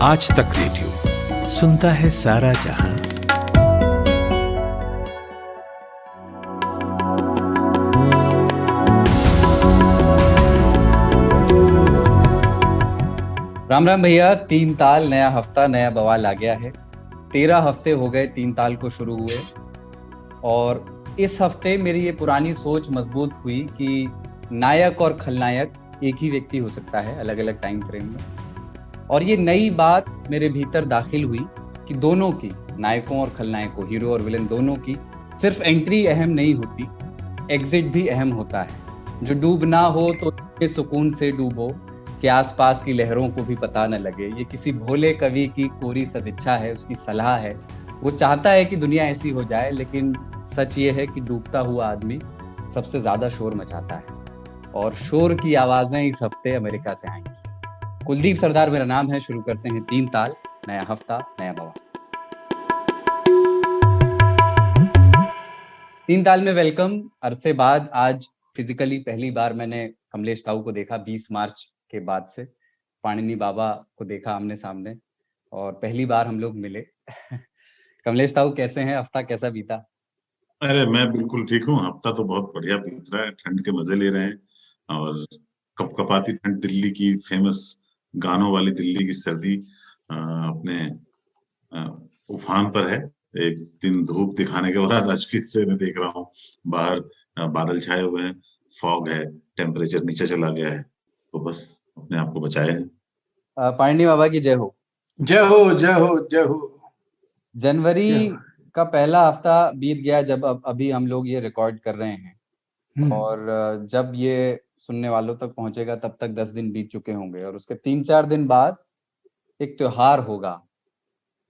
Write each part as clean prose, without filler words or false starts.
आज तक रेडियो सुनता है सारा जहां। राम राम भैया। 3 ताल, नया हफ्ता, नया बवाल आ गया है। 13 हफ्ते हो गए 3 ताल को शुरू हुए, और इस हफ्ते मेरी ये पुरानी सोच मजबूत हुई कि नायक और खलनायक एक ही व्यक्ति हो सकता है अलग अलग टाइम फ्रेम में। और ये नई बात मेरे भीतर दाखिल हुई कि दोनों की, नायकों और खलनायकों, हीरो और विलन दोनों की सिर्फ एंट्री अहम नहीं होती, एग्जिट भी अहम होता है। जो डूब ना हो तो सुकून से डूबो कि आसपास की लहरों को भी पता न लगे। ये किसी भोले कवि की कोरी सदिच्छा है, उसकी सलाह है। वो चाहता है कि दुनिया ऐसी हो जाए, लेकिन सच ये है कि डूबता हुआ आदमी सबसे ज्यादा शोर मचाता है, और शोर की आवाजें इस हफ्ते अमेरिका से आएंगी। कुलदीप सरदार मेरा नाम है। शुरू करते हैं 3 ताल, नया हफ्ता, नया बवाल। 3 ताल में वेलकम। अरसे बाद आज फिजिकली पहली बार मैंने कमलेश ताऊ को देखा। 20 मार्च के बाद से पाणिनी बाबा को देखा आमने सामने, और पहली बार हम लोग मिले। कमलेश ताऊ कैसे हैं? हफ्ता कैसा बीता? अरे मैं बिल्कुल ठीक हूँ। हफ्ता तो बहुत बढ़िया बीत रहा है, ठंड के मजे ले रहे हैं। और कपकपाती ठंड, दिल्ली की फेमस गानों वाली दिल्ली की सर्दी अपने उफान पर है। एक दिन धूप दिखाने के बाद आज फिर से मैं देख रहा हूँ बाहर बादल छाए हुए हैं, फॉग है, टेम्परेचर नीचे चला गया है। तो बस अपने आप को बचाए हैं। पाणिनी बाबा की जय हो। जय हो, जय हो, जय हो। जनवरी का पहला हफ्ता बीत गया जब अभी हम लोग ये रिकॉर्ड कर रहे हैं, और जब ये सुनने वालों तक पहुंचेगा तब तक 10 दिन बीत चुके होंगे। और उसके 3-4 दिन बाद एक त्योहार होगा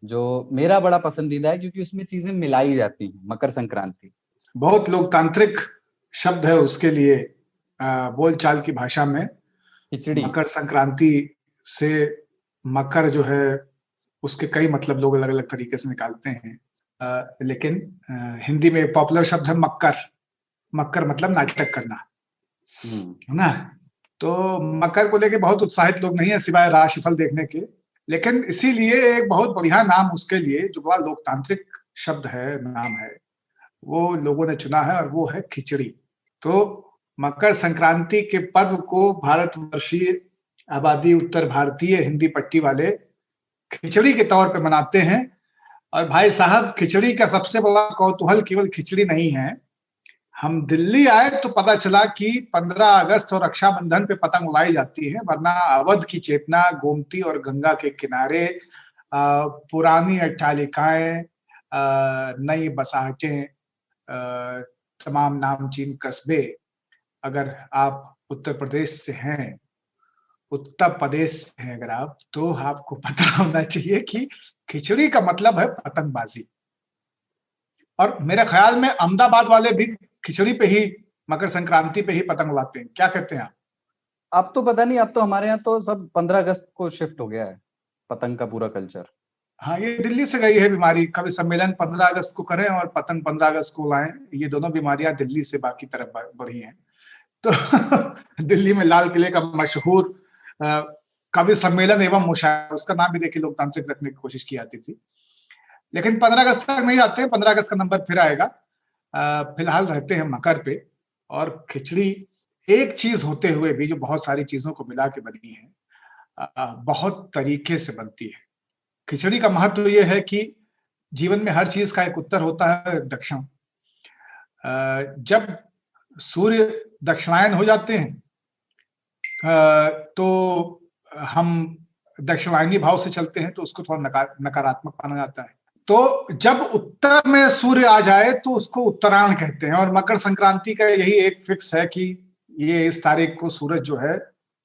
जो मेरा बड़ा पसंदीदा है, क्योंकि उसमें चीजें मिलाई जाती हैं। मकर संक्रांति बहुत लोकतांत्रिक शब्द है उसके लिए, बोलचाल की भाषा में। खिचड़ी। मकर संक्रांति से मकर जो है उसके कई मतलब लोग अलग अलग तरीके से निकालते हैं, लेकिन हिंदी में पॉपुलर शब्द है मक्कर। मक्कर मतलब नाटक करना, है ना। तो मकर को लेके बहुत उत्साहित लोग नहीं है सिवाय राशिफल देखने के, लेकिन इसीलिए एक बहुत बढ़िया नाम उसके लिए, जो बड़ा लोकतांत्रिक शब्द है, नाम है, वो लोगों ने चुना है, और वो है खिचड़ी। तो मकर संक्रांति के पर्व को भारतवर्षीय आबादी, उत्तर भारतीय हिंदी पट्टी वाले खिचड़ी के तौर पे मनाते हैं। और भाई साहब, खिचड़ी का सबसे बड़ा कौतूहल केवल खिचड़ी नहीं है। हम दिल्ली आए तो पता चला कि 15 अगस्त और रक्षाबंधन पे पतंग उड़ाई जाती है, वरना अवध की चेतना, गोमती और गंगा के किनारे पुरानी अट्टालिकाएं, नई बसाहटें, तमाम नामचीन कस्बे। अगर आप उत्तर प्रदेश से हैं, उत्तर प्रदेश से हैं अगर आप, तो आपको पता होना चाहिए कि खिचड़ी का मतलब है पतंगबाजी। और मेरे ख्याल में अहमदाबाद वाले भी खिचड़ी पे ही, मकर संक्रांति पे ही पतंग उड़ाते हैं। क्या कहते हैं आप? अब तो पता नहीं, अब तो हमारे यहाँ तो सब 15 अगस्त को शिफ्ट हो गया है पतंग का पूरा कल्चर। हाँ, ये दिल्ली से गई है बीमारी। कवि सम्मेलन 15 अगस्त को करें और पतंग 15 अगस्त को उड़ाएं, ये दोनों बीमारियां दिल्ली से बाकी तरफ बढ़ी हैं। तो दिल्ली में लाल किले का मशहूर कवि सम्मेलन एवं मुशायरा, उसका नाम भी देखिए लोकतांत्रिक रखने की कोशिश की जाती थी, लेकिन 15 अगस्त तक नहीं आते। 15 अगस्त का नंबर फिर आएगा। फिलहाल रहते हैं मकर पे। और खिचड़ी एक चीज होते हुए भी, जो बहुत सारी चीजों को मिला के बनी है, बहुत तरीके से बनती है। खिचड़ी का महत्व यह है कि जीवन में हर चीज का एक उत्तर होता है दक्षिण। जब सूर्य दक्षिणायन हो जाते हैं तो हम दक्षिणायनी भाव से चलते हैं, तो उसको थोड़ा नकारात्मक माना जाता है। तो जब उत्तर में सूर्य आ जाए तो उसको उत्तरायण कहते हैं। और मकर संक्रांति का यही एक फिक्स है कि ये इस तारीख को सूरज जो है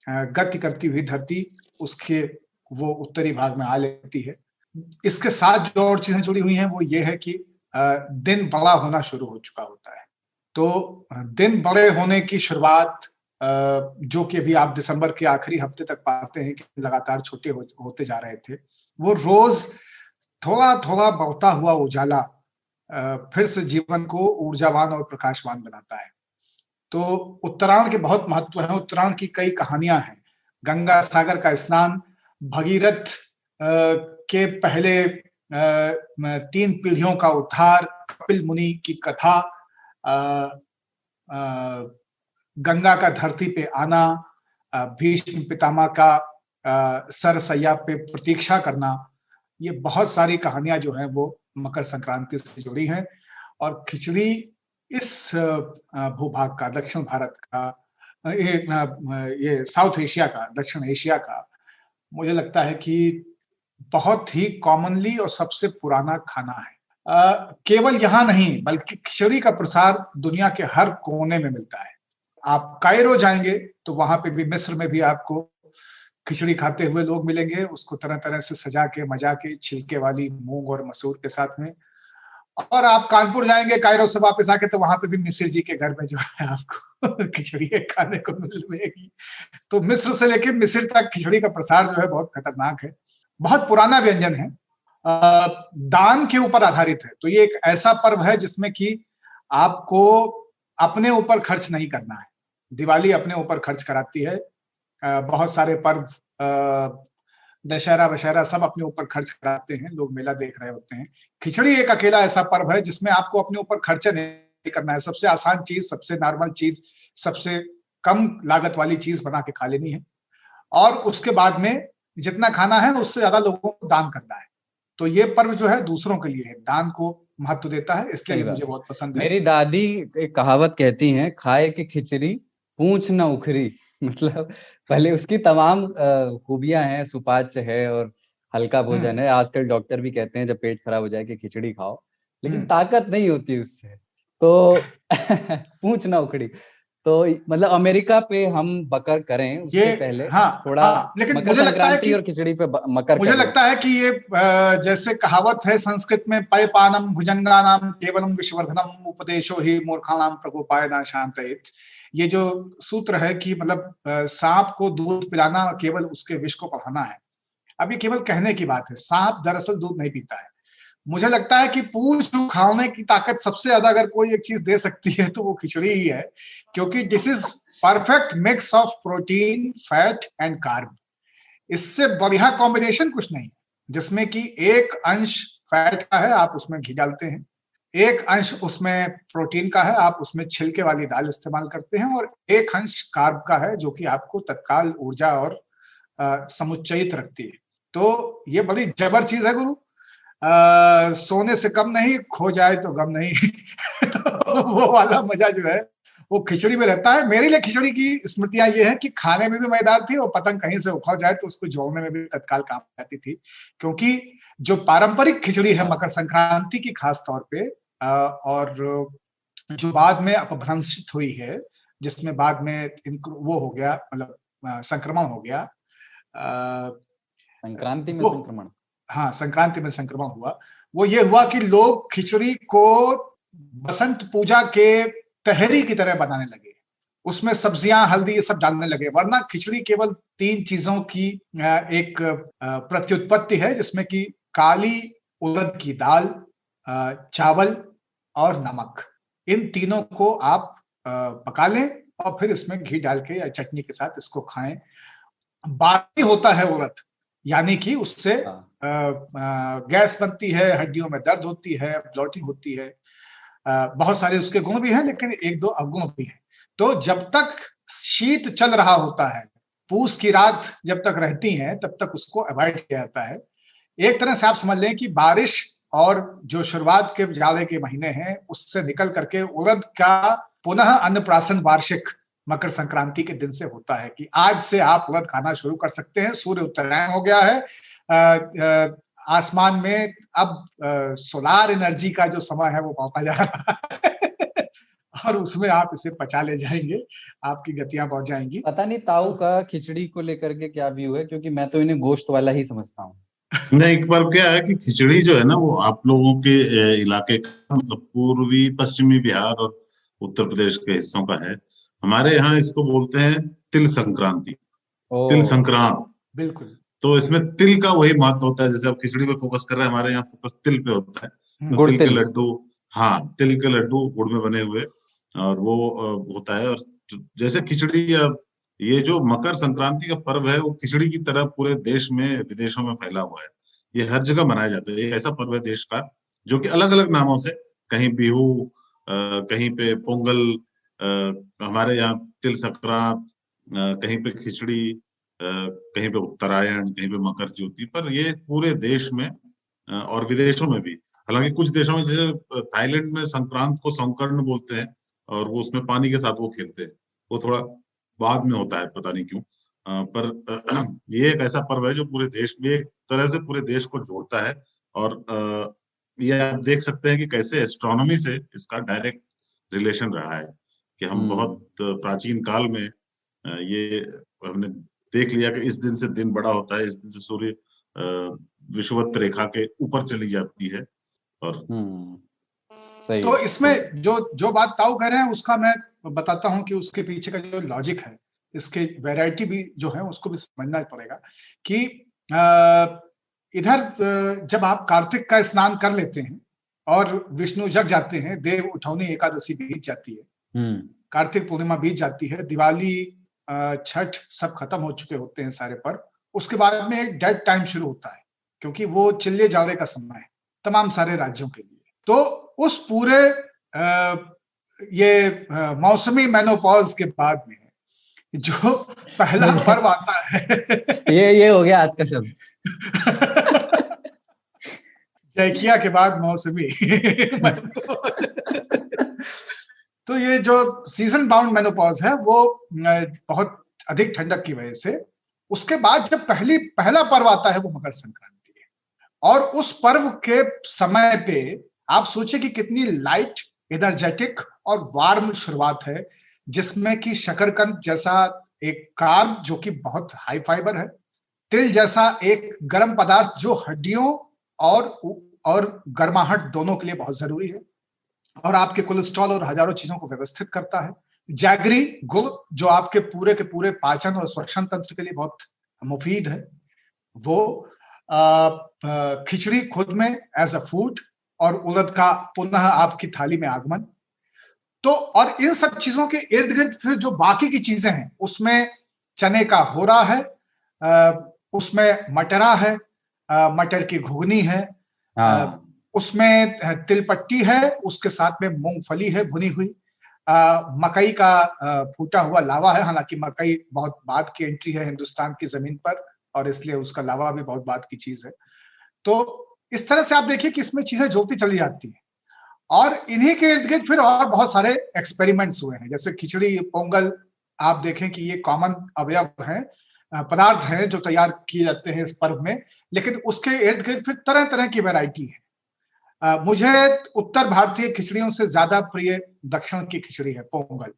गति करती हुई धरती उसके वो उत्तरी भाग में आ लेती है। इसके साथ जो और चीजें जुड़ी हुई हैं वो ये है कि दिन बड़ा होना शुरू हो चुका होता है। तो दिन बड़े होने की शुरुआत, जो कि अभी आप दिसंबर के आखिरी हफ्ते तक पाते हैं कि लगातार छोटे होते जा रहे थे, वो रोज थोड़ा थोड़ा बढ़ता हुआ उजाला फिर से जीवन को ऊर्जावान और प्रकाशवान बनाता है। तो उत्तरायण के बहुत महत्व है। उत्तरायण की कई कहानियां हैं। गंगा सागर का स्नान, भगीरथ के पहले 3 पीढ़ियों का उद्धार, कपिल मुनि की कथा, गंगा का धरती पे आना, भीष्म पितामह का सरसैया पे प्रतीक्षा करना, ये बहुत सारी कहानियां जो हैं वो मकर संक्रांति से जुड़ी हैं। और खिचड़ी इस भूभाग का, दक्षिण भारत का, ये साउथ एशिया का, दक्षिण एशिया का, मुझे लगता है कि बहुत ही कॉमनली और सबसे पुराना खाना है। केवल यहाँ नहीं बल्कि खिचड़ी का प्रसार दुनिया के हर कोने में मिलता है। आप कायरो जाएंगे तो वहां पे भी, मिस्र में भी आपको खिचड़ी खाते हुए लोग मिलेंगे, उसको तरह तरह से सजा के मजा के, छिलके वाली मूंग और मसूर के साथ में। और आप कानपुर जाएंगे कायरो से वापस आके तो वहां पे भी मिस्र जी के घर में जो है आपको खिचड़ी खाने को मिलेगी। तो मिस्र से लेके मिस्र तक खिचड़ी का प्रसार जो है बहुत खतरनाक है, बहुत पुराना व्यंजन है, दान के ऊपर आधारित है। तो ये एक ऐसा पर्व है जिसमें कि आपको अपने ऊपर खर्च नहीं करना है। दिवाली अपने ऊपर खर्च कराती है, बहुत सारे पर्व, दशहरा वशहरा सब अपने ऊपर खर्च कराते हैं, लोग मेला देख रहे होते हैं। खिचड़ी एक अकेला ऐसा पर्व है जिसमें आपको अपने ऊपर खर्चा नहीं करना है। सबसे आसान चीज, सबसे नॉर्मल चीज, सबसे कम लागत वाली चीज बना के खा लेनी है, और उसके बाद में जितना खाना है उससे ज्यादा लोगों को दान करना है। तो ये पर्व जो है दूसरों के लिए है, दान को महत्व देता है, इसलिए मुझे बहुत पसंद है। मेरी दादी एक कहावत कहती हैं, खाए की खिचड़ी पूंछ न उखरी। मतलब पहले उसकी तमाम खूबियां हैं, सुपाच्य है और हल्का भोजन है। आजकल डॉक्टर भी कहते हैं जब पेट खराब हो जाए कि खिचड़ी खाओ, लेकिन ताकत नहीं होती उससे, तो पूंछ न उखड़ी। तो मतलब अमेरिका पे हम बकर करें उससे पहले थोड़ा लेकिन मकर संक्रांति और खिचड़ी पे मकर मुझे लगता है कि ये जैसे कहावत है संस्कृत में, पयपानम भुजंगानाम केवलम विश्ववर्धनम उपदेशो ही मूर्खाणाम प्रकोपाय न शांतयेत। ये जो सूत्र है कि मतलब सांप को दूध पिलाना केवल उसके विष को बढ़ाना है। अब ये केवल कहने की बात है, सांप दरअसल दूध नहीं पीता है। मुझे लगता है कि पूंछ उखाड़ने की ताकत सबसे ज्यादा अगर कोई एक चीज दे सकती है तो वो खिचड़ी ही है, क्योंकि this is perfect mix of protein, fat and carb. इससे बढ़िया कॉम्बिनेशन कुछ नहीं, जिसमें कि एक अंश फैट का है, आप उसमें घी डालते हैं, एक अंश उसमें प्रोटीन का है, आप उसमें छिलके वाली दाल इस्तेमाल करते हैं, और एक अंश कार्ब का है जो कि आपको तत्काल ऊर्जा और समुच्चयित रखती है। तो ये बड़ी जबर चीज है गुरु। सोने से कम नहीं, खो जाए तो गम नहीं। वो वाला मजा जो है वो खिचड़ी में रहता है। मेरे लिए खिचड़ी की स्मृतियां ये है कि खाने में भी मजेदार थी, और पतंग कहीं से उखड़ जाए तो उसको जोड़ने में भी तत्काल काम आती थी। क्योंकि जो पारंपरिक खिचड़ी है मकर संक्रांति की खास तौर पे, और जो बाद में अपभ्रंशित हुई है, जिसमें बाद में वो हो गया, मतलब संक्रमण हो गया, संक्रांति में संक्रमण, हाँ संक्रांति में संक्रमण हुआ। वो ये हुआ कि लोग खिचड़ी को बसंत पूजा के तहरी की तरह बनाने लगे, उसमें सब्जियां, हल्दी, ये सब डालने लगे। वरना खिचड़ी केवल 3 चीजों की एक प्रत्युत्पत्ति है, जिसमें कि काली उड़द की दाल, चावल और नमक, इन तीनों को आप पका लें और फिर इसमें घी डाल के या चटनी के साथ इसको खाएं। बासी होता है उड़द, यानी कि उससे गैस बनती है, हड्डियों में दर्द होती है, ब्लॉटिंग होती है, बहुत सारे उसके गुण भी हैं, लेकिन 1-2 अवगुण भी हैं। तो जब तक शीत चल रहा होता है, पूस की रात जब तक रहती है, तब तक उसको अवॉइड किया जाता है। एक तरह से आप समझ लें कि बारिश और जो शुरुआत के जाड़े के महीने हैं, उससे निकल करके उड़द का पुनः अन्नप्राशन वार्षिक मकर संक्रांति के दिन से होता है कि आज से आप उड़द खाना शुरू कर सकते हैं। सूर्य उत्तरायण हो गया है, आसमान में अब सोलार एनर्जी का जो समय है वो बढ़ता जा रहा है और उसमें आप इसे पचा ले जाएंगे, आपकी गतियां बढ़ जाएंगी। पता नहीं ताऊ का खिचड़ी को लेकर के क्या व्यू है, क्योंकि मैं तो इन्हें गोश्त वाला ही समझता हूँ। नहीं, एक बार क्या है कि खिचड़ी जो है ना, वो आप लोगों के इलाके का, मतलब पूर्वी पश्चिमी बिहार और उत्तर प्रदेश के हिस्सों का है। हमारे यहाँ इसको बोलते हैं तिल संक्रांति, तिल संक्रांत। बिल्कुल। तो इसमें तिल का वही महत्व होता है, जैसे आप खिचड़ी पे फोकस कर रहे हैं, हमारे यहाँ फोकस तिल पे होता है। तो तिल के लड्डू, हाँ तिल के लड्डू गुड़ में बने हुए, और वो होता है। और जैसे खिचड़ी या ये जो मकर संक्रांति का पर्व है वो खिचड़ी की तरह पूरे देश में विदेशों में फैला हुआ है। ये हर जगह मनाया जाता है। ये ऐसा पर्व है देश का जो कि अलग अलग नामों से, कहीं बिहू, कहीं पे पोंगल, हमारे यहाँ तिल संक्रांत, कहीं पे खिचड़ी, कहीं पे उत्तरायण, कहीं पे मकर ज्योति, पर ये पूरे देश में और विदेशों में भी। हालांकि कुछ देशों में जैसे थाईलैंड में संक्रांत को संकर्ण बोलते हैं और वो उसमें पानी के साथ वो खेलते हैं। वो थोड़ा बाद में होता है, पता नहीं क्यों। पर ये एक ऐसा पर्व है जो पूरे देश में एक तरह से पूरे देश को जोड़ता है। और ये आप देख सकते हैं कि कैसे एस्ट्रोनॉमी से इसका डायरेक्ट रिलेशन रहा है कि हम बहुत प्राचीन काल में ये हमने देख लिया कि इस दिन से दिन बड़ा होता है, इस दिन से सूर्य विषुवत रेखा के ऊपर चली जाती है। और सही तो है। इसमें जो जो बात ताऊ कह रहे हैं उसका मैं बताता हूं कि उसके पीछे का जो लॉजिक है, इसके वैरायटी भी जो है उसको भी समझना पड़ेगा कि इधर जब आप कार्तिक का स्नान कर लेते हैं और विष्णु जग जाते हैं, देव उठौनी एकादशी बीत जाती है, कार्तिक पूर्णिमा बीत जाती है, दिवाली, छठ सब खत्म हो चुके होते हैं सारे पर्व। उसके बाद में एक डेड टाइम शुरू होता है क्योंकि वो चिल्ले जाड़े का समय है तमाम सारे राज्यों के लिए। तो उस पूरे ये मौसमी मेनोपॉज के बाद में जो पहला पर्व आता है ये हो गया आज का शब्द जैकिया के बाद मौसमी तो ये जो सीजन बाउंड मेनोपॉज है वो बहुत अधिक ठंडक की वजह से, उसके बाद जब पहला पर्व आता है वो मकर संक्रांति है। और उस पर्व के समय पे आप सोचिए कि कितनी लाइट, एनर्जेटिक और वार्म शुरुआत है, जिसमें कि शकरकंद जैसा एक कार्ब जो कि बहुत हाई फाइबर है, तिल जैसा एक गर्म पदार्थ जो हड्डियों और गर्माहट दोनों के लिए बहुत जरूरी है और आपके कोलेस्ट्रॉल और हजारों चीजों को व्यवस्थित करता है, जैगरी गुड़ जो आपके पूरे के पूरे पाचन और श्वसन तंत्र के लिए बहुत मुफीद है, वो खिचड़ी खुद में एज अ फूड और उड़द का पुनः आपकी थाली में आगमन। तो और इन सब चीजों के इर्द गिर्द फिर जो बाकी की चीजें हैं उसमें चने का होरा है, उसमें मटरा है, मटर की घुगनी है, उसमें तिलपट्टी है, उसके साथ में मूंगफली है भुनी हुई, मकई का फूटा हुआ लावा है। हालांकि मकई बहुत बाद की एंट्री है हिंदुस्तान की जमीन पर और इसलिए उसका लावा भी बहुत बाद की चीज है। तो इस तरह से आप देखिए कि इसमें चीजें जोड़ती चली जाती हैं और इन्हीं के इर्द गिर्द फिर और बहुत सारे एक्सपेरिमेंट्स हुए हैं। जैसे खिचड़ी, पोंगल, आप देखें कि ये कॉमन अवयव हैं, पदार्थ हैं जो तैयार किए जाते हैं इस पर्व में, लेकिन उसके इर्द गिर्द फिर तरह तरह की वैरायटी है। मुझे उत्तर भारतीय खिचड़ियों से ज्यादा प्रिय दक्षिण की खिचड़ी है पोंगल,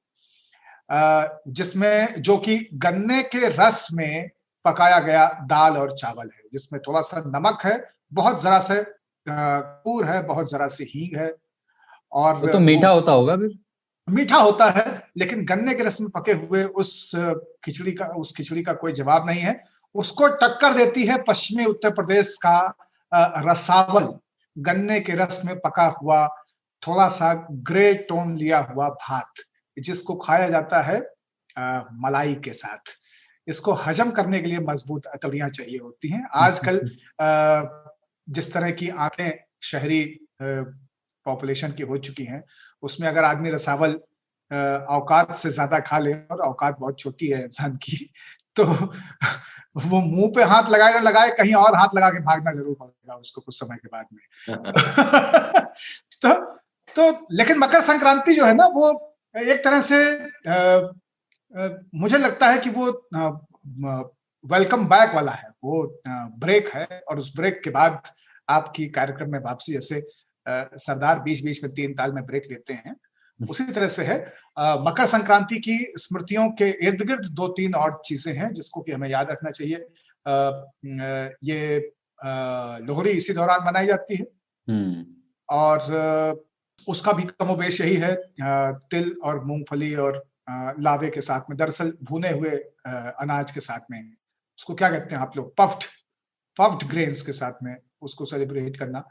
जिसमें जो कि गन्ने के रस में पकाया गया दाल और चावल है, जिसमें थोड़ा सा नमक है, बहुत जरा से कपूर है, बहुत जरा सी हींग है और तो मीठा होता होगा फिर? मीठा होता है, लेकिन गन्ने के रस में पके हुए उस खिचड़ी का कोई जवाब नहीं है। उसको टक्कर देती है पश्चिमी उत्तर प्रदेश का रसावल, गन्ने के रस में पका हुआ थोड़ा सा ग्रे टोन लिया हुआ भात, जिसको खाया जाता है मलाई के साथ। इसको हजम करने के लिए मजबूत अतड़ियां चाहिए होती हैं। आजकल जिस तरह की आंखें शहरी पॉपुलेशन की हो चुकी हैं, उसमें अगर आदमी रसावल औकात से ज्यादा खा ले, और औकात बहुत छोटी है इंसान की, तो वो मुंह पे हाथ लगाए कहीं और हाथ लगा के भागना जरूर पड़ेगा उसको कुछ समय के बाद में तो लेकिन मकर संक्रांति जो है ना, वो एक तरह से मुझे लगता है कि वो वेलकम बैक वाला है, वो ब्रेक है और उस ब्रेक के बाद आपकी कार्यक्रम में वापसी। जैसे सरदार बीच बीच में 3 ताल में ब्रेक लेते हैं, उसी तरह से है मकर संक्रांति की स्मृतियों के इर्द गिर्द 2-3 और चीजें हैं जिसको कि हमें याद रखना चाहिए। ये लोहड़ी इसी दौरान मनाई जाती है और उसका भी कमोबेश यही है, तिल और मूंगफली और लावे के साथ में, दरअसल भुने हुए अनाज के साथ में, उसको क्या कहते हैं आप लोग, पफ्ड ग्रेन्स के साथ में उसको सेलिब्रेट करना।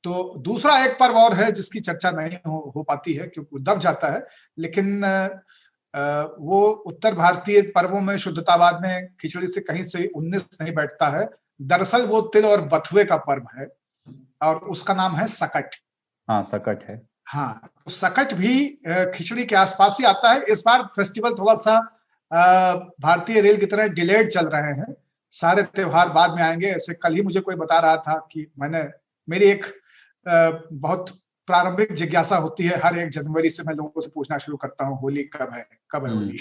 तो दूसरा एक पर्व और है जिसकी चर्चा नहीं हो पाती है क्योंकि दब जाता है, लेकिन वो उत्तर भारतीय पर्वों में शुद्धतावाद में खिचड़ी से कहीं से 19 नहीं बैठता है। दरअसल वो तिल और बथुए का पर्व है और उसका नाम है सकट। हाँ, सकट है। हाँ, तो सकट भी खिचड़ी के आसपास ही आता है। इस बार फेस्टिवल थोड़ा सा भारतीय रेल की तरह डिलेड चल रहे हैं, सारे त्योहार बाद में आएंगे। ऐसे कल ही मुझे कोई बता रहा था कि मेरी एक बहुत प्रारंभिक जिज्ञासा होती है, हर 1 जनवरी से मैं लोगों से पूछना शुरू करता हूँ होली कब है होली।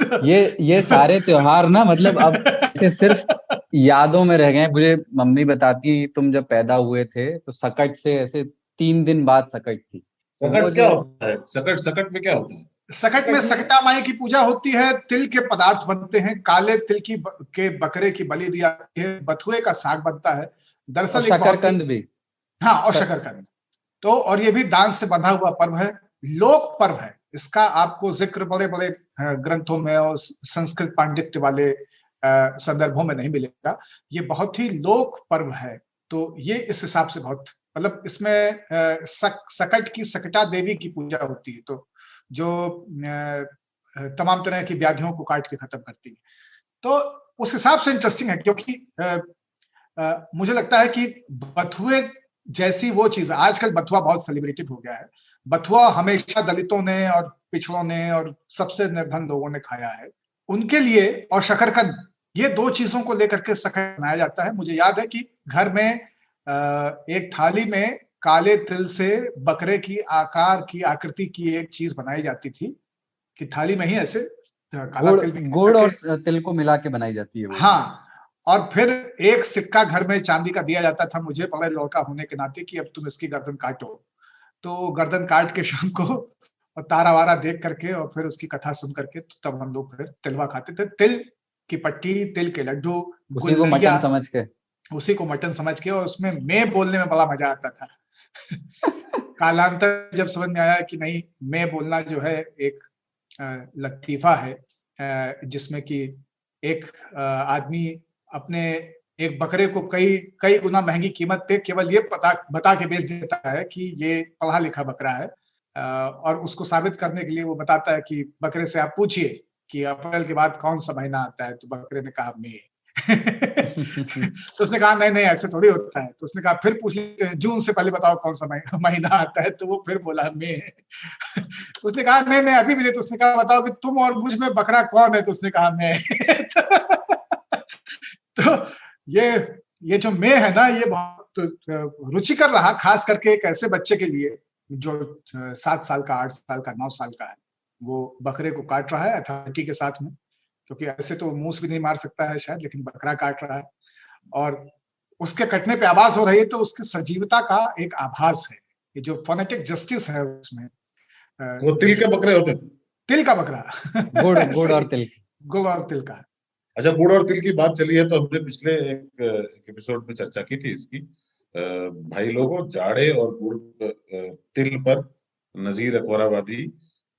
तो ये सारे त्योहार ना मतलब अब से सिर्फ यादों में रह गए। मुझे मम्मी बताती है तुम जब पैदा हुए थे तो सकट से ऐसे 3 दिन बाद सकट थी। सकट क्या होता है? सकट में क्या होता है? सकट में सकटा माई की पूजा होती है, तिल के पदार्थ बनते हैं, काले तिल के बकरे की बलि दी जाती है, बथुए का साग बनता है। दरअसल शकरकंद भी। हाँ, और शकरकंद। तो और ये भी दान से बंधा हुआ पर्व है, लोक पर्व है। इसका आपको जिक्र बड़े बड़े ग्रंथों में और संस्कृत पांडित्य वाले संदर्भों में नहीं मिलेगा। ये बहुत ही लोक पर्व है। तो ये इस हिसाब से बहुत मतलब इसमें सकट की सकटा देवी की पूजा होती है, तो जो तमाम तरह की व्याधियों को काट के खत्म करती है। तो उस हिसाब से इंटरेस्टिंग है, क्योंकि मुझे लगता है कि बथुए जैसी वो चीज, आजकल बथुआ बहुत सेलिब्रेटेड हो गया है। बथुआ हमेशा दलितों ने और पिछड़ों ने और सबसे निर्धन लोगों ने खाया है। उनके लिए और शकरकंद, ये 2 चीजों को लेकर के सकट बनाया जाता है। मुझे याद है कि घर में एक थाली में काले तिल से बकरे की आकार की आकृति की एक चीज बनाई जाती थी, कि थाली में ही ऐसे काला तिल गुड़ और तिल को मिला के बनाई जाती है वो। हाँ, और फिर एक सिक्का घर में चांदी का दिया जाता था मुझे, बड़े लड़का होने के नाते, कि अब तुम इसकी गर्दन काटो। तो गर्दन काट के शाम को और तारा वारा देख करके और फिर उसकी कथा सुन करके तो तब हम लोग फिर तिलवा खाते थे। तिल की पट्टी, तिल के लड्डू, उसी को मटन समझ के, और उसमें मैं बोलने में बड़ा मजा आता था। कालांतर जब समझ में आया कि नहीं, मैं बोलना जो है एक लतीफा है, जिसमें कि एक आदमी अपने एक बकरे को कई गुना महंगी कीमत पे केवल ये बता के बेच देता है कि ये पढ़ा लिखा बकरा है, और उसको साबित करने के लिए वो बताता है कि बकरे से आप पूछिए कि अप्रैल के बाद कौन सा महीना आता है, तो बकरे ने कहा मई। तो उसने कहा नहीं ऐसे थोड़ी होता है। तो उसने कहा फिर पूछ लेते हैं, जून से पहले बताओ कौन सा महीना आता है, तो वो फिर बोला मई। उसने कहा नहीं अभी भी नहीं। तो उसने कहा बताओ कि तुम और मुझ में बकरा कौन है, तो उसने कहा मैं। तो ये जो मैं है ना, ये बहुत रुचिकर रहा, खास करके एक ऐसे बच्चे के लिए जो 7 साल का, 8 साल का, 9 साल का है। वो बकरे को काट रहा है अथॉरिटी के साथ में, क्योंकि ऐसे तो मूस भी नहीं मार सकता है शायद, लेकिन बकरा काट रहा है और उसके कटने पे आवाज हो रही है, तो उसकी सजीवता का एक आभास है। ये जो फोनेटिक जस्टिस है उसमें, वो तिल के बकरे होते थे। तिल का बकरा। गुड़ और तिल का। अच्छा, गुड़ और तिल की बात चली है तो हमने पिछले एक एपिसोड में चर्चा की थी इसकी। भाई लोगों, जाड़े और गुड़ तिल पर नजीर अकबराबादी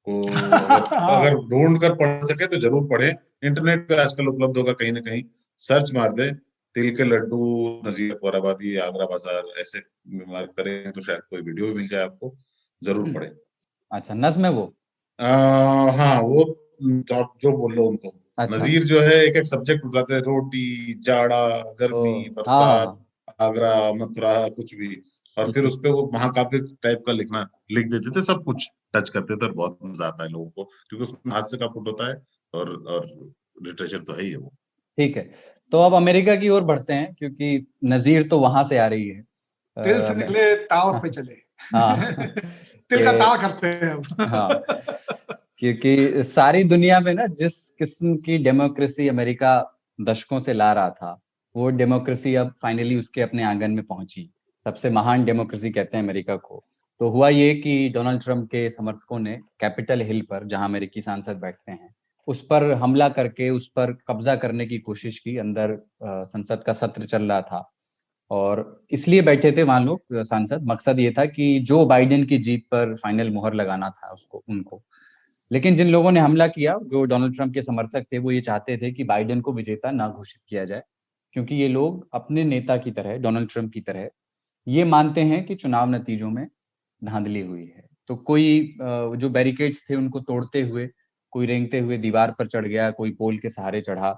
को अगर ढूंढ कर पढ़ सके तो जरूर पढ़े। इंटरनेट पे आजकल उपलब्ध होगा, कहीं ना कहीं सर्च मार दे, तिल के लड्डू नजीर अकबराबादी आगरा बाजार, ऐसे मार्क करें तो शायद कोई वीडियो मिल जाए आपको, जरूर पढ़े। अच्छा, नज़्म है वो? हाँ, वो जो बोल लो उनको। अच्छा। नजीर जो है एक सब्जेक्ट बताते हैं, रोटी, जाड़ा, गर्मी, बरसात, आगरा, मथुरा, कुछ भी, और फिर उसपे वो महाकाव्य टाइप का लिख देते थे, सब कुछ टच करते थे और बहुत मजा आता है लोगों को, क्योंकि उसमें हास्य का पुट होता है और लिटरेचर तो है ही है वो। ठीक है, तो अब अमेरिका की ओर बढ़ते हैं, क्योंकि नजीर तो वहां से आ रही है। तिल से निकले ताव पे चले। हाँ। तिल का ताव करते हैं। हाँ, क्योंकि सारी दुनिया में ना जिस किस्म की डेमोक्रेसी अमेरिका दशकों से ला रहा था, वो डेमोक्रेसी अब फाइनली उसके अपने आंगन में पहुंची। सबसे महान डेमोक्रेसी कहते हैं अमेरिका को। तो हुआ ये कि डोनाल्ड ट्रंप के समर्थकों ने कैपिटल हिल पर, जहां अमेरिकी सांसद बैठते हैं, उस पर हमला करके उस पर कब्जा करने की कोशिश की। अंदर संसद का सत्र चल रहा था और इसलिए बैठे थे वहां लोग सांसद। मकसद ये था कि जो बाइडेन की जीत पर फाइनल मुहर लगाना था उनको। लेकिन जिन लोगों ने हमला किया, जो डोनाल्ड ट्रंप के समर्थक थे, वो ये चाहते थे कि बाइडेन को विजेता ना घोषित किया जाए, क्योंकि ये लोग अपने नेता की तरह, डोनाल्ड ट्रंप की तरह, ये मानते हैं कि चुनाव नतीजों में धांधली हुई है। तो कोई जो बैरिकेड्स थे उनको तोड़ते हुए कोई रेंगते हुए दीवार पर चढ़ गया, कोई पोल के सहारे चढ़ा,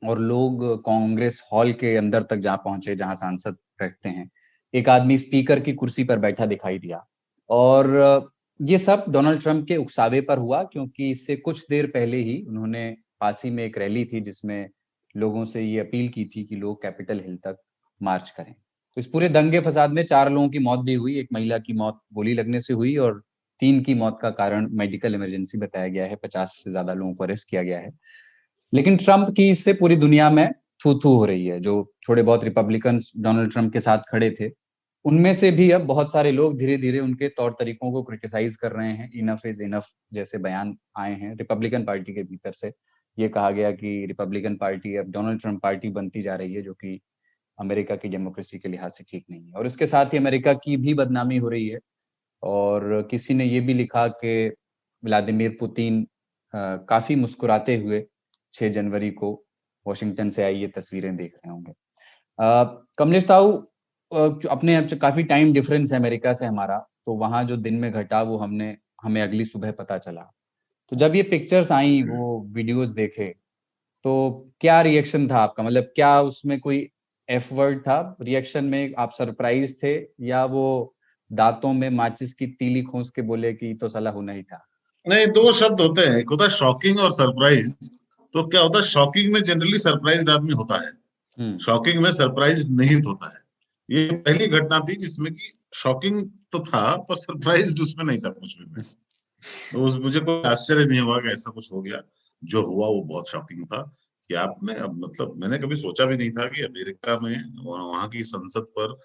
और लोग कांग्रेस हॉल के अंदर तक जा पहुंचे जहां सांसद बैठते हैं। एक आदमी स्पीकर की कुर्सी पर बैठा दिखाई दिया। और ये सब डोनाल्ड ट्रंप के उकसावे पर हुआ, क्योंकि इससे कुछ देर पहले ही उन्होंने पास ही में एक रैली थी जिसमें लोगों से ये अपील की थी कि लोग कैपिटल हिल तक मार्च करें। तो इस पूरे दंगे फसाद में 4 लोगों की मौत भी हुई। एक महिला की मौत गोली लगने से हुई और 3 की मौत का कारण मेडिकल इमरजेंसी बताया गया है। 50 से ज्यादा लोगों को अरेस्ट किया गया है। लेकिन ट्रंप की इससे पूरी दुनिया में थू-थू हो रही है। जो थोड़े बहुत रिपब्लिकन्स डोनाल्ड ट्रंप के साथ खड़े थे, उनमें से भी अब बहुत सारे लोग धीरे-धीरे उनके तौर तरीकों को क्रिटिसाइज कर रहे हैं। इनफ इज इनफ जैसे बयान आए हैं रिपब्लिकन पार्टी के भीतर से। ये कहा गया कि रिपब्लिकन पार्टी अब डोनाल्ड ट्रंप पार्टी बनती जा रही है, जो कि अमेरिका की डेमोक्रेसी के लिहाज से ठीक नहीं है। और इसके साथ ही अमेरिका की भी बदनामी हो रही है। और किसी ने ये भी लिखा कि व्लादिमीर पुतिन काफी मुस्कुराते हुए 6 जनवरी को वॉशिंगटन से आई ये तस्वीरें देख रहे होंगे। कमलेश ताऊ, अपने काफी टाइम डिफरेंस है अमेरिका से हमारा, तो वहां जो दिन में घटा वो हमें अगली सुबह पता चला। तो जब ये पिक्चर्स आई, वो वीडियोस देखे, तो क्या रिएक्शन था आपका? मतलब क्या उसमें कोई एफ वर्ड था रिएक्शन में? आप सरप्राइज थे, या वो दांतों में माचिस की तीली खोस के बोले कि तो साला होना ही था? नहीं, 2 शब्द होते हैं, एक होता है शॉकिंग और सरप्राइज। तो क्या होता है, शॉकिंग में जनरली सरप्राइज्ड आदमी होता है, शॉकिंग में सरप्राइज नहीं होता है। ये पहली घटना थी जिसमें कि शॉकिंग तो था पर सरप्राइज्ड उसमें नहीं था कुछ भी। मैं तो मुझे कोई आश्चर्य नहीं हुआ कि ऐसा कुछ हो गया। जो हुआ वो बहुत शॉकिंग था कि आपने मतलब मैंने कभी सोचा भी नहीं था कि अमेरिका में वहां की संसद पर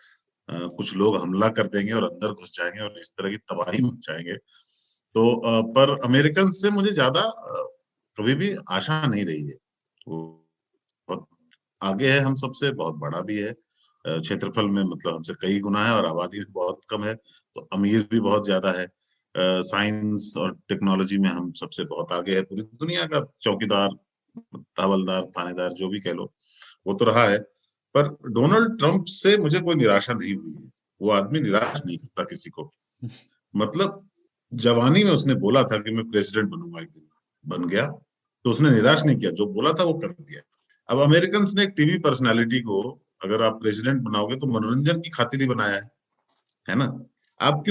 कुछ लोग हमला कर देंगे और अंदर घुस जाएंगे और इस तरह की तबाही मचाएंगे। तो पर अमेरिकन से मुझे ज्यादा कभी भी आशा नहीं रही है। वो बहुत आगे है हम सबसे, बहुत बड़ा भी है क्षेत्रफल में, मतलब हमसे कई गुना है, और आबादी बहुत कम है, तो अमीर भी बहुत ज्यादा है। साइंस और टेक्नोलॉजी में हम सबसे बहुत आगे है। पूरी दुनिया का चौकीदार, हवलदार, थानेदार जो भी कह लो, वो तो रहा है। पर डोनाल्ड ट्रंप से मुझे कोई निराशा नहीं हुई है। वो आदमी निराश नहीं करता किसी को। मतलब जवानी में उसने बोला था कि मैं प्रेसिडेंट बनूंगा, एक दिन बन गया, तो उसने निराश नहीं किया, जो बोला था वो कर दिया। अब अमेरिकन ने एक टीवी पर्सनालिटी को अगर आप प्रेसिडेंट बनाओगे तो मनोरंजन की खातिर ही बनाया है ना? आप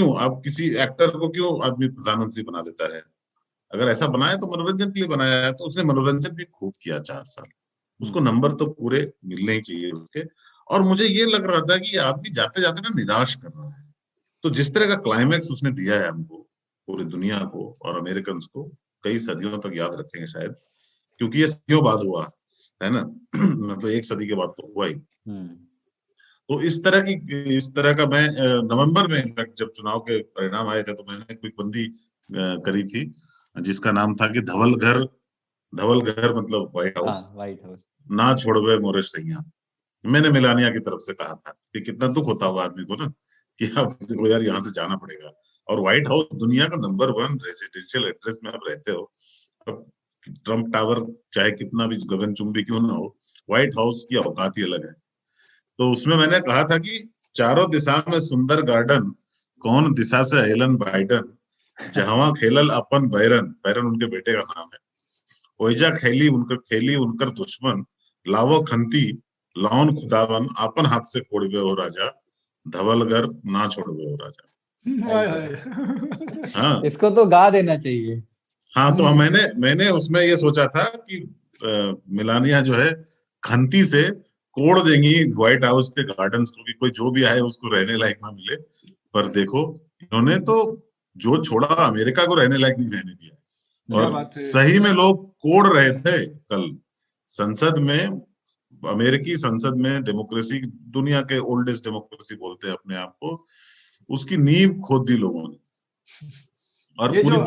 किसी एक्टर को क्यों आदमी प्रधानमंत्री बना देता है? अगर ऐसा बनाया तो मनोरंजन के लिए बनाया है। तो उसने मनोरंजन भी खूब किया 4 साल। उसको नंबर तो पूरे मिलने ही चाहिए उसके। और मुझे ये लग रहा था कि ये आदमी जाते जाते ना निराश कर रहा है। तो जिस तरह का क्लाइमैक्स उसने दिया है हमको, पूरी दुनिया को और अमेरिकन को, कई सदियों तक याद रखेंगे शायद, क्योंकि ये सदियों बाद हुआ है ना। मतलब 1 सदी के बाद तो हुआ ही। तो इस तरह का मैं नवंबर में इनफैक्ट जब चुनाव के परिणाम आए थे तो मैंने कोई बंदी करी थी जिसका नाम था कि धवल घर मतलब व्हाइट हाउस ना छोड़वे मोरे सैया। मैंने मेलानिया की तरफ से कहा था कि कितना दुख होता होगा आदमी को ना कि अब देखो यार यहाँ से जाना पड़ेगा। और व्हाइट हाउस दुनिया का नंबर 1 रेजिडेंशियल एड्रेस में आप रहते हो। अब ट्रम्प टावर चाहे कितना भी गगनचुंबी क्यों ना हो, व्हाइट हाउस की औकात ही अलग है। तो उसमें मैंने कहा था कि चारों दिशा में सुंदर गार्डन, कौन दिशा से एलन बाइडन, जहां खेलल अपन बैरन उनके बेटे का नाम है, ओइजा खेली उनकर दुश्मन, लावो खंती लाउन खुदावन, आपन हाथ से कोड़बे हो राजा, धवलगर ना छोड़बे हो राजा। हाँ, इसको तो गा देना चाहिए। हाँ, तो मैंने उसमें ये सोचा था कि मिलानिया जो है खंती से कोड़ देंगी व्हाइट हाउस के गार्डन्स को, कि कोई जो भी आए उसको रहने लायक ना मिले। पर देखो इन्होंने तो जो छोड़ा अमेरिका को रहने लायक नहीं रहने दिया। और सही में लोग कोड़ रहे थे कल संसद में, अमेरिकी संसद में, डेमोक्रेसी, दुनिया के ओल्डेस्ट डेमोक्रेसी बोलते हैं अपने आप को, उसकी नींव खोद दी लोगों ने। और ये जो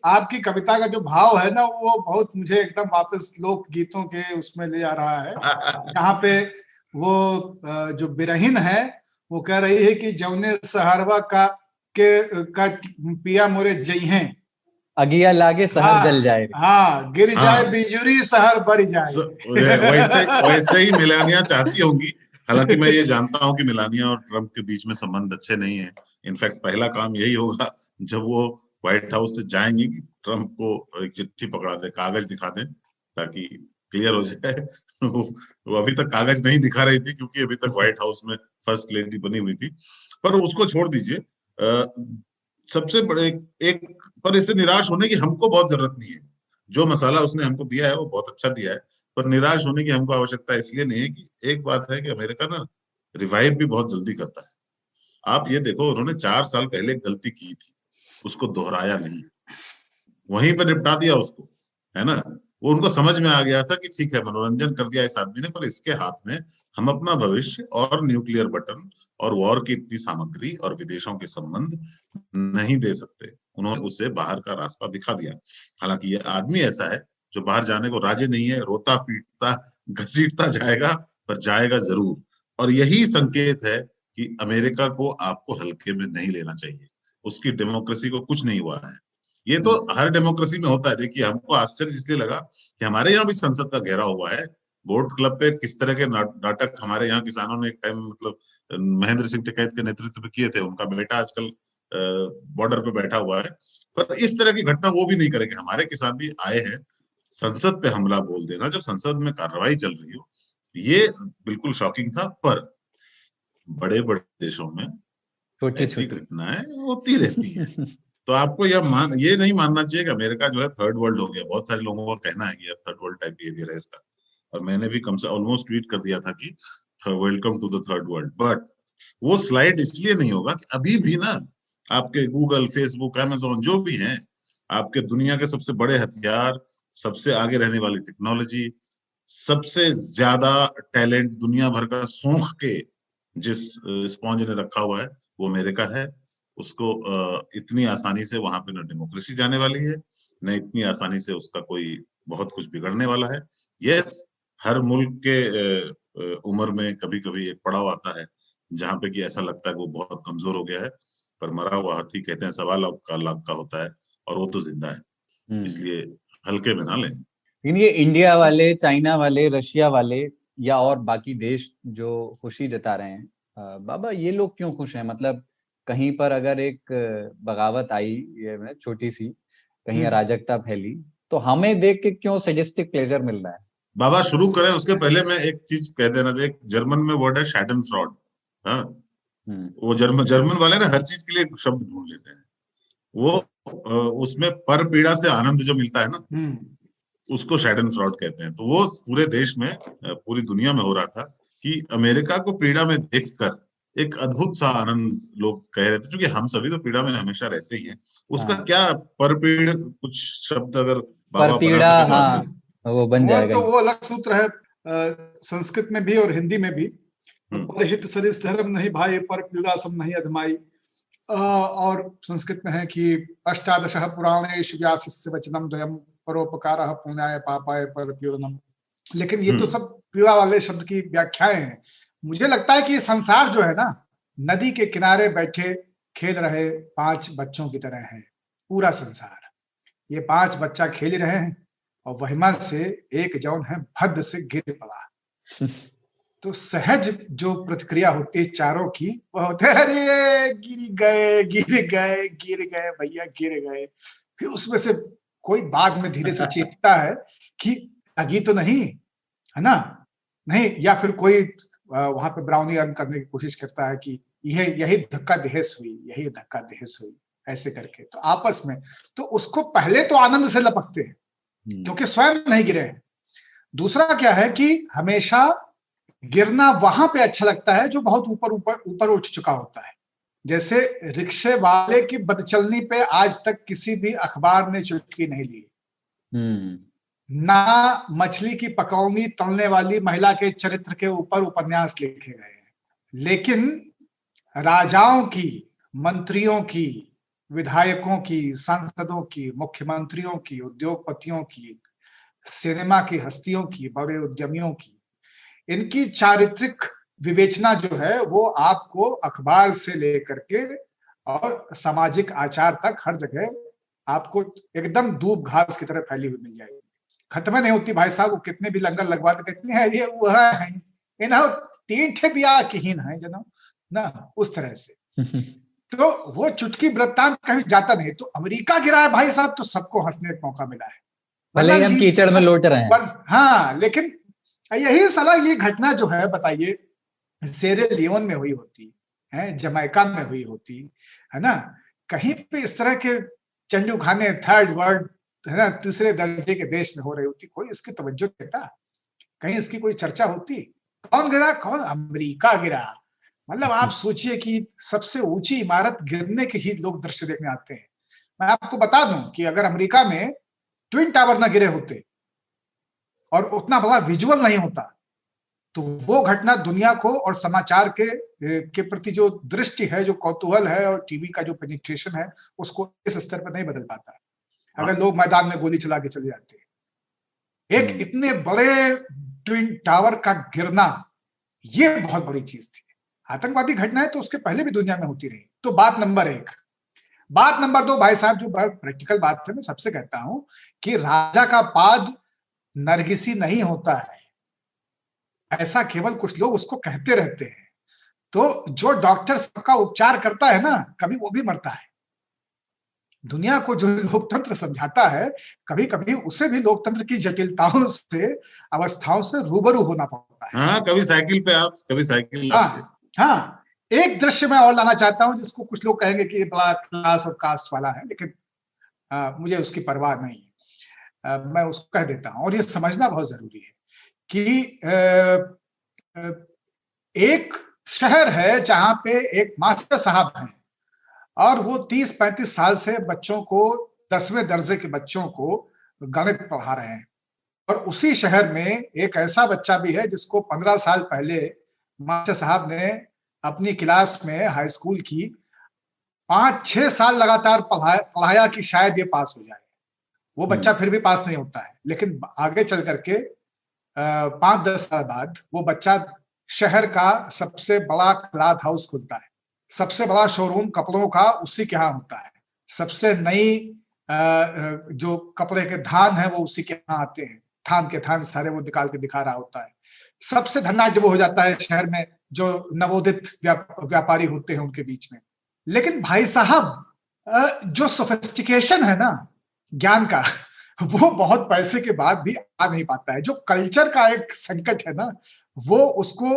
आपकी कविता का जो भाव है ना, वो बहुत मुझे एकदम वापस लोक गीतों के उसमें ले जा रहा है। यहाँ पे वो जो बिरहीन है वो कह रही है कि जौने सहरवा का पिया मोरे जई हैं, अगिया लागे शहर जल जाए। हाँ, गिर जाए बिजुरी शहर बढ़ जाए। वैसे ही मिलानिया चाहती होंगी। हालांकि मैं ये जानता हूं कि मिलानिया और ट्रंप के बीच में संबंध अच्छे नहीं है। इनफैक्ट पहला काम यही होगा जब वो व्हाइट हाउस से जाएंगी कि ट्रम्प को एक चिट्ठी पकड़ा दे, कागज दिखा दें ताकि क्लियर हो जाए। वो अभी तक कागज नहीं दिखा रही थी क्योंकि अभी तक व्हाइट हाउस में फर्स्ट लेडी बनी हुई थी। पर उसको छोड़ दीजिए, सबसे बड़े एक पर इससे निराश होने की हमको बहुत जरूरत नहीं है। जो मसाला उसने हमको दिया है वो बहुत अच्छा दिया है, पर निराश होने की हमको आवश्यकता इसलिए नहीं है कि एक बात है कि अमेरिका ना रिवाइव भी बहुत जल्दी करता है। आप ये देखो, उन्होंने 4 साल पहले गलती की थी, उसको दोहराया नहीं, वहीं पर निपटा दिया उसको, है ना। वो उनको समझ में आ गया था कि ठीक है, मनोरंजन कर दिया इस आदमी ने, पर इसके हाथ में हम अपना भविष्य और न्यूक्लियर बटन और वॉर की इतनी सामग्री और विदेशों के संबंध नहीं दे सकते। उन्होंने उसे बाहर का रास्ता दिखा दिया। हालांकि ये आदमी ऐसा है जो बाहर जाने को राजी नहीं है, रोता पीटता घसीटता जाएगा, पर जाएगा जरूर। और यही संकेत है कि अमेरिका को आपको हल्के में नहीं लेना चाहिए। उसकी डेमोक्रेसी को कुछ नहीं हुआ है। ये तो हर डेमोक्रेसी में होता है। देखिए, हमको आश्चर्य इसलिए लगा कि हमारे यहाँ भी संसद का घेराव हुआ है। बोट क्लब पे किस तरह के नाटक हमारे यहाँ किसानों ने एक टाइम, मतलब महेंद्र सिंह टिकैत के नेतृत्व में किए थे। उनका बेटा आजकल बॉर्डर पे बैठा हुआ है, पर इस तरह की घटना वो भी नहीं करेंगे। हमारे किसान भी आए हैं। संसद पे हमला बोल देना जब संसद में कार्रवाई चल रही हो, ये बिल्कुल शॉकिंग था। पर बड़े बड़े देशों में ऐसी घटनाएं होती रहती है। तो आपको ये नहीं मानना चाहिए कि अमेरिका जो है थर्ड वर्ल्ड हो गया। बहुत सारे लोगों का कहना है कि थर्ड वर्ल्ड टाइप बिहेवियर है इसका, और मैंने भी कम से ऑलमोस्ट ट्वीट कर दिया था कि welcome to the third world. But वो स्लाइड इसलिए नहीं होगा कि अभी भी ना आपके गूगल, फेसबुक, अमेजोन जो भी हैं, आपके दुनिया के सबसे बड़े हथियार, सबसे आगे रहने वाली टेक्नोलॉजी, सबसे ज्यादा टैलेंट दुनिया भर का सूंघ के जिस स्पॉन्ज ने रखा हुआ है वो अमेरिका है। उसको इतनी आसानी से वहां पे न डेमोक्रेसी जाने वाली है, न इतनी आसानी से उसका कोई बहुत कुछ बिगड़ने वाला है। यस, हर मुल्क के उम्र में कभी कभी एक पड़ाव आता है जहां पे कि ऐसा लगता है कि वो बहुत कमजोर हो गया है, पर मरा हुआ हाथी कहते हैं 1.25 लाख का होता है, और वो तो जिंदा है, इसलिए हल्के में ना लें। लेकिन ये इंडिया वाले, चाइना वाले, रशिया वाले या और बाकी देश जो खुशी जता रहे हैं, बाबा ये लोग क्यों खुश हैं? मतलब कहीं पर अगर एक बगावत आई, ये छोटी सी, कहीं अराजकता फैली, तो हमें देख के क्यों सजेस्टिक प्लेजर मिल रहा है? बाबा शुरू करें उसके पहले मैं एक चीज कह देना, देख जर्मन में वर्ड है शैडनफ्रॉड। हाँ, वो जर्मन वाले ना हर चीज के लिए शब्द ढूंढ लेते हैं। वो उसमें पर पीड़ा से आनंद जो मिलता है ना, उसको शैडनफ्रॉड कहते हैं। तो वो पूरे देश में, पूरी दुनिया में हो रहा था कि अमेरिका को पीड़ा में देखकर एक अद्भुत सा आनंद लोग कह रहे थे, क्योंकि हम सभी तो पीड़ा में हमेशा रहते ही हैं। उसका क्या परपीड़ कुछ शब्द अगर बाबा परपीड़ा, हाँ, वो बन जाएगा। तो वो अलग सूत्र है संस्कृत में भी और हिंदी में भी। परहित सरिस धर्म नहीं भाई, पर पीड़ा सब नहीं अधमाई। और संस्कृत में है कि अष्टादश पुराणेषु व्यासस्य वचनम द्वयम् परोपकारः पुण्याय पापाय परपीड़नम्। लेकिन ये तो सब पीड़ा वाले शब्द की व्याख्याएं हैं। मुझे लगता है कि ये संसार जो है ना, नदी के किनारे बैठे खेल रहे 5 बच्चों की तरह है। पूरा संसार, ये 5 बच्चा खेल रहे हैं और वहीमा से एक जौन है भद्द से गिर पड़ा। तो सहज जो प्रतिक्रिया होती है चारों की, वह होते है अरे गिर गए भैया, गिर गए। फिर उसमें से कोई बाद में धीरे से चेतता है कि लगी तो नहीं है ना, नहीं, या फिर कोई वहां पे ब्राउनी अर्न करने की कोशिश करता है कि यही धक्का देहस हुई, ऐसे करके। तो आपस में तो उसको पहले तो आनंद से लपकते हैं क्योंकि स्वयं नहीं गिरे हैं। दूसरा क्या है कि हमेशा गिरना वहां पे अच्छा लगता है जो बहुत ऊपर उठ चुका होता है। जैसे रिक्शे वाले की बदचलनी पे आज तक किसी भी अखबार ने चुटकी नहीं ली, ना मछली की पकौनी तलने वाली महिला के चरित्र के ऊपर उपन्यास लिखे गए हैं। लेकिन राजाओं की, मंत्रियों की, विधायकों की, सांसदों की, मुख्यमंत्रियों की, उद्योगपतियों की, सिनेमा की हस्तियों की, बड़े उद्यमियों की, इनकी चारित्रिक विवेचना जो है वो आपको अखबार से लेकर के और सामाजिक आचार तक हर जगह आपको एकदम दूब घास की तरह फैली हुई मिल जाएगी। खत्म नहीं होती भाई साहब। वो कितने भी लंगर लगवा के कहते हैं ये वह है, 3 ठे ब्याह की हीन है जना ना, उस तरह से। तो वो चुटकी वृत्तांत कहीं जाता नहीं। तो अमेरिका गिरा है भाई साहब, तो सबको हंसने का मौका मिला है, भले ही हम कीचड़ में लौट रहे हैं। हाँ, लेकिन यही साला ये घटना जो है, बताइए, सेरे लियोन में हुई होती है, जमैका में हुई होती है ना, कहीं पे इस तरह के चंडू खाने थर्ड वर्ल्ड, है ना, तीसरे दर्जे के देश में हो रही होती, कोई इसकी तवज्जो देता, कहीं इसकी कोई चर्चा होती? कौन गिरा? कौन? अमेरिका गिरा। मतलब आप सोचिए कि सबसे ऊंची इमारत गिरने के ही लोग दृश्य देखने आते हैं। मैं आपको बता दूं कि अगर अमेरिका में ट्विन टावर ना गिरे होते और उतना बड़ा विजुअल नहीं होता, तो वो घटना दुनिया को और समाचार के प्रति जो दृष्टि है, जो कौतूहल है, और टीवी का जो पेनिट्रेशन है, उसको इस स्तर पर नहीं बदल पाता अगर लोग मैदान में गोली चला के चले जाते। एक इतने बड़े ट्विन टावर का गिरना, ये बहुत बड़ी चीज थी। आतंकवादी घटनाएं तो उसके पहले भी दुनिया में होती रही। तो बात नंबर 1। बात नंबर 2, भाई साहब, जो प्रैक्टिकल बात है, मैं सबसे कहता हूं कि राजा का पाद नरगिसी नहीं होता है, ऐसा केवल कुछ लोग उसको कहते रहते हैं। तो जो डॉक्टर सबका उपचार करता है ना, कभी वो भी मरता है। दुनिया को जो लोकतंत्र समझाता है, कभी कभी उसे भी लोकतंत्र की जटिलताओं से, अवस्थाओं से रूबरू होना पड़ता है। हाँ, कभी साइकिल पे आप, कभी साइकिल। हाँ, एक दृश्य मैं और लाना चाहता हूं, जिसको कुछ लोग कहेंगे कि बड़ा क्लास और कास्ट वाला है, लेकिन मुझे उसकी परवाह नहीं है। मैं उसको कह देता हूं, और ये समझना बहुत जरूरी है कि एक शहर है जहां पे एक मास्टर साहब हैं, और वो 30-35 साल से बच्चों को, 10वें दर्जे के बच्चों को गणित पढ़ा रहे हैं। और उसी शहर में एक ऐसा बच्चा भी है जिसको 15 साल पहले मास्टर साहब ने अपनी क्लास में, हाई स्कूल की, 5-6 साल लगातार पढ़ाया कि शायद ये पास हो जाए। वो बच्चा फिर भी पास नहीं होता है, लेकिन आगे चल करके 5-10 साल बाद वो बच्चा शहर का सबसे बड़ा क्लॉथ हाउस खुलता है, सबसे बड़ा शोरूम कपड़ों का उसी के यहाँ होता है, सबसे नई जो कपड़े के धान है वो उसी के यहाँ आते हैं, थान के थान सारे वो निकाल के दिखा रहा होता है। सबसे धनाढ्य वो हो जाता है शहर में, जो नवोदित व्यापारी होते हैं उनके बीच में। लेकिन भाई साहब, जो सोफिस्टिकेशन है ना ज्ञान का, वो बहुत पैसे के बाद भी आ नहीं पाता है। जो कल्चर का एक संकट है ना, वो उसको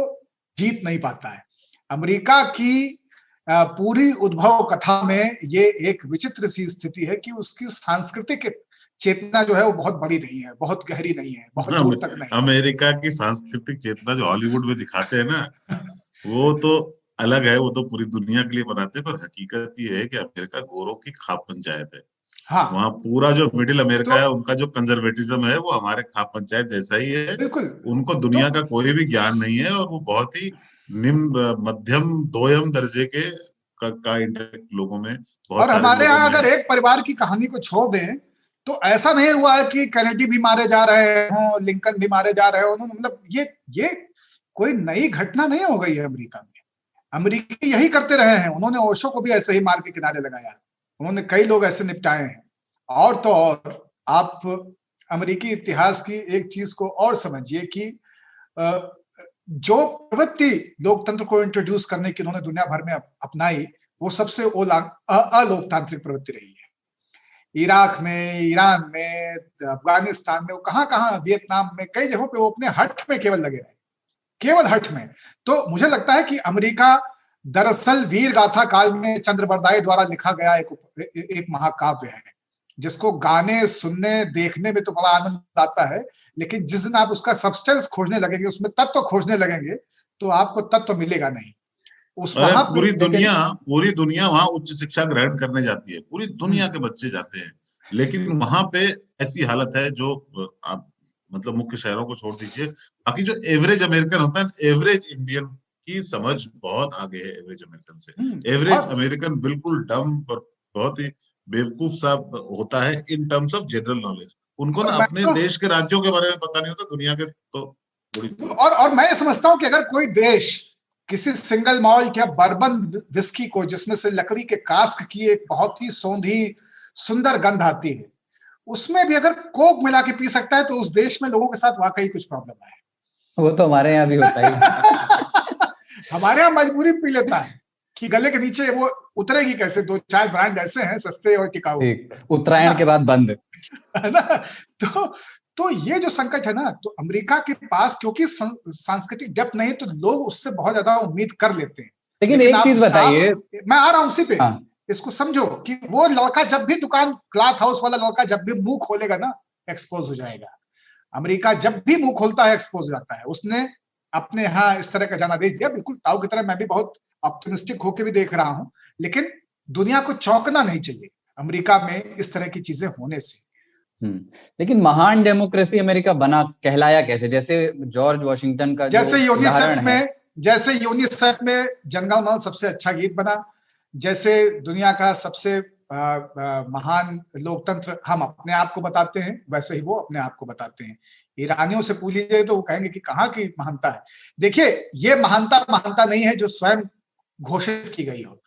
जीत नहीं पाता है। अमेरिका की पूरी उद्भव कथा में ये एक विचित्र सी स्थिति है कि उसकी सांस्कृतिक चेतना जो है वो बहुत बड़ी नहीं है, बहुत गहरी नहीं है, बहुत दूर तक नहीं। अमेरिका की सांस्कृतिक चेतना जो हॉलीवुड में दिखाते हैं ना, वो तो अलग है, वो तो पूरी दुनिया के लिए बनाते हैं। पर हकीकत ये है कि अमेरिका गोरों की खाप पंचायत है। हाँ, वहाँ पूरा जो मिडिल अमेरिका है, उनका जो कंजर्वेटिज्म है, वो हमारे खाप पंचायत जैसा ही है। बिल्कुल, उनको दुनिया का कोई भी ज्ञान नहीं है, और वो बहुत ही निम्न मध्यम दोयम दर्जे के का इंटेलेक्ट लोगों में। और हमारे यहाँ अगर एक परिवार की कहानी को छोड़ दें, तो ऐसा नहीं हुआ है कि कैनेडी भी मारे जा रहे हो, लिंकन भी मारे जा रहे हो। मतलब ये कोई नई घटना नहीं हो गई है अमेरिका में। अमेरिकी यही करते रहे हैं। उन्होंने ओशो को भी ऐसे ही मार के किनारे लगाया, उन्होंने कई लोग ऐसे निपटाए हैं। और तो और आप अमेरिकी इतिहास की एक चीज को और समझिए कि जो प्रवृत्ति लोकतंत्र को इंट्रोड्यूस करने की उन्होंने दुनिया भर में अपनाई, वो सबसे अलोकतांत्रिक प्रवृत्ति रही है। इराक में, ईरान में, अफगानिस्तान में, वो कहाँ वियतनाम में, कई जगहों पे वो अपने हठ में केवल लगे रहे, केवल हठ में। तो मुझे लगता है कि अमेरिका दरअसल वीर गाथा काल में चंद्रबरदाई द्वारा लिखा गया एक महाकाव्य है, जिसको गाने, सुनने, देखने में तो बड़ा आनंद आता है, लेकिन जिस दिन आप उसका सब्सटेंस खोजने लगेंगे, उसमें तत्व खोजने लगेंगे, तो आपको तत्व मिलेगा नहीं। पूरी दुनिया वहाँ उच्च शिक्षा ग्रहण करने जाती है, पूरी दुनिया के बच्चे जाते हैं, लेकिन वहां पे ऐसी हालत है जो आप मतलब मुख्य शहरों को छोड़ दीजिए, बाकी जो एवरेज अमेरिकन होता है, एवरेज इंडियन की समझ बहुत आगे है एवरेज अमेरिकन से। एवरेज अमेरिकन बिल्कुल डम और बहुत ही बेवकूफ सा होता है in terms of general knowledge. उनको ना अपने देश के राज्यों के बारे में पता नहीं होता, दुनिया के तो और मैं समझता हूँ कि अगर कोई देश किसी सिंगल मॉल्ट या बर्बन विस्की को, जिसमें से लकड़ी के कास्क की एक बहुत ही सौंधी सुंदर गंध आती है, उसमें भी अगर कोक मिला के पी सकता है, तो उस देश में लोगों के साथ वाकई कुछ प्रॉब्लम है। वो तो हमारे यहाँ भी होता है। हमारे यहाँ मजबूरी पी लेता है, कि गले के नीचे वो उतरेगी कैसे, 2-4 ब्रांड ऐसे हैं सस्ते और टिकाऊ, उत्तरायण के बाद बंद, है ना। तो ये जो संकट है ना, तो अमेरिका के पास क्योंकि सांस्कृतिक डेप्थ नहीं, तो लोग उससे बहुत ज्यादा उम्मीद कर लेते हैं। लेकिन एक चीज बताइए, मैं आ रहा हूं उसी पे। हाँ। इसको समझो कि वो लड़का जब भी दुकान, क्लॉथ हाउस वाला लड़का जब भी मुंह खोलेगा ना, एक्सपोज हो जाएगा। अमेरिका जब भी मुंह खोलता है एक्सपोज हो जाता है। उसने अपने यहाँ इस तरह का जनादेश दिया, बिल्कुल ताऊ की तरह मैं भी बहुत ऑप्टिमिस्टिक होकर भी देख रहा हूं, लेकिन दुनिया को चौंकना नहीं चाहिए अमेरिका में इस तरह की चीजें होने से। लेकिन महान डेमोक्रेसी अमेरिका बना, कहलाया कैसे? जैसे जॉर्ज वॉशिंगटन का जैसे यूनिसेफ में जनगण मन सबसे अच्छा गीत बना, जैसे दुनिया का सबसे महान लोकतंत्र हम अपने आप को बताते हैं, वैसे ही वो अपने आप को बताते हैं। ईरानियों से पूछ लीजिए तो वो कहेंगे कि कहाँ की महानता है। देखिए, ये महानता नहीं है जो स्वयं घोषित की गई हो।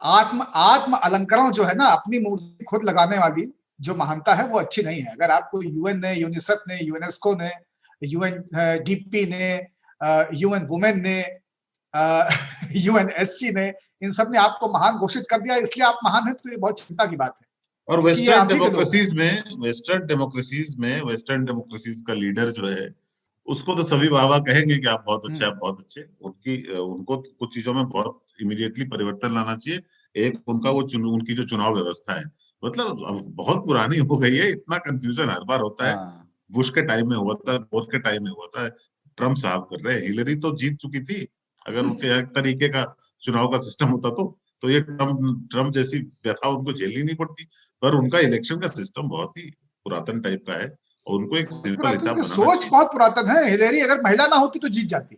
आत्म अलंकरण जो है ना, अपनी मूर्ति खुद लगाने वाली जो महानता है, वो अच्छी नहीं है। अगर आपको यूएन ने, यूनिसेफ ने, यूनेस्को ने, यूएनडीपी ने, यूएन वुमेन ने, यूएनएससी ने, इन सब ने आपको महान घोषित कर दिया, इसलिए आप महान हैं, तो ये बहुत चिंता की बात है। और वेस्टर्न डेमोक्रेसीज का लीडर जो है, उसको तो सभी वाह कहेंगे कि आप बहुत अच्छे, आप बहुत अच्छे। उनको कुछ चीजों में बहुत इमीडिएटली परिवर्तन लाना चाहिए। एक उनका उनकी जो चुनाव व्यवस्था है, मतलब अब बहुत पुरानी हो गई है। इतना कंफ्यूजन हर बार होता है। बुश के टाइम में हुआ था, बोर के टाइम में हुआ था, ट्रम्प साहब कर रहे हैं। हिलरी तो जीत चुकी थी। अगर उनके एक तरीके का चुनाव का सिस्टम होता तो ये ट्रम्प जैसी व्यथा उनको झेलनी नहीं पड़ती। पर उनका इलेक्शन का सिस्टम बहुत ही पुरातन टाइप का है और उनको एक सिंपल हिसाब सोच बहुत पुरातन है। हिलरी अगर महिला ना होती तो जीत जाती।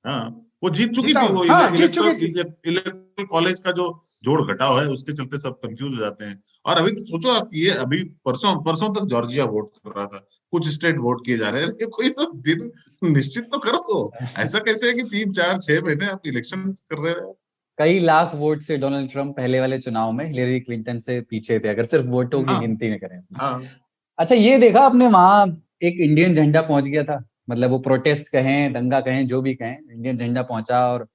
हाँ, वो जीत चुकी थी। वो इलेक्टोरल कॉलेज का जो जोड़ घटाव है, उसके चलते सब कंफ्यूज हो जाते हैं। और अभी तो सोचो आप, ये अभी परसों तक जॉर्जिया वोट कर रहा था, कुछ स्टेट वोट किए जा रहे हैं। कोई तो दिन निश्चित तो करो। ऐसा कैसे है कि 3, 4, 6 महीने आप इलेक्शन कर रहे हैं? कई लाख वोट से डोनाल्ड ट्रंप पहले वाले चुनाव में हिलेरी क्लिंटन से पीछे थे, अगर सिर्फ वोटों की गिनती में करें। अच्छा, ये देखा आपने, वहां एक इंडियन झंडा पहुंच गया था। मतलब वो प्रोटेस्ट कहें, दंगा कहें, जो भी कहें, इंडियन झंडा पहुंचा। और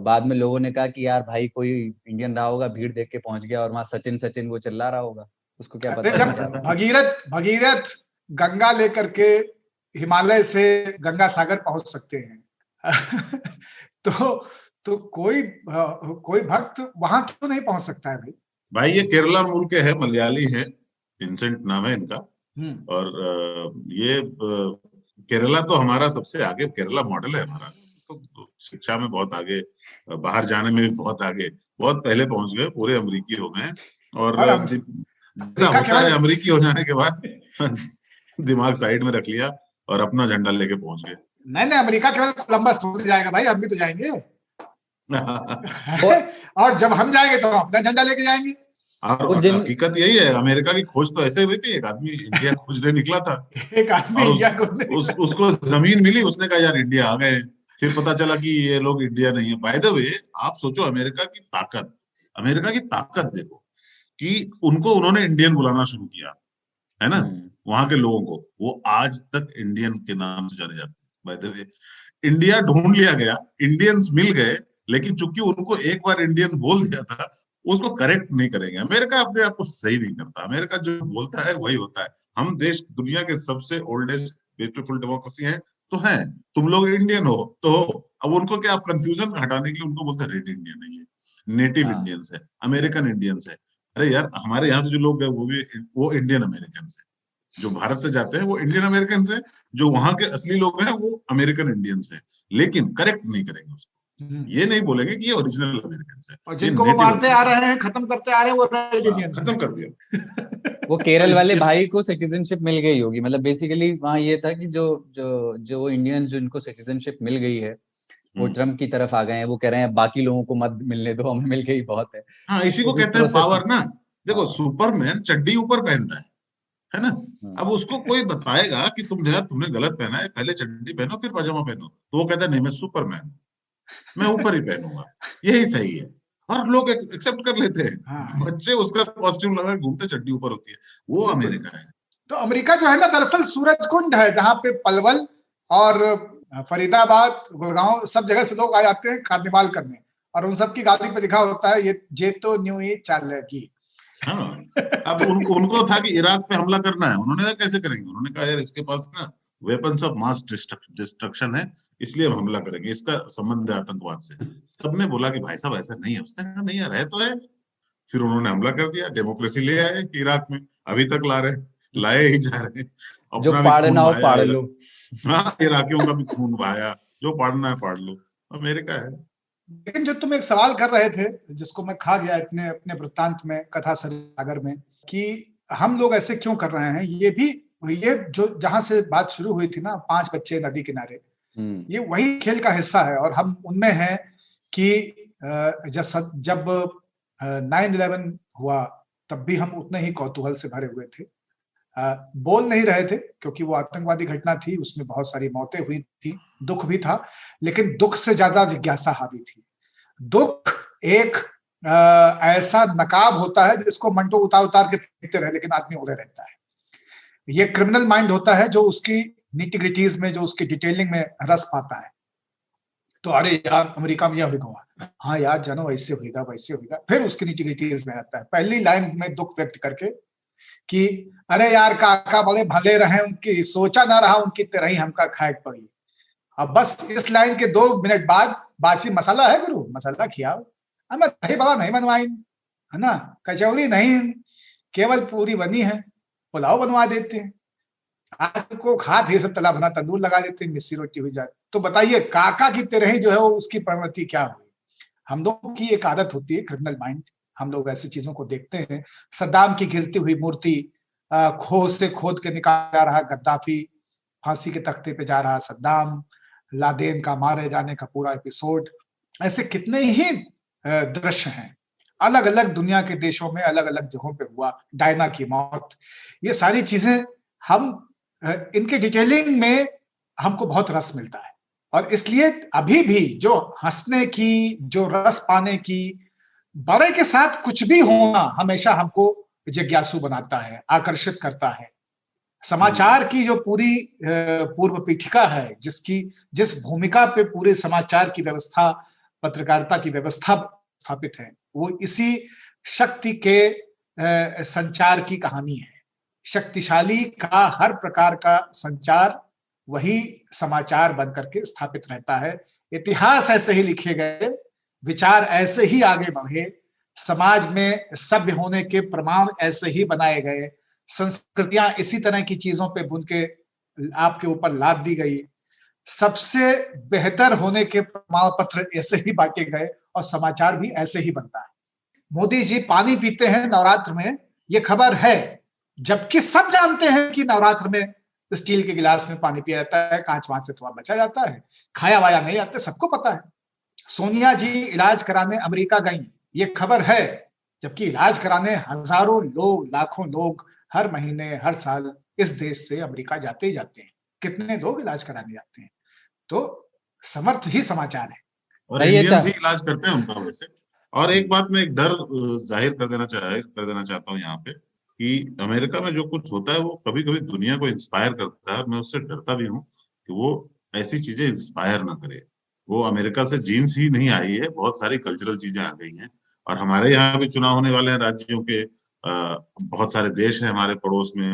बाद में लोगों ने कहा कि यार भाई कोई इंडियन रहा होगा, भीड़ देख के पहुंच गया, और वहां सचिन वो चिल्ला रहा होगा, उसको क्या पता। जब भगीरथ गंगा लेकर के हिमालय से गंगा सागर पहुंच सकते हैं तो कोई भक्त वहां क्यों नहीं पहुंच सकता है भाई? ये केरला मूल के है, मलयाली है, विंसेंट नाम है इनका। और ये केरला तो हमारा सबसे आगे, केरला मॉडल है हमारा। तो शिक्षा में बहुत आगे, बाहर जाने में भी बहुत आगे, बहुत पहले पहुंच गए, पूरे अमेरिकी हो गए। और ऐसा होता है, अमेरिकी हो जाने के बाद दिमाग साइड में रख लिया और अपना झंडा लेके पहुंच गए। नहीं, अमेरिका केवल कोलंबस थोड़ी जाएगा भाई, हम भी तो जाएंगे। और जब हम जाएंगे तो हम अपना झंडा लेके जाएंगे। और हकीकत यही है, अमेरिका की खोज तो ऐसे हुई थी। एक आदमी इंडिया खोजने निकला था, एक आदमी इंडिया उसको जमीन मिली, उसने कहा यार इंडिया आ गए। फिर पता चला कि ये लोग इंडिया नहीं है। बाय द वे, आप सोचो अमेरिका की ताकत देखो कि उन्होंने इंडियन बुलाना शुरू किया, है ना, वहां के लोगों को। वो आज तक इंडियन के नाम से जाने जाते हैं। बाय द वे, इंडिया ढूंढ लिया गया, इंडियंस मिल गए, लेकिन चूंकि उनको एक बार इंडियन बोल दिया था, उसको करेक्ट नहीं करेंगे। अमेरिका अपने आप को सही नहीं करता। अमेरिका जो बोलता है वही होता है। हम देश दुनिया के सबसे ओल्डेस्ट ब्यूटीफुल डेमोक्रेसी है तो है, तुम लोग इंडियन हो तो हो। अब उनको क्या, आप कंफ्यूजन हटाने के लिए उनको बोलते हैं रेड इंडियन है, ये नेटिव इंडियंस है, अमेरिकन इंडियंस है। अरे यार, हमारे यहाँ से जो लोग गए वो इंडियन अमेरिकन है। जो भारत से जाते हैं वो इंडियन अमेरिकन है, जो वहां के असली लोग हैं वो अमेरिकन इंडियंस है। लेकिन करेक्ट नहीं करेंगे उसको, ये नहीं बोलेंगे कि ये ओरिजिनल अमेरिकन है। और जिनको वो मारते आ रहे हैं, खत्म करते आ रहे हैं, वो खत्म कर दिया। वो केरल वाले भाई को सिटीजनशिप मिल गई होगी। मतलब बेसिकली वहाँ ये था कि जो इंडियंस जिनको सिटीजनशिप मिल गई है, वो ट्रम्प की तरफ आ गए हैं। वो कह रहे हैं बाकी लोगों को मत मिलने दो, हमें मिल गई बहुत है। हाँ, इसी को कहते हैं पावर ना। देखो, सुपरमैन चड्डी ऊपर पहनता है ना। अब उसको कोई बताएगा कि तुमने गलत पहना है, पहले चड्डी पहनो फिर पजामा पहनो, तो वो कहता है नहीं, मैं सुपरमैन, मैं ऊपर ही पहनूंगा, यही सही है। और लोग एक्सेप्ट कर लेते हैं। बच्चे उसका कॉस्ट्यूम लगा घूमते, चड्डी ऊपर होती है। वो अमेरिका है। तो अमेरिका जो है ना, दरअसल सूरज कुंड है, जहाँ पे पलवल और फरीदाबाद, गुड़गांव, सब जगह से लोग आ जाते हैं कार्निवाल करने। और उन सब की गाड़ी पे लिखा होता है ये जे तो न्यू ही चालेगी। हाँ, अब उनको था कि इराक पे हमला करना है, उन्होंने कहा कैसे करेंगे, उन्होंने कहा यार इसके पास ना वेपन्स ऑफ मास डिस्ट्रक्शन है, इसलिए हम हमला करेंगे, इसका संबंध है आतंकवाद से। सबने बोला कि भाई साहब ऐसा नहीं है, उसने कहा नहीं यार है तो है। फिर उन्होंने हमला कर दिया, डेमोक्रेसी ले आए इराक में, अभी तक लाए ही जा रहे हैं, जो अपना भी पाड़ना खून हो पाड़ बहाया, लो। हाँ इराकियों का भी खून बहाया, जो पाड़ना है पाड़ लो, अमेरिका है। लेकिन जो तुम एक सवाल कर रहे थे, जिसको मैं खा गया इतने अपने वृत्तांत में, कथा सागर में, कि हम लोग ऐसे क्यों कर रहे हैं, ये जो जहां से बात शुरू हुई थी ना, 5 बच्चे नदी किनारे, ये वही खेल का हिस्सा है। और हम उनमें हैं कि जब 9/11 हुआ तब भी हम उतने ही कौतूहल से भरे हुए थे। बोल नहीं रहे थे क्योंकि वो आतंकवादी घटना थी, उसमें बहुत सारी मौतें हुई थी, दुख भी था, लेकिन दुख से ज्यादा जिज्ञासा हावी थी। दुख एक ऐसा नकाब होता है जिसको मंटो उतार के फेंकते रहे, लेकिन आदमी उड़े रहता है। ये क्रिमिनल माइंड होता है जो उसकी निटिग्रिटीज में, जो उसकी डिटेलिंग में रस पाता है। तो अरे यार अमेरिका में यह होगा, हाँ यार जानो ऐसे होगा वैसे होगा, फिर उसकी निटिग्रिटीज में आता है पहली लाइन में दुख व्यक्त करके कि अरे यार काका बड़े भले रहे, उनकी सोचा ना रहा उनकी तरह ही हमका खाए पड़ी। अब बस इस लाइन के 2 मिनट बाद बातचीत, मसाला है गुरु, मसाला खियाओ, हमें दही बड़ा नहीं बनवाई है ना, कचौड़ी नहीं, केवल पूरी बनी है, पुलाव बनवा देते हैं, आज को खाते ही सब तला भना तंदूर लगा देते हैं, मिस्सी रोटी हुई जाती। तो बताइए काका की तरह ही जो है वो उसकी परिणति क्या हुई। हम लोगों की एक आदत होती है क्रिमिनल माइंड, हम लोग ऐसी चीजों को देखते हैं। सद्दाम की गिरती हुई मूर्ति, खो से खोद के निकाला रहा गद्दाफी, फांसी के तख्ते पे जा रहा सद्दाम, लादेन का मारे जाने का पूरा एपिसोड, ऐसे कितने ही दृश्य हैं अलग अलग दुनिया के देशों में, अलग अलग जगहों पे हुआ, डायना की मौत, ये सारी चीजें हम इनके डिटेलिंग में हमको बहुत रस मिलता है। और इसलिए अभी भी जो हंसने की, जो रस पाने की, बड़े के साथ कुछ भी होना हमेशा हमको जिज्ञासु बनाता है, आकर्षित करता है। समाचार की जो पूरी पूर्व पीठिका है, जिस भूमिका पे पूरे समाचार की व्यवस्था, पत्रकारिता की व्यवस्था स्थापित है, वो इसी शक्ति के संचार की कहानी है। शक्तिशाली का हर प्रकार का संचार वही समाचार बन करके स्थापित रहता है। इतिहास ऐसे ही लिखे गए, विचार ऐसे ही आगे बढ़े, समाज में सभ्य होने के प्रमाण ऐसे ही बनाए गए, संस्कृतियां इसी तरह की चीजों पे बुन के आपके ऊपर लाद दी गई, सबसे बेहतर होने के प्रमाण पत्र ऐसे ही बांटे गए, और समाचार भी ऐसे ही बनता है। मोदी जी पानी पीते हैं नवरात्र में, ये खबर है, जबकि सब जानते हैं कि नवरात्र में स्टील के गिलास में पानी पिया जाता है, कांच वहां से थोड़ा बचा जाता है, खाया वाया नहीं जाता, सबको पता है। सोनिया जी इलाज कराने अमेरिका गई, ये खबर है, जबकि इलाज कराने हजारों लोग, लाखों लोग हर महीने, हर साल इस देश से अमेरिका जाते ही जाते हैं। कितने लोग इलाज कराने जाते हैं। तो समर्थ ही समाचार है, और इंडियंस ही इलाज करते हैं उनका वैसे। और एक बात मैं एक डर जाहिर कर देना चाहता हूँ यहाँ पे, कि अमेरिका में जो कुछ होता है वो कभी कभी दुनिया को इंस्पायर करता है। मैं उससे डरता भी हूँ कि वो ऐसी चीजें इंस्पायर ना करे। वो अमेरिका से जीन्स ही नहीं आई है, बहुत सारी कल्चरल चीजें आ गई हैं। और हमारे यहाँ भी चुनाव होने वाले हैं राज्यों के, बहुत सारे देश हैं हमारे पड़ोस में।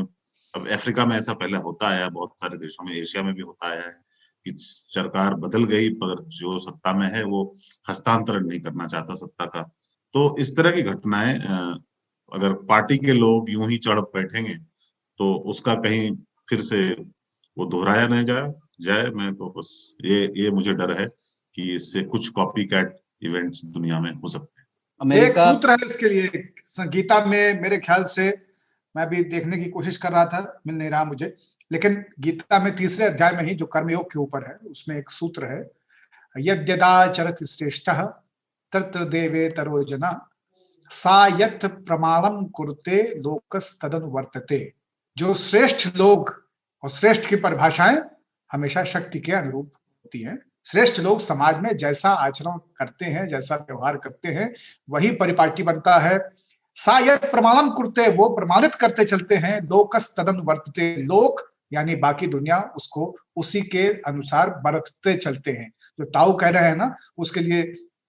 अब अफ्रीका में ऐसा पहले होता आया, बहुत सारे देशों में, एशिया में भी होता आया है कि सरकार बदल गई पर जो सत्ता में है वो हस्तांतरण नहीं करना चाहता सत्ता का। तो इस तरह की घटनाएं अगर पार्टी के लोग यूं ही चढ़ बैठेंगे तो उसका कहीं फिर से वो दोहराया नहीं जाए। मैं तो बस ये मुझे डर है कि इससे कुछ कॉपी कैट इवेंट्स दुनिया में हो सकते हैं। एक सूत्र है इसके लिए गीता में, मेरे ख्याल से, मैं भी देखने की कोशिश कर रहा था, मिल नहीं रहा मुझे, लेकिन गीता में 3रे अध्याय में ही, जो कर्मयोग के ऊपर है, उसमें एक सूत्र है, यद्यदाचरति श्रेष्ठः तत्र देवे तरो जना सा यत् प्रमाणम कुरुते लोकस्तदनुवर्तते। जो श्रेष्ठ लोग, और श्रेष्ठ की परिभाषाएं हमेशा शक्ति के अनुरूप होती हैं। श्रेष्ठ लोग समाज में जैसा आचरण करते हैं, जैसा व्यवहार करते हैं, वही परिपाटी बनता है। सा यत् प्रमाणम कुरुते, वो प्रमाणित करते चलते हैं, लोकस्तदनुवर्तते, लोक यानी बाकी दुनिया उसको उसी के अनुसार बरतते चलते हैं। जो ताऊ कह रहे हैं ना, उसके लिए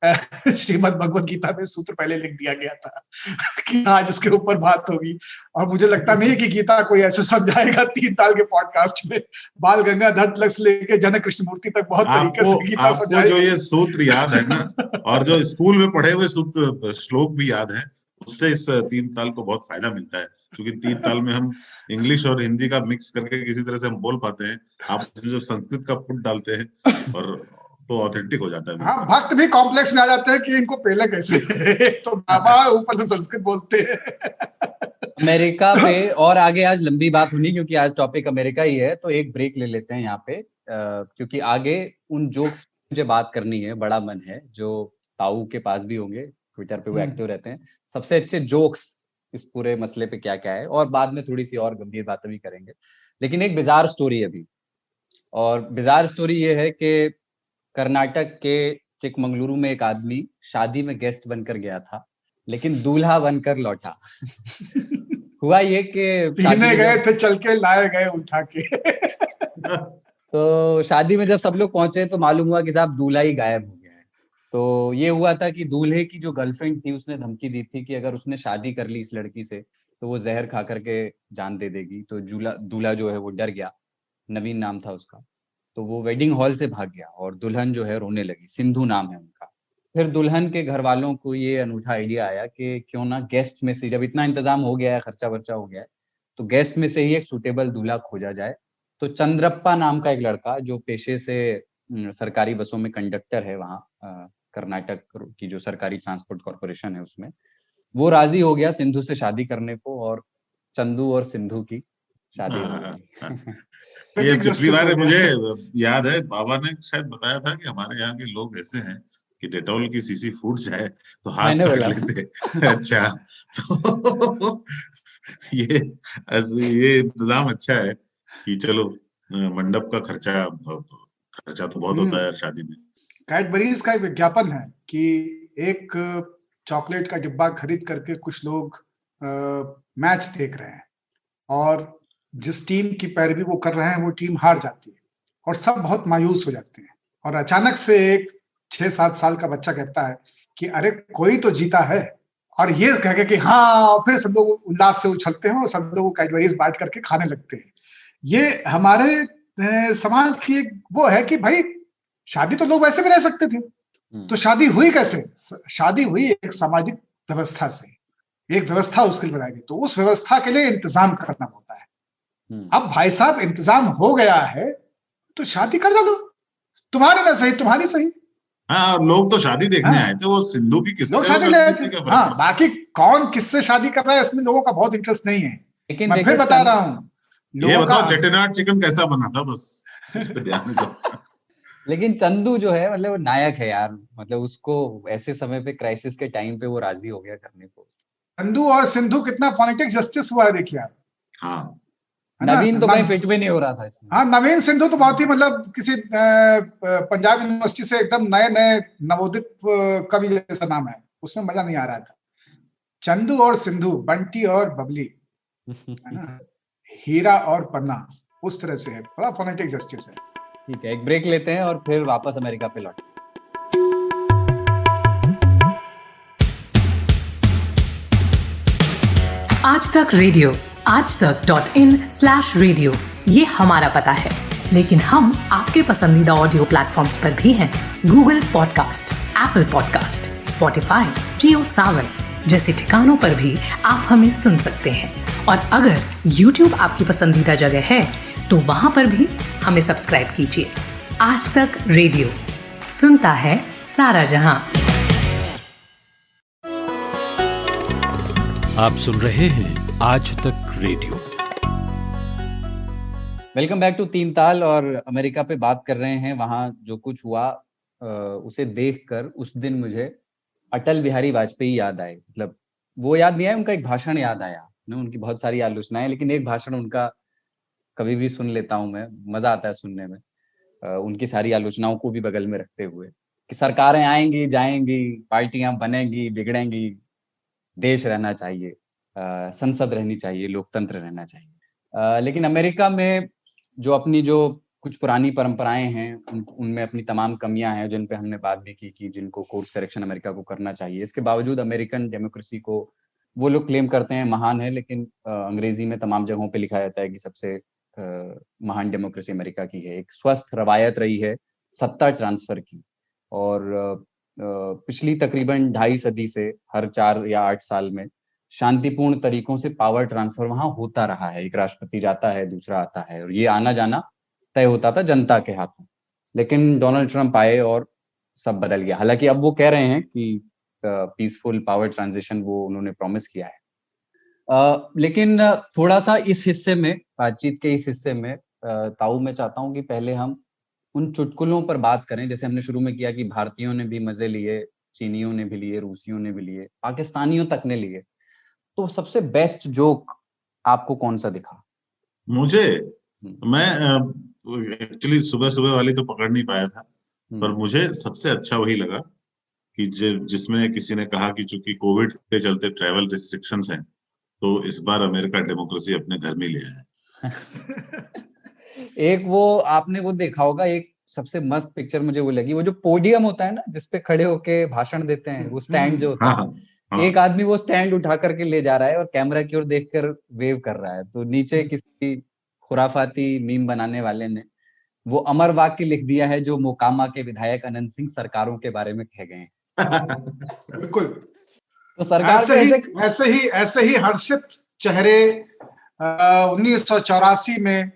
श्रीमद् भगवत गीता में सूत्र पहले लिख दिया गया था कि आज इसके ऊपर बात होगी। और मुझे लगता नहीं कि गीता कोई ऐसे समझाएगा 3 ताल के पॉडकास्ट में। बाल गंगाधर तिलक से लेके जनक कृष्णमूर्ति तक बहुत तरीके से गीता समझाएगी। जो ये सूत्र याद है ना, और जो स्कूल में पढ़े हुए सूत्र श्लोक भी याद है, उससे इस 3 ताल को बहुत फायदा मिलता है, क्योंकि 3 ताल में हम इंग्लिश और हिंदी का मिक्स करके किसी तरह से हम बोल पाते हैं। आप जो संस्कृत का पुट डालते हैं और तो ऑथेंटिक हो जाता है। हाँ, भक्त भी कॉम्प्लेक्स में आ जाते हैं कि इनको पहले कैसे तो बाबा ऊपर से संस्कृत बोलते हैं। अमेरिका पे और आगे आज लंबी बात होनी, क्योंकि आज टॉपिक अमेरिका ही है, तो एक ब्रेक ले लेते हैं यहाँ पे, क्योंकि आगे उन जोक्स मुझे बात करनी है, बड़ा मन है, जो ताऊ के पास भी होंगे, ट्विटर पे वो एक्टिव रहते हैं, सबसे अच्छे जोक्स इस पूरे मसले पे क्या क्या है, और बाद में थोड़ी सी और गंभीर बातें भी करेंगे। लेकिन एक बिजार स्टोरी अभी, और बिजार स्टोरी ये है कि कर्नाटक के चिकमंगलुरु में एक आदमी शादी में गेस्ट बनकर गया था, लेकिन दूल्हा बनकर लौटा। हुआ ये कि पीने गए थे चल के, लाए गए उठा के। तो शादी में जब सब लोग पहुंचे तो मालूम हुआ कि साहब दूल्हा ही गायब हो गया है। तो ये हुआ था कि दूल्हे की जो गर्लफ्रेंड थी उसने धमकी दी थी कि अगर उसने शादी कर ली इस लड़की से तो वो जहर खा करके जान दे देगी। तो दूल्हा जो है वो डर गया, नवीन नाम था उसका, तो वो वेडिंग हॉल से भाग गया और दुल्हन जो है रोने लगी, सिंधु नाम है उनका। फिर दुल्हन के घर वालों को ये अनूठा आइडिया आया कि क्यों ना गेस्ट में से, जब इतना इंतजाम हो गया है, खर्चा वर्चा हो गया है, तो गेस्ट में से ही एक सूटेबल दूल्हा खोजा जाए। तो चंद्रप्पा नाम का एक लड़का जो पेशे से सरकारी बसों में कंडक्टर है, वहाँ कर्नाटक की जो सरकारी ट्रांसपोर्ट कॉर्पोरेशन है उसमें, वो राजी हो गया सिंधु से शादी करने को, और चंदू और सिंधु की शादी हो गई। ये पिछली बार मुझे याद है बाबा ने शायद बताया था कि हमारे यहाँ के लोग ऐसे हैं कि डेटॉल की शीशी फूट जाए तो हाथ काट लेते। अच्छा, तो ये इंतजाम अच्छा है कि चलो मंडप का खर्चा तो बहुत होता है शादी में। कैडबरीज का एक विज्ञापन है कि एक चॉकलेट का डिब्बा खरीद करके कुछ लोग मैच देख रहे हैं, और जिस टीम की पैरवी वो कर रहे हैं वो टीम हार जाती है और सब बहुत मायूस हो जाते हैं। और अचानक से एक 6-7 साल का बच्चा कहता है कि अरे कोई तो जीता है, और ये कह के कि हाँ, फिर सब लोग उल्लास से उछलते हैं और सब लोग कैडबरीज बांट करके खाने लगते हैं। ये हमारे समाज की एक वो है कि भाई शादी तो लोग वैसे भी रह सकते थे, तो शादी हुई कैसे? शादी हुई एक सामाजिक व्यवस्था से, एक व्यवस्था उसके लिए बनाई गई, तो उस व्यवस्था के लिए इंतजाम करना होता है। अब भाई साहब इंतजाम हो गया है तो शादी कर दो, तुम्हारे ना सही तुम्हारी सही। हाँ, लोग तो शादी देखने आए थे, वो सिंधु की किससे लोग शादी ले आए थे। हाँ, बाकी कौन किससे शादी कर रहा है इसमें लोगों का बहुत इंटरेस्ट नहीं है। लेकिन मैं फिर बता रहा हूँ, ये बताओ चेट्टीनाड चिकन कैसा बना था, बस ध्यान से। लेकिन चंदू जो है मतलब नायक है यार, मतलब उसको ऐसे समय पे, क्राइसिस के टाइम पे वो राजी हो गया करने को। चंदू और सिंधु कितना फोनेटिक जस्टिस हुआ है देखिए आप। हाँ, नवीन तो कहीं फिट भी नहीं हो रहा था इसमें। हाँ, नवीन सिंधु तो बहुत ही मतलब किसी पंजाब यूनिवर्सिटी से एकदम नए नवोदित कवि जैसा नाम है, उसमें मजा नहीं आ रहा था। चंदू और सिंधु, बंटी और बबली, है ना, हीरा और पन्ना, उस तरह से है, बड़ा फोनेटिक जस्टिस है। ठीक है, एक ब्रेक लेते हैं और फिर वापस अमेरिका पे लौटते हैं। आज तक रेडियो, aajtak.in/radio, ये हमारा पता है, लेकिन हम आपके पसंदीदा ऑडियो प्लेटफॉर्म्स पर भी हैं। Google podcast, Apple podcast, Spotify, Jio Saavn जैसे ठिकानों पर भी आप हमें सुन सकते हैं। और अगर YouTube आपकी पसंदीदा जगह है तो वहां पर भी हमें सब्सक्राइब कीजिए। आज तक रेडियो, सुनता है सारा जहां। आप सुन रहे हैं आज तक रेडियो। वेलकम बैक टू 3 ताल, और अमेरिका पे बात कर रहे हैं। वहां जो कुछ हुआ उसे देखकर उस दिन मुझे अटल बिहारी वाजपेयी याद आए। मतलब वो याद नहीं आया, उनका एक भाषण याद आया ना, उनकी बहुत सारी आलोचनाएं, लेकिन एक भाषण उनका कभी भी सुन लेता हूं मैं, मजा आता है सुनने में, उनकी सारी आलोचनाओं को भी बगल में रखते हुए, कि सरकारें आएंगी जाएंगी, पार्टियां बनेंगी बिगड़ेंगी, देश रहना चाहिए, संसद रहनी चाहिए, लोकतंत्र रहना चाहिए। लेकिन अमेरिका में जो अपनी जो कुछ पुरानी परंपराएं हैं, उनमें अपनी तमाम कमियां हैं जिन पे हमने बात भी की कि जिनको कोर्स करेक्शन अमेरिका को करना चाहिए। इसके बावजूद अमेरिकन डेमोक्रेसी को वो लोग क्लेम करते हैं महान है, लेकिन अंग्रेजी में तमाम जगहों पे लिखा जाता है कि सबसे महान डेमोक्रेसी अमेरिका की है। एक स्वस्थ रवायत रही है सत्ता ट्रांसफर की, और पिछली तकरीबन 2.5 सदी से हर 4 या 8 साल में शांतिपूर्ण तरीकों से पावर ट्रांसफर वहां होता रहा है। एक राष्ट्रपति जाता है, दूसरा आता है, और ये आना जाना तय होता था जनता के हाथों। लेकिन डोनाल्ड ट्रंप आए और सब बदल गया। हालांकि अब वो कह रहे हैं कि पीसफुल पावर ट्रांजिशन वो उन्होंने प्रॉमिस किया है, लेकिन थोड़ा सा इस हिस्से में, बातचीत के इस हिस्से में ताऊ, मैं चाहता हूँ कि पहले हम उन चुटकुलों पर बात करें, जैसे हमने शुरू में किया कि भारतीयों ने भी मजे लिए, चीनियों ने भी लिए, रूसियों ने भी लिए, पाकिस्तानियों तक ने लिए। तो सबसे बेस्ट जोक आपको कौन सा दिखा? मुझे, मैं एक्चुअली सुबह सुबह वाली तो पकड़ नहीं पाया था, पर मुझे सबसे अच्छा वही लगा कि जिसमें किसी ने कहा कि चूंकि कोविड के चलते ट्रैवल रिस्ट्रिक्शंस हैं, तो इस बार अमेरिका डेमोक्रेसी अपने घर में ले आया है। एक वो आपने वो देखा होगा, एक सबसे मस्त पिक्चर मुझे वो लगी, वो जो पोडियम होता है ना जिसपे खड़े होके भाषण देते हैं, वो स्टैंड जो होता है, एक आदमी वो स्टैंड उठा करके ले जा रहा है और कैमरा की ओर देखकर वेव कर रहा है। तो नीचे किसी खुराफाती मीम बनाने वाले ने वो अमर वाक्य लिख दिया है जो मोकामा के विधायक अनंत सिंह सरकारों के बारे में कह गए हैं। बिल्कुल। तो सरकार ऐसे ही हर्षित चेहरे 1984 में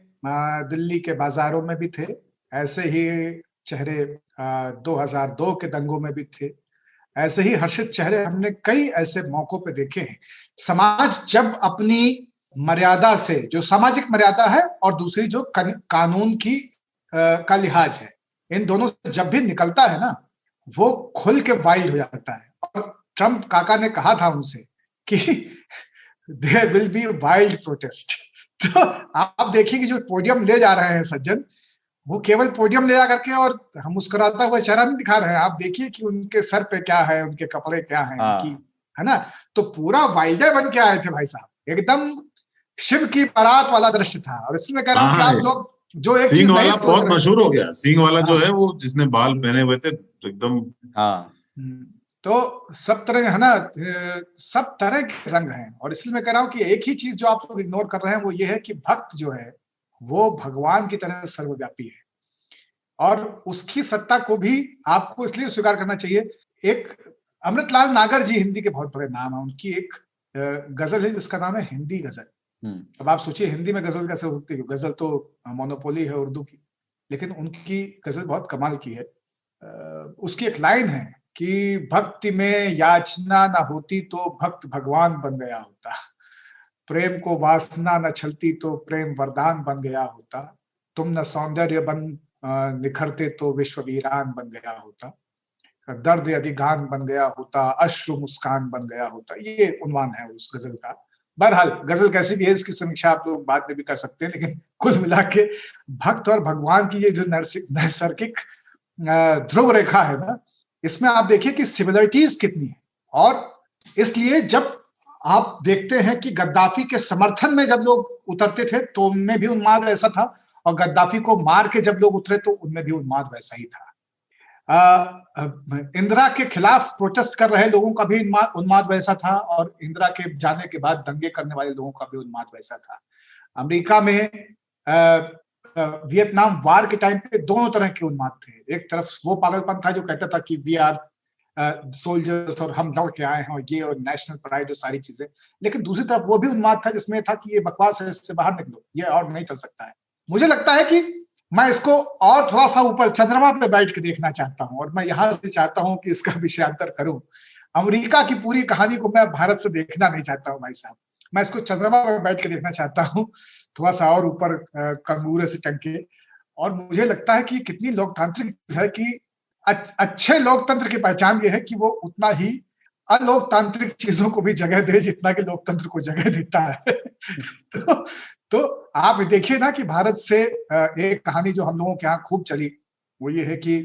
दिल्ली के बाजारों में भी थे, ऐसे ही चेहरे 2002 के दंगों में भी थे, ऐसे ही हर्षित चेहरे हमने कई ऐसे मौकों पे देखे हैं। समाज जब अपनी मर्यादा से, जो सामाजिक मर्यादा है और दूसरी जो कानून की का लिहाज है, इन दोनों से जब भी निकलता है ना, वो खुल के वाइल्ड हो जाता है। और ट्रंप काका ने कहा था उनसे कि there will be wild protest. तो आप देखिए कि जो पोडियम ले जा रहे हैं सज्जन, वो केवल पोडियम ले जा करके और हम मुस्कुराता हुआ चेहरा नहीं दिखा रहे हैं। आप देखिए कि उनके सर पे क्या है, उनके कपड़े क्या हैं, उनकी, है ना, तो पूरा वाइल्डर बन के आए थे भाई साहब, एकदम शिव की बारात वाला दृश्य था। और इसलिए कह रहा हूँ कि आप लोग जो एक चीज वाला बहुत मशहूर हो गया, सिंह वाला जो है, वो जिसने बाल पहने हुए थे एकदम। तो सब तरह है ना, सब तरह के रंग हैं। और इसलिए मैं कह रहा हूँ कि एक ही चीज जो आप लोग इग्नोर कर रहे हैं वो ये है कि भक्त जो है वो भगवान की तरह सर्वव्यापी है, और उसकी सत्ता को भी आपको इसलिए स्वीकार करना चाहिए। एक अमृतलाल नागर जी हिंदी के बहुत बड़े नाम है, उनकी एक गजल है जिसका नाम है हिंदी गजल। अब आप सोचिए हिंदी में गजल कैसे हो सकती है, गजल तो मोनोपोली है उर्दू की, लेकिन उनकी गजल बहुत कमाल की है। उसकी एक लाइन है कि भक्ति में याचना न होती तो भक्त भगवान बन गया होता, प्रेम को वासना न छलती तो प्रेम वरदान बन गया होता, तुम न सौंदर्य बन निखरते तो विश्व वीरान बन गया होता, दर्द यदि गान बन गया होता अश्रु मुस्कान बन गया होता। ये उन्वान है उस गजल का। बहरहाल गजल कैसी भी है इसकी समीक्षा आप लोग बाद में भी कर सकते हैं, लेकिन कुल मिला के भक्त और भगवान की ये जो नैसर्गिक ध्रुव रेखा है ना, इसमें आप देखिए कि सिमिलरिटीज कितनी है। और इसलिए जब आप देखते हैं कि गद्दाफी के समर्थन में जब लोग उतरते थे तो उनमें भी उन्माद ऐसा था, और गद्दाफी को मार के जब लोग उतरे तो उनमें भी उन्माद वैसा ही था। इंदिरा के खिलाफ प्रोटेस्ट कर रहे लोगों का भी उन्माद वैसा था, और इंदिरा के जाने के बाद दंगे करने वाले लोगों का भी उन्माद वैसा था। अमेरिका में वियतनाम वार के टाइम पे दोनों तरह के उन्माद थे। एक तरफ वो पागलपन था जो कहता था कि वी आर सोल्जर्स और हम लड़ के आए हैं और ये और नेशनल प्राइड और सारी चीजें, लेकिन दूसरी तरफ वो भी उन्माद था जिसमें था कि ये बकवास है, इससे बाहर निकलो, ये और नहीं चल सकता है। मुझे लगता है कि मैं इसको और थोड़ा सा ऊपर चंद्रमा पे बैठ के देखना चाहता हूं, और मैं यहां से चाहता हूं कि इसका विषयांतर करूं। अमेरिका की पूरी कहानी को मैं भारत से देखना नहीं चाहता हूं भाई साहब, मैं इसको चंद्रमा पे बैठ के देखना चाहता हूं, थोड़ा सा और ऊपर कंगूरे से टंके। और मुझे लगता है कि कितनी लोकतांत्रिक है कि अच्छे लोकतंत्र की पहचान ये है कि वो उतना ही अलोकतांत्रिक चीजों को भी जगह दे जितना कि लोकतंत्र को जगह देता है। तो आप देखिए ना कि भारत से एक कहानी जो हम लोगों के यहाँ खूब चली वो ये है कि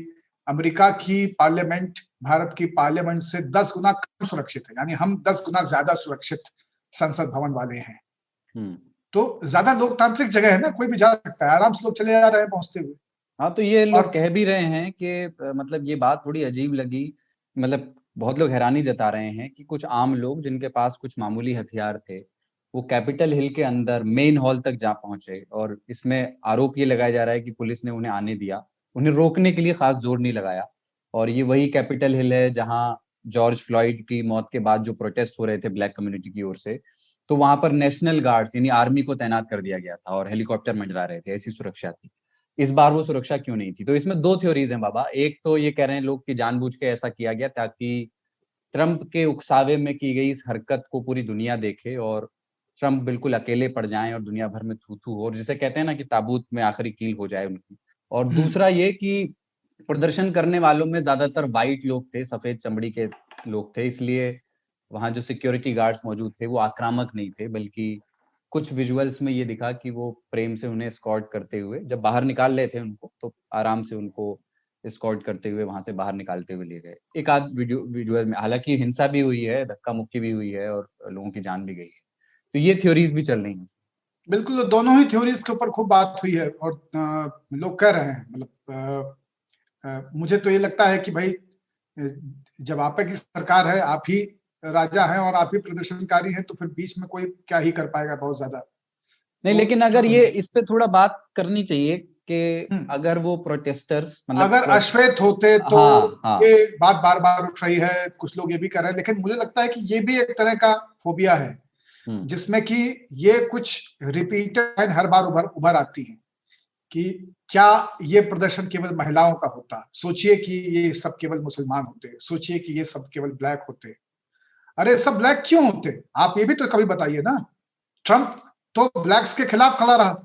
अमेरिका की पार्लियामेंट भारत की पार्लियामेंट से 10 गुना कम सुरक्षित है, यानी हम 10 गुना ज्यादा सुरक्षित संसद भवन वाले हैं। तो ज्यादा लोकतांत्रिक जगह है ना, कोई भी जा सकता है, आराम से लोग चले जा रहे हैं पहुंचते हुए। हाँ, तो ये लोग और कह भी रहे हैं कि मतलब ये बात थोड़ी अजीब लगी, मतलब बहुत लोग हैरानी जता रहे हैं कि कुछ आम लोग जिनके पास कुछ मामूली हथियार थे, वो कैपिटल हिल के अंदर मेन हॉल तक जा पहुंचे, और इसमें आरोप ये लगाया जा रहा है कि पुलिस ने उन्हें आने दिया, उन्हें रोकने के लिए खास जोर नहीं लगाया। और ये वही कैपिटल हिल है जहां जॉर्ज फ्लॉयड की मौत के बाद जो प्रोटेस्ट हो रहे थे ब्लैक कम्युनिटी की ओर से, तो वहां पर नेशनल गार्ड्स यानी आर्मी को तैनात कर दिया गया था और हेलीकॉप्टर मंडरा रहे थे, ऐसी सुरक्षा थी। इस बार वो सुरक्षा क्यों नहीं थी? तो इसमें दो थ्योरीज हैं बाबा। एक तो ये कह रहे हैं लोग कि जानबूझ के ऐसा किया गया ताकि ट्रंप के उकसावे में की गई इस हरकत को पूरी दुनिया देखे और ट्रंप बिल्कुल अकेले पड़ जाएं और दुनिया भर में थू-थू हो, और जिसे कहते हैं ना कि ताबूत में आखिरी कील हो जाए उनकी। और दूसरा ये कि प्रदर्शन करने वालों में ज्यादातर वाइट लोग थे, सफेद चमड़ी के लोग थे, इसलिए वहां जो सिक्योरिटी गार्ड्स मौजूद थे वो आक्रामक नहीं थे, बल्कि कुछ विजुअल्स में ये दिखा कि वो प्रेम से उन्हें एस्कॉर्ट करते हुए, जब बाहर निकाल रहे थे उनको, तो आराम से उनको एस्कॉर्ट करते हुए वहां से बाहर निकालते हुए लिए गए। एक आध विजुअल में हालांकि हिंसा भी हुई है, धक्का मुक्की भी हुई है और लोगों की जान भी गई है। तो ये थ्योरीज भी चल रही हैं। बिल्कुल, दोनों ही थ्योरीज के ऊपर खूब बात हुई है और लोग कह रहे हैं, मतलब मुझे तो ये लगता है कि भाई जब आप की सरकार है, आप ही राजा हैं और आप ही प्रदर्शनकारी हैं, तो फिर बीच में कोई क्या ही कर पाएगा बहुत ज्यादा। नहीं, तो लेकिन अगर ये इस पे थोड़ा बात करनी चाहिए कि अगर वो प्रोटेस्टर्स अगर अश्वेत होते तो हाँ। ये बात बार बार उठ रही है, कुछ लोग ये भी कर रहे हैं, लेकिन मुझे लगता है कि ये भी एक तरह का फोबिया है जिसमें कि ये कुछ रिपीटेड हर बार उभर आती है कि क्या ये प्रदर्शन केवल महिलाओं का होता, सोचिए कि ये सब केवल मुसलमान होते, सोचिए कि ये सब केवल ब्लैक होते। अरे सब ब्लैक क्यों होते, आप ये भी तो कभी बताइए ना। ट्रंप तो ब्लैक्स के खिलाफ खड़ा रहा,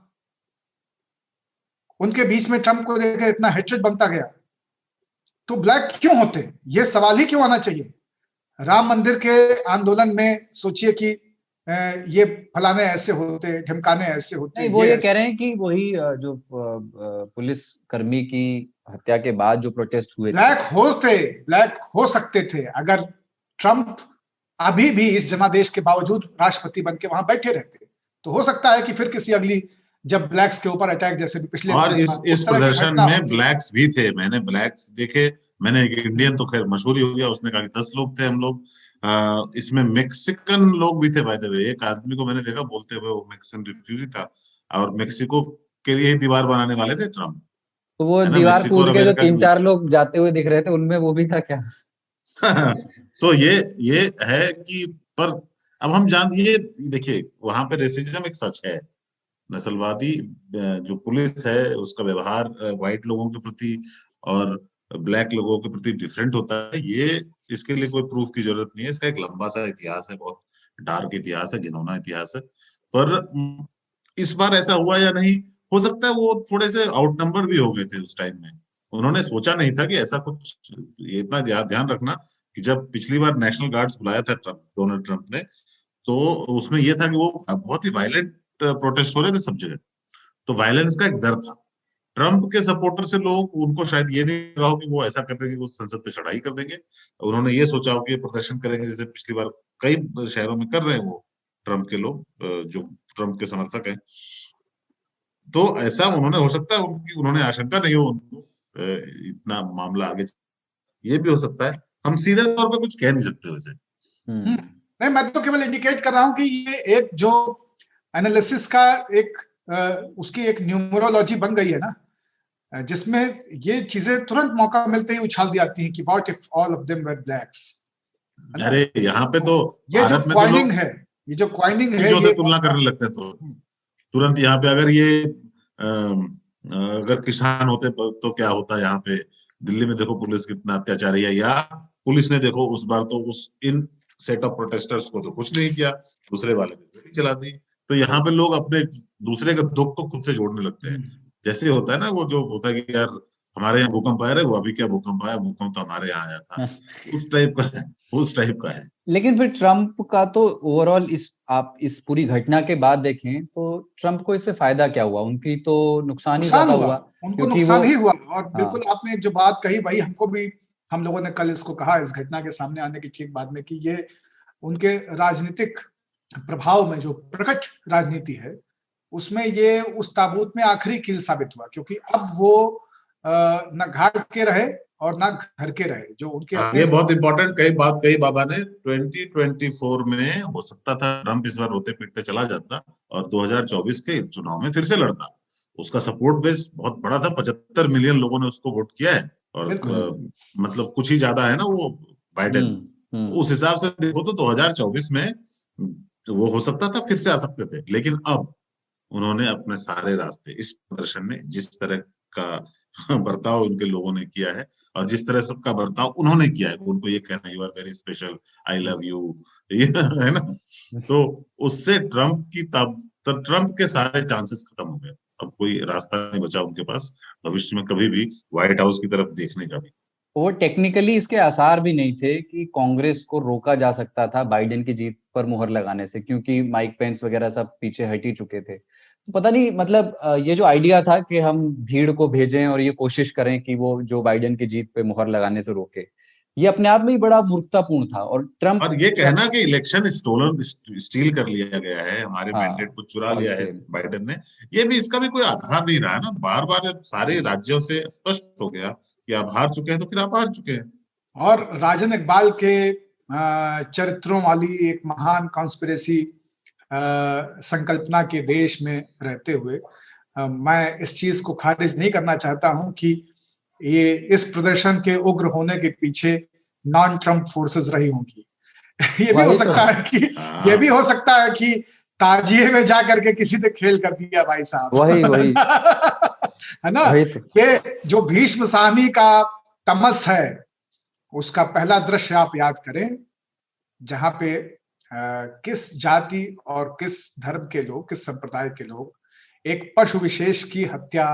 उनके बीच में ट्रंप को देखकर इतना हेट्रेड बनता गया, तो ब्लैक क्यों होते, ये सवाल ही क्यों आना चाहिए। राम मंदिर के आंदोलन में सोचिए कि ये फलाने ऐसे होते, ढिमकाने ऐसे होते। नहीं, वो ये कह रहे हैं कि वही जो पुलिस कर्मी की हत्या के बाद जो प्रोटेस्ट हुए ब्लैक हो सकते थे अगर ट्रंप अभी भी इस जनादेश के बावजूद राष्ट्रपति बन के वहां बैठे रहते, तो हो सकता है कि फिर किसी अगली, जब ब्लैक्स के ऊपर अटैक जैसे भी पिछले, और इस प्रदर्शन में ब्लैक्स भी थे, मैंने ब्लैक्स देखे। मैंने एक इंडियन तो खैर मशहूर ही हो गया, उसने कहा कि 10 लोग थे हम लोग। इसमें मेक्सिकन लोग भी थे बाय द वे। एक आदमी को मैंने देखा बोलते हुए, वो मेक्सिकन रिफ्यूजी था और मेक्सिको के लिए ही दीवार बनाने वाले थे ट्रम्प। तो वो दीवार कूद के जो 3-4 लोग जाते हुए दिख रहे थे, उनमें वो भी था क्या? तो ये है कि, पर अब हम ये देखिए, वहां पे रेसिज्म एक सच है, नस्लवादी जो पुलिस है उसका व्यवहार व्हाइट लोगों के प्रति और ब्लैक लोगों के प्रति डिफरेंट होता है। ये इसके लिए कोई प्रूफ की जरूरत नहीं है, इसका एक लंबा सा इतिहास है, बहुत डार्क इतिहास है, घिनौना इतिहास है। पर इस बार ऐसा हुआ या नहीं, हो सकता है वो थोड़े से आउटनंबर भी हो गए थे उस टाइम में, उन्होंने सोचा नहीं था कि ऐसा कुछ। ये इतना ध्यान रखना कि जब पिछली बार नेशनल गार्ड्स बुलाया था डोनाल्ड ट्रंप ने, तो उसमें यह था कि वो बहुत ही वायलेंट प्रोटेस्ट हो रहे थे सब जगह, तो वायलेंस का एक डर था। ट्रंप के सपोर्टर से लोग, उनको शायद ये नहीं लगा हो कि वो ऐसा कर देंगे, वो संसद पे चढ़ाई कर देंगे। उन्होंने ये सोचा हो कि प्रदर्शन करेंगे जैसे पिछली बार कई शहरों में कर रहे हैं वो ट्रंप के लोग, जो ट्रंप के समर्थक हैं। तो ऐसा उन्होंने, हो सकता है उन्होंने आशंका नहीं हो उनको इतना मामला आगे, ये भी हो सकता है। हम सीधे तौर पे कुछ कह नहीं सकते वैसे। नहीं, मैं तो केवल इंडिकेट कर रहा हूं कि ये एक जो एनालिसिस का एक उसकी एक न्यूमरोलॉजी बन गई है ना, जिसमें ये चीजें तुरंत मौका मिलते ही उछाल दी जाती हैं कि what if all of them were blacks. अरे यहाँ पे तो ये जो क्वाइनिंग है, ये जो क्वाइनिंग है, ये तुलना करने लगते हैं तो तुरंत यहाँ पे, अगर ये अगर किसान होते तो क्या होता यहाँ पे। दिल्ली में देखो पुलिस कितना अत्याचारी है, या पुलिस ने देखो उस बार तो उस इन सेट ऑफ प्रोटेस्टर्स को तो कुछ नहीं किया, दूसरे वाले ने गोली चला दी। तो यहाँ पे लोग अपने दूसरे का दुख को खुद से जोड़ने लगते हैं। जैसे होता है ना, वो जो होता है कि यार हमारे यहाँ भूकंप आया, वो अभी क्या भूकंप आया, भूकंप तो हमारे यहाँ आया था, उस टाइप का है। लेकिन फिर ट्रंप का तो ओवरऑल आप इस पूरी घटना के बाद देखें तो ट्रंप को इससे फायदा क्या हुआ? उनकी तो नुकसान ही ज्यादा हुआ। उनको नुकसान ही हुआ। और बिल्कुल आपने एक जो बात कही भाई, हमको भी, हम लोगों ने कल इसको कहा इस घटना के सामने आने की ठीक बाद में, कि ये उनके राजनीतिक प्रभाव में जो प्रकट राजनीति है उसमें ये उस ताबूत में आखिरी कील साबित हुआ, क्योंकि अब वो न घाट के रहे और ना घर के रहे, जो उनके ये बहुत इंपॉर्टेंट कही बाबा ने। 2024 में हो सकता था ट्रम्प इस बार रोते पीटते चला जाता और 2024 के चुनाव में फिर से लड़ता। उसका सपोर्ट बेस बहुत बड़ा था, 75 मिलियन लोगों ने उसको वोट किया है, और मतलब कुछ ही ज्यादा है ना वो बाइडेन। उस हिसाब से देखो तो 2024 में वो हो सकता था, फिर से आ सकते थे। लेकिन अब उन्होंने अपने सारे रास्ते, इस प्रदर्शन ने जिस तरह का बर्ताव उनके लोगों ने किया है और जिस तरह सबका बर्ताव उन्होंने किया है, उनको ये कहना you are very special, I love you, ये है ना, तो उससे ट्रम्प के सारे चांसेस खत्म हो गए। अब कोई रास्ता नहीं बचा उनके पास भविष्य में कभी भी व्हाइट हाउस की तरफ देखने का भी। वो टेक्निकली इसके आसार भी नहीं थे कि कांग्रेस को रोका जा सकता था बाइडेन की जीत पर मुहर लगाने से, क्योंकि माइक पेंस वगैरह सब पीछे हट ही चुके थे। तो पता नहीं, मतलब ये जो आइडिया था कि हम भीड़ को भेजें और ये कोशिश करें कि वो जो बाइडेन की जीत पे मुहर लगाने से रोके, ये अपने आप में ही बड़ा मूर्खतापूर्ण था। और ट्रम्प, और ये कहना कि इलेक्शन स्टील कर लिया गया है, हमारे मैंडेट को चुरा लिया है बाइडेन ने, ये भी, इसका भी कोई आधार नहीं रहा ना। बार बार सारे राज्यों से स्पष्ट हो गया कि आप हार चुके हैं, तो फिर आप हार चुके हैं। और राजन इकबाल के चरित्रों वाली एक महान कॉन्स्पिरेसी संकल्पना के देश में रहते हुए मैं इस चीज को खारिज नहीं करना चाहता हूं कि ये इस प्रदर्शन के उग्र होने के पीछे नॉन ट्रम्प फोर्सेस रही होंगी। ये भी हो सकता है कि ये भी हो सकता है कि ताजिए में जाकर के किसी ने खेल कर दिया भाई साहब। वही है ना, ये जो भीष्म साहनी का तमस है उसका पहला दृश्य आप याद करें, जहां पे किस जाति और किस धर्म के लोग, किस संप्रदाय के लोग एक पशु विशेष की हत्या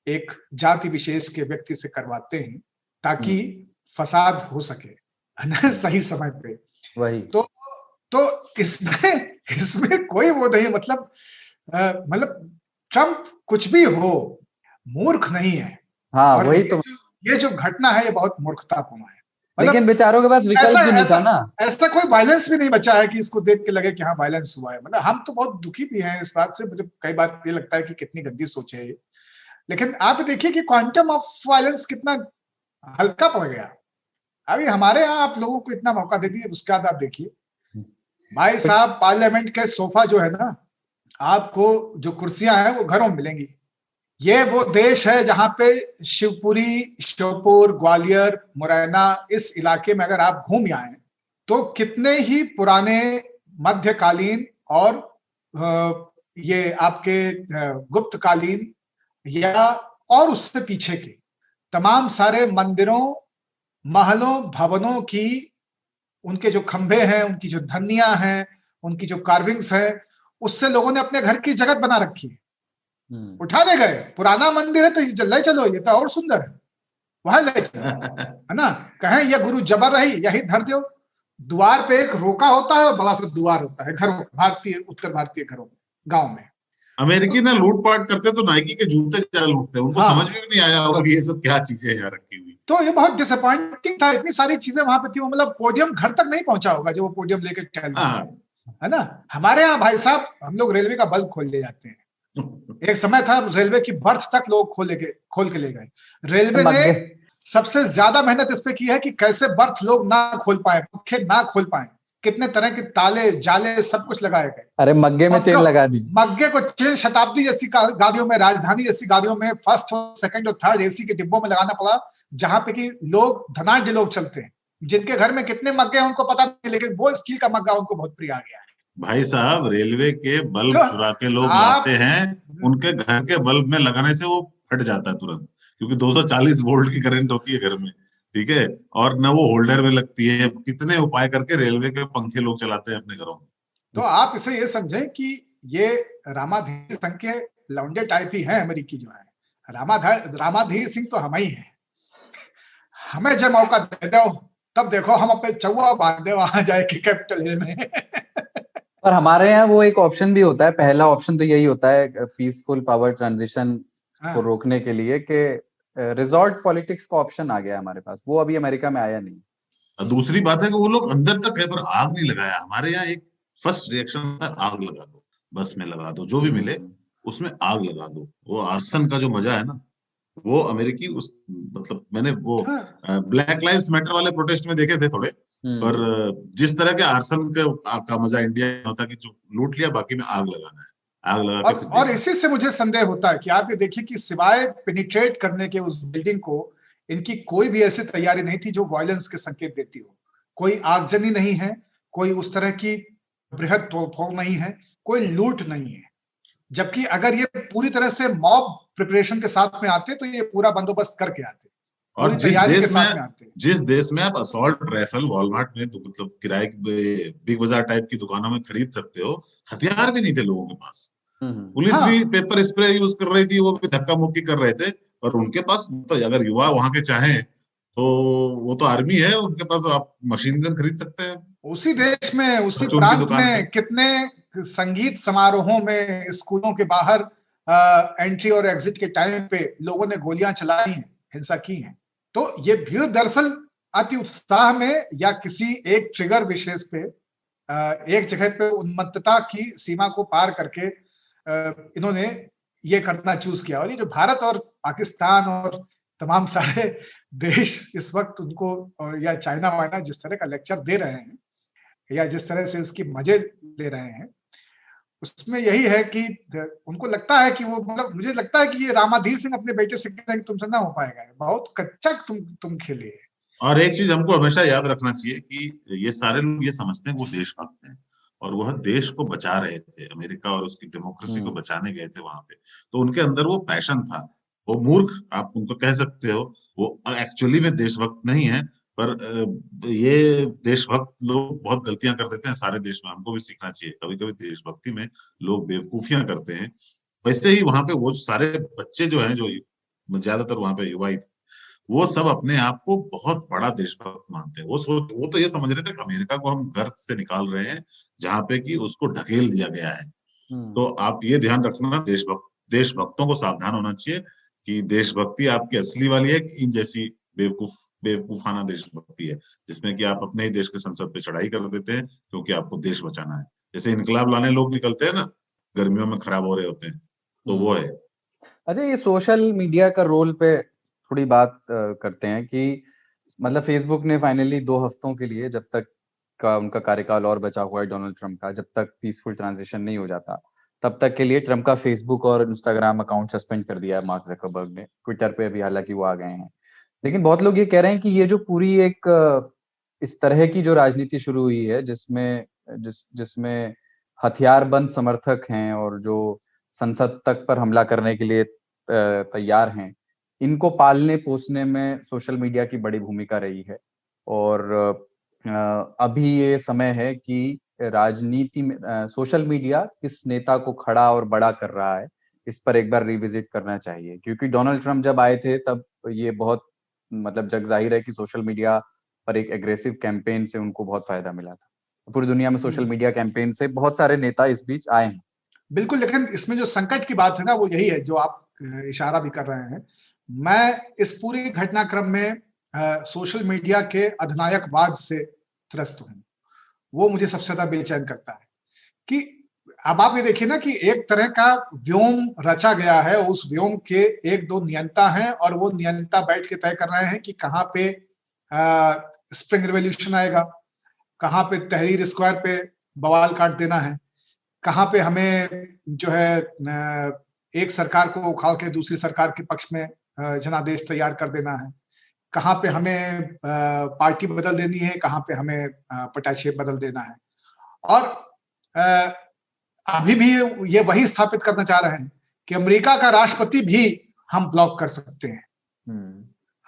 एक जाति विशेष के व्यक्ति से करवाते हैं ताकि फसाद हो सके, है ना, सही समय पे। वही तो इसमें कोई वो नहीं, मतलब ट्रम्प कुछ भी हो, मूर्ख नहीं है। हाँ, वही तो ये जो घटना है ये बहुत मूर्खतापूर्ण है। लेकिन बेचारों के पास विकल्प भी नहीं था ना। ऐसा कोई वायलेंस भी नहीं बचा है कि इसको देख के लगे कि हाँ वायलेंस हुआ है। मतलब हम तो बहुत दुखी भी हैं इस बात से। मुझे कई बार ये लगता है कि कितनी गंदी सोच है ये। लेकिन आप देखिए कि क्वांटम ऑफ वायलेंस कितना हल्का पड़ गया। अभी हमारे यहाँ आप लोगों को इतना मौका दे दिए, उसके बाद आप देखिए भाई साहब, पार्लियामेंट के सोफा जो है ना, आपको जो कुर्सियां हैं वो घरों में मिलेंगी। ये वो देश है जहां पे शिवपुरी, श्योपुर, ग्वालियर, मुरैना, इस इलाके में अगर आप घूम आए तो कितने ही पुराने मध्यकालीन और ये आपके गुप्तकालीन या और उससे पीछे के तमाम सारे मंदिरों, महलों, भवनों की उनके जो खंभे हैं, उनकी जो धन्नियां हैं, उनकी जो कार्विंग्स हैं, उससे लोगों ने अपने घर की जगत बना रखी है। उठा ले गए, पुराना मंदिर है तो ले चलो, ये तो और सुंदर है, वहां ले चलो, है ना। कहें ये गुरु जबर रही, यही धर दो। द्वार पे एक रोका होता है और बड़ा सा द्वार होता है घरों, भारतीय, उत्तर भारतीय घरों में, गांव में। अमेरिकी ना लूटपाट करते तो नाइकी के जूते ज्यादा लूटते, उनको समझ में भी नहीं आया और ये सब क्या चीजें यहाँ रखी हुई। तो ये बहुत डिसअपॉइंटिंग था। इतनी सारी चीजें वहां पे थी, वो मतलब पोडियम घर तक नहीं पहुंचा होगा जो वो पोडियम लेके टहल, है ना। हमारे यहाँ भाई साहब हम लोग रेलवे का बल्ब खोल ले जाते हैं। एक समय था रेलवे की बर्थ तक लोग खोल के ले गए। रेलवे ने सबसे ज्यादा मेहनत इस पे की है कि कैसे बर्थ लोग ना खोल पाए, पंखे ना खोल पाए। कितने तरह के ताले, जाले, सब कुछ लगाए गए। अरे मग्गे में चेन लगा दी। मग्गे को चेन शताब्दी जैसी गाड़ियों में, राजधानी जैसी गाड़ियों में, फर्स्ट और सेकंड और थर्ड एसी के डिब्बों में लगाना पड़ा, जहां पे कि लोग धनाढ्य लोग चलते हैं, जिनके घर में कितने मग्गे हैं उनको पता नहीं, लेकिन वो स्टील का मग्गा उनको बहुत प्रिय आ गया है। भाई साहब, रेलवे के बल्ब चुरा के लोग लाते हैं, उनके घर के बल्ब में लगाने से वो फट जाता है तुरंत, क्योंकि 240 वोल्ट की करंट होती है घर में, ठीक है, और न वो होल्डर में लगती है। कितने उपाय करके रेलवे के पंखे लोग चलाते हैं अपने घरों में। तो आप इसे ये समझें कि ये रामाधीर संघ के लौंडे टाइप ही है अमेरिकी जो है। रामाधीर सिंह तो हम ही हैं। हमें जब मौका दे दो तब देखो हम अपने चौवा बांधे वहां जाए कि कैपिटल हिल में। और हमारे यहाँ वो एक ऑप्शन भी होता है, पहला ऑप्शन तो यही होता है पीसफुल पावर ट्रांजिशन को रोकने के लिए, कि रिजॉर्ट पॉलिटिक्स का ऑप्शन आ गया हमारे पास। वो अभी अमेरिका में आया नहीं। दूसरी बात है कि वो लोग अंदर तक है पर आग नहीं लगाया। हमारे यहाँ एक फर्स्ट रिएक्शन था आग लगा दो, बस में लगा दो, जो भी मिले उसमें आग लगा दो। वो आर्सन का जो मजा है ना, वो अमेरिकी उस मतलब मैंने वो हाँ, ब्लैक लाइव्स मैटर वाले प्रोटेस्ट में देखे थे थोड़े, पर जिस तरह के आर्सन के आग का मजा इंडिया में होता कि जो लूट लिया, बाकी में आग लगाना है, आग लगा के फिर और देखना। इसी से मुझे संदेह होता है कि आप ये देखिए कि सिवाय पेनिट्रेट करने के उस बिल्डिंग को, इनकी कोई भी ऐसी तैयारी नहीं थी जो वायलेंस के संकेत देती हो। कोई आगजनी नहीं है, कोई उस तरह की बृहद तोड़फोड़ नहीं है, कोई लूट नहीं है। जबकि अगर ये पूरी तरह से मॉब प्रिपरेशन के साथ में आते तो ये पूरा बंदोबस्त करके आते, और पूरी तैयारी के साथ में आते। जिस देश में आप असॉल्ट राइफल वॉलमार्ट में मतलब किराए की बिग बाजार टाइप की दुकानों में खरीद सकते हो, हथियार भी नहीं थे लोगों के पास। पुलिस भी हाँ, पेपर स्प्रे यूज कर रही थी, वो भी धक्का मुक्की कर रहे थे, पर उनके पास तो अगर युवा वहां के चाहें तो वो तो आर्मी है, उनके पास आप मशीन गन खरीद सकते हैं उसी देश में, उसी परचून की प्रांत दुकान से। में कितने संगीत समारोहों में, स्कूलों के बाहर एंट्री और एग्जिट के टाइम पे लोगों ने गोलियां चलाई हैं, हिंसा की है। तो ये भीड़ दरअसल अति उत्साह में या किसी एक ट्रिगर विशेष पे एक जगह पे उन्मत्तता की सीमा को पार करके इन्होंने ये करना चूज किया। और ये जो भारत और पाकिस्तान और तमाम सारे देश इस वक्त उनको या चाइना वाइना जिस तरह का लेक्चर दे रहे हैं या जिस तरह से उसकी मजे ले रहे हैं, उसमें यही है कि उनको लगता है कि वो, मतलब मुझे लगता है कि ये रामाधीर सिंह अपने बेटे से कह रहे हैं कि तुमसे ना हो पाएगा, बहुत कच्चा तुम खेले। और एक चीज हमको हमेशा याद रखना चाहिए कि ये सारे लोग ये समझते हैं वो देशभक्त हैं, और वह देश को बचा रहे थे, अमेरिका और उसकी डेमोक्रेसी को बचाने गए थे वहां पे, तो उनके अंदर वो पैशन था। वो मूर्ख आप उनको कह सकते हो, वो एक्चुअली में देशभक्त नहीं है, पर ये देशभक्त लोग बहुत गलतियां कर देते हैं सारे देश में, हमको भी सीखना चाहिए। कभी कभी देशभक्ति में लोग बेवकूफियां करते हैं। वैसे ही वहां पे वो सारे बच्चे जो हैं, जो ज्यादातर वहां पे युवा ही थे, वो सब अपने आप को बहुत बड़ा देशभक्त मानते हैं। वो तो ये समझ रहे थे कि अमेरिका को हम गर्त से निकाल रहे हैं जहां पे कि उसको ढकेल दिया गया है। तो आप ये ध्यान रखना, देशभक्तों को सावधान होना चाहिए कि देशभक्ति आपकी असली वाली है कि इन जैसी बेवकूफाना देशभक्ति है, जिसमें कि आप अपने ही देश के संसद पे चढ़ाई कर देते हैं क्योंकि आपको देश बचाना है। जैसे इनकलाब लाने लोग निकलते हैं ना, गर्मियों में खराब हो रहे होते हैं, तो वो है। अच्छा, ये सोशल मीडिया का रोल पे थोड़ी बात करते हैं कि मतलब फेसबुक ने फाइनली 2 हफ्तों के लिए, जब तक का उनका कार्यकाल और बचा हुआ है डोनाल्ड ट्रम्प का, जब तक पीसफुल ट्रांजिशन नहीं हो जाता तब तक के लिए ट्रम्प का फेसबुक और इंस्टाग्राम अकाउंट सस्पेंड कर दिया है मार्क ज़करबर्ग ने। ट्विटर पे अभी हालांकि वो आ गए हैं, लेकिन बहुत लोग ये कह रहे हैं कि ये जो पूरी एक इस तरह की जो राजनीति शुरू हुई है जिसमें हथियारबंद समर्थक हैं और जो संसद तक पर हमला करने के लिए तैयार हैं, इनको पालने पोसने में सोशल मीडिया की बड़ी भूमिका रही है। और अभी ये समय है कि राजनीति में सोशल मीडिया किस नेता को खड़ा और बड़ा कर रहा है, इस पर एक बार रिविजिट करना चाहिए। क्योंकि डोनाल्ड ट्रम्प जब आए थे तब ये बहुत मतलब जग जाहिर है कि सोशल मीडिया पर एक एग्रेसिव कैंपेन से उनको बहुत फायदा मिला था। पूरी दुनिया में सोशल मीडिया कैंपेन से बहुत सारे नेता इस बीच आए हैं। बिल्कुल, लेकिन इसमें जो संकट की बात है ना, वो यही है जो आप इशारा भी कर रहे हैं। मैं इस पूरी घटनाक्रम में सोशल मीडिया के अधिनायकवाद से त्रस्त हूं। वो मुझे सबसे ज्यादा बेचैन करता है कि अब आप ये देखिए ना कि एक तरह का व्योम रचा गया है, उस व्योम के 1-2 नियंता हैं और वो नियंता बैठ के तय कर रहे हैं कि कहाँ पे स्प्रिंग रिवॉल्यूशन आएगा, कहाँ पे तहरीर स्क्वायर पे बवाल काट देना है, कहाँ पे हमें जो है एक सरकार को उखाड़ के दूसरी सरकार के पक्ष में जनादेश तैयार कर देना है, कहाँ पे हमें पार्टी बदल देनी है, कहाँ पे हमें पटाशेप बदल देना है। और अभी भी ये वही स्थापित करना चाह रहे हैं कि अमेरिका का राष्ट्रपति भी हम ब्लॉक कर सकते हैं।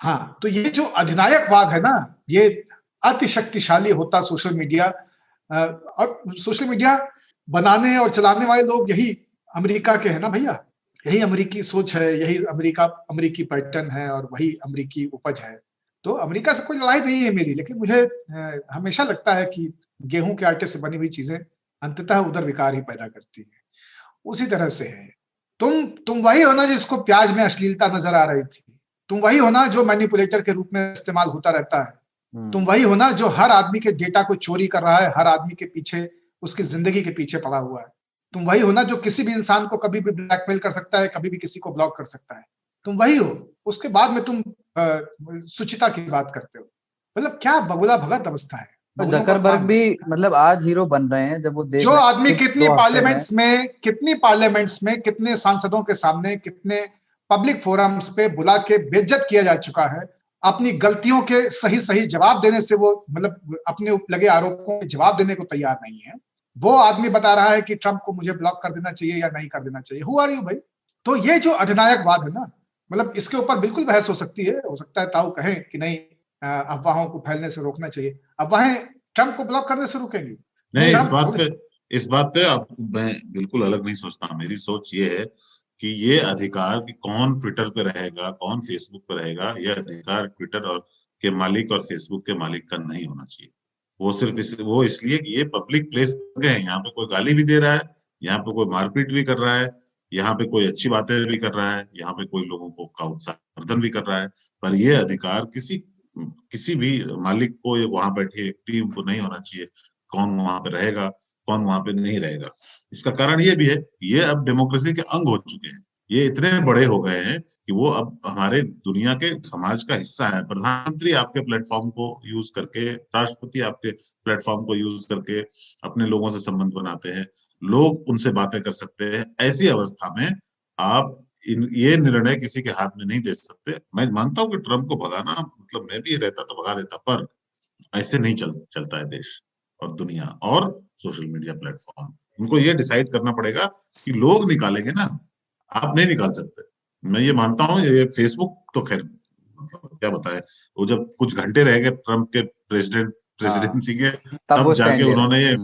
हाँ, तो ये जो अधिनायकवाद है ना, ये अति शक्तिशाली होता सोशल मीडिया। और सोशल मीडिया बनाने और चलाने वाले लोग यही अमेरिका के हैं ना भैया, यही अमेरिकी सोच है, यही अमेरिकी पैटर्न है और वही अमेरिकी उपज है। तो अमेरिका से कोई लड़ाई नहीं है मेरी, लेकिन मुझे हमेशा लगता है कि गेहूं के आटे से बनी हुई चीजें अंततः उधर विकार ही पैदा करती है। उसी तरह से है, तुम वही हो ना जिसको प्याज में अश्लीलता नजर आ रही थी, तुम वही हो ना जो मैनिपुलेटर के रूप में इस्तेमाल होता रहता है, तुम वही हो ना जो हर आदमी के डेटा को चोरी कर रहा है, हर आदमी के पीछे, उसकी जिंदगी के पीछे पड़ा हुआ है। तुम वही हो ना जो किसी भी इंसान को कभी भी ब्लैकमेल कर सकता है, कभी भी किसी को ब्लॉक कर सकता है। तुम वही हो, उसके बाद में तुम सुचिता की बात करते हो। मतलब क्या बगुला भगत अवस्था है। तो जकरबर्ग भी मतलब आज हीरो बन रहे हैं जब वो देख जो रहे हैं आदमी कि कितनी 2 हफ्ते पार्लियामेंट्स में कितने सांसदों के सामने, कितने पब्लिक फोरम्स पे बुला के बेइज्जत किया जा चुका है, अपनी गलतियों के सही सही जवाब देने से वो मतलब अपने लगे आरोपों के जवाब देने को तैयार नहीं है, वो आदमी बता रहा है कि ट्रंप को मुझे ब्लॉक कर देना चाहिए या नहीं कर देना चाहिए। हु आर यू भाई? तो ये जो अधिनायकवाद है ना, मतलब इसके ऊपर बिल्कुल बहस हो सकती है। हो सकता है ताऊ कहें कि नहीं, अफवाहों को फैलने से रोकना चाहिए। अफवाहें ट्रंप को ब्लॉक करने से रुकेंगी? नहीं, ट्रंप इस बात पे अब मैं बिल्कुल अलग नहीं सोचता। मेरी सोच ये है कि ये अधिकार कि कौन ट्विटर पे रहेगा, कौन फेसबुक पे रहेगा, यह अधिकार ट्विटर और के मालिक और फेसबुक के मालिक का नहीं होना चाहिए। वो सिर्फ वो इसलिए कि ये पब्लिक प्लेस बन गए हैं। यहाँ पे कोई गाली भी दे रहा है, यहाँ पे कोई मारपीट भी कर रहा है, यहाँ पे कोई अच्छी बातें भी कर रहा है, यहाँ पे कोई लोगों को का उत्साहवर्धन भी कर रहा है। पर ये अधिकार किसी भी मालिक को, वहां बैठे एक टीम को नहीं होना चाहिए कौन वहां पे रहेगा, कौन वहां पे नहीं रहेगा। इसका कारण ये भी है, ये अब डेमोक्रेसी के अंग हो चुके हैं। ये इतने बड़े हो गए हैं कि वो अब हमारे दुनिया के समाज का हिस्सा है। प्रधानमंत्री आपके प्लेटफॉर्म को यूज करके, राष्ट्रपति आपके प्लेटफॉर्म को यूज करके अपने लोगों से संबंध बनाते हैं, लोग उनसे बातें कर सकते हैं। ऐसी अवस्था में आप ये निर्णय किसी के हाथ में नहीं दे सकते। मैं मानता हूँ कि ट्रंप को भगाना, मतलब मैं भी रहता तो भगा देता, पर ऐसे नहीं चलता है देश और दुनिया और सोशल मीडिया प्लेटफॉर्म। उनको ये डिसाइड करना पड़ेगा कि लोग निकालेंगे ना, आप नहीं निकाल सकते। मैं ये मानता हूँ। ये फेसबुक तो खैर मतलब क्या बताए, वो जब कुछ घंटे रह गए ट्रंप के प्रेसिडेंसी के, तब जाके उन्होंने ये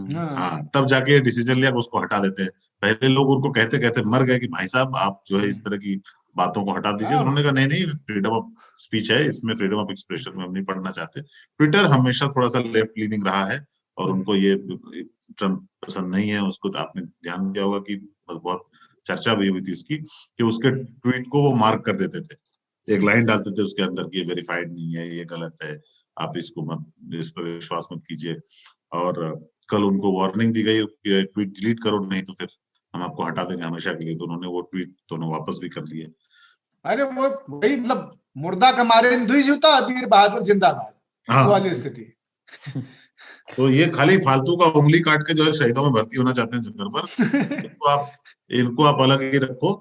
तब जाके ये डिसीजन लिया कि उसको हटा देते हैं। पहले लोग उनको कहते कहते मर गए कि भाई साहब आप जो है इस तरह की बातों को हटा दीजिए। उन्होंने कहा नहीं नहीं, फ्रीडम ऑफ स्पीच है, इसमें फ्रीडम ऑफ एक्सप्रेशन में हम नहीं पढ़ना चाहते। ट्विटर हमेशा थोड़ा सा लेफ्ट लीनिंग रहा है और उनको ये ट्रंप पसंद नहीं है। उसको तो आपने ध्यान दिया होगा कि बहुत चर्चा भी हुई थी इसकी, कि उसके ट्वीट को वो मार्क कर देते थे, एक लाइन डालते थे उसके अंदर कि ये वेरीफाइड नहीं है, ये गलत है, आप इस पर विश्वास मत कीजिए। और कल उनको वार्निंग दी गई कि ट्वीट डिलीट करो, नहीं तो फिर हम आपको हटा देंगे हमेशा के लिए। तो उन्होंने वो ट्वीट दोनों वापस भी कर लिए। अरे वो वही मतलब मुर्दा का मारे हिंदू जूता, वीर बहादुर जिंदाबाद वाली स्थिति। तो ये खाली फालतू का उंगली काट के जो है शहीदों में भर्ती होना चाहते हैं जगह इनको आप अलग ही रखो।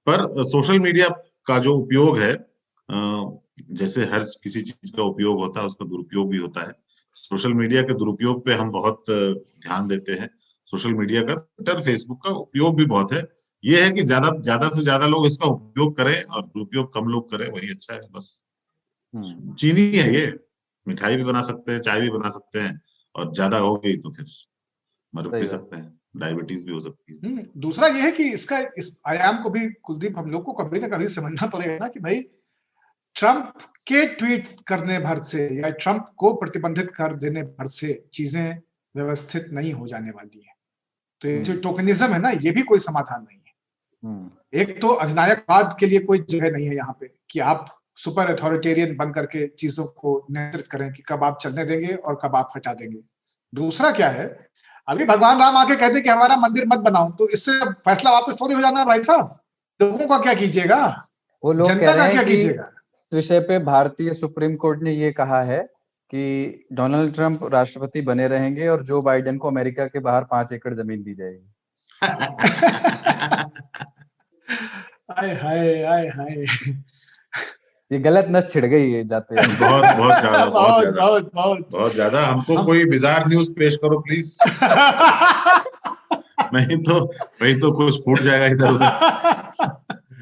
पर सोशल मीडिया का जो उपयोग है, जैसे हर किसी चीज का उपयोग होता है, उसका दुरुपयोग भी होता है। सोशल मीडिया के दुरुपयोग पे हम बहुत ध्यान देते हैं। सोशल मीडिया का, ट्विटर फेसबुक का उपयोग भी बहुत है। ये है कि ज्यादा से ज्यादा लोग इसका उपयोग करें और दुरुपयोग कम लोग करें, वही अच्छा है बस। चीनी है ये, मिठाई भी बना सकते हैं, चाय भी बना सकते हैं, और ज्यादा हो गई तो फिर मर भी सकते हैं, डायबिटीज भी हो सकती है। दूसरा ये है कि इस आयाम को भी कुलदीप हम लोग को कभी ना कभी समझना पड़ेगा ना कि भाई ट्रंप के ट्वीट करने भर से या ट्रंप को प्रतिबंधित कर देने भर से चीजें व्यवस्थित नहीं हो जाने वाली है। तो ये जो टोकनिज्म है ना, ये भी कोई समाधान नहीं है। एक तो अधिनायकवाद के लिए कोई जगह नहीं है यहाँ पे कि आप सुपर अथॉरिटेरियन बन करके चीजों को नियंत्रित करें कि कब आप चलने देंगे और कब आप हटा देंगे। दूसरा क्या है, अभी भगवान राम आके कहते कि हमारा मंदिर मत बनाओ, तो इससे फैसला वापस थोड़ी हो जाना है भाई साहब। लोगों का क्या कीजिएगा, वो लोग जनता का क्या कीजिएगा। इस विषय पे भारतीय सुप्रीम कोर्ट ने ये कहा है कि डोनाल्ड ट्रंप राष्ट्रपति बने रहेंगे और जो बाइडेन को अमेरिका के बाहर 5 एकड़ जमीन दी जाएगी। हाय हाय हाय हाय, ये गलत नस छिड़ गई है जाते हैं। बहुत ज्यादा। हमको कोई बिजार न्यूज पेश करो प्लीज। नहीं तो कुछ फूट जाएगा इधर उधर।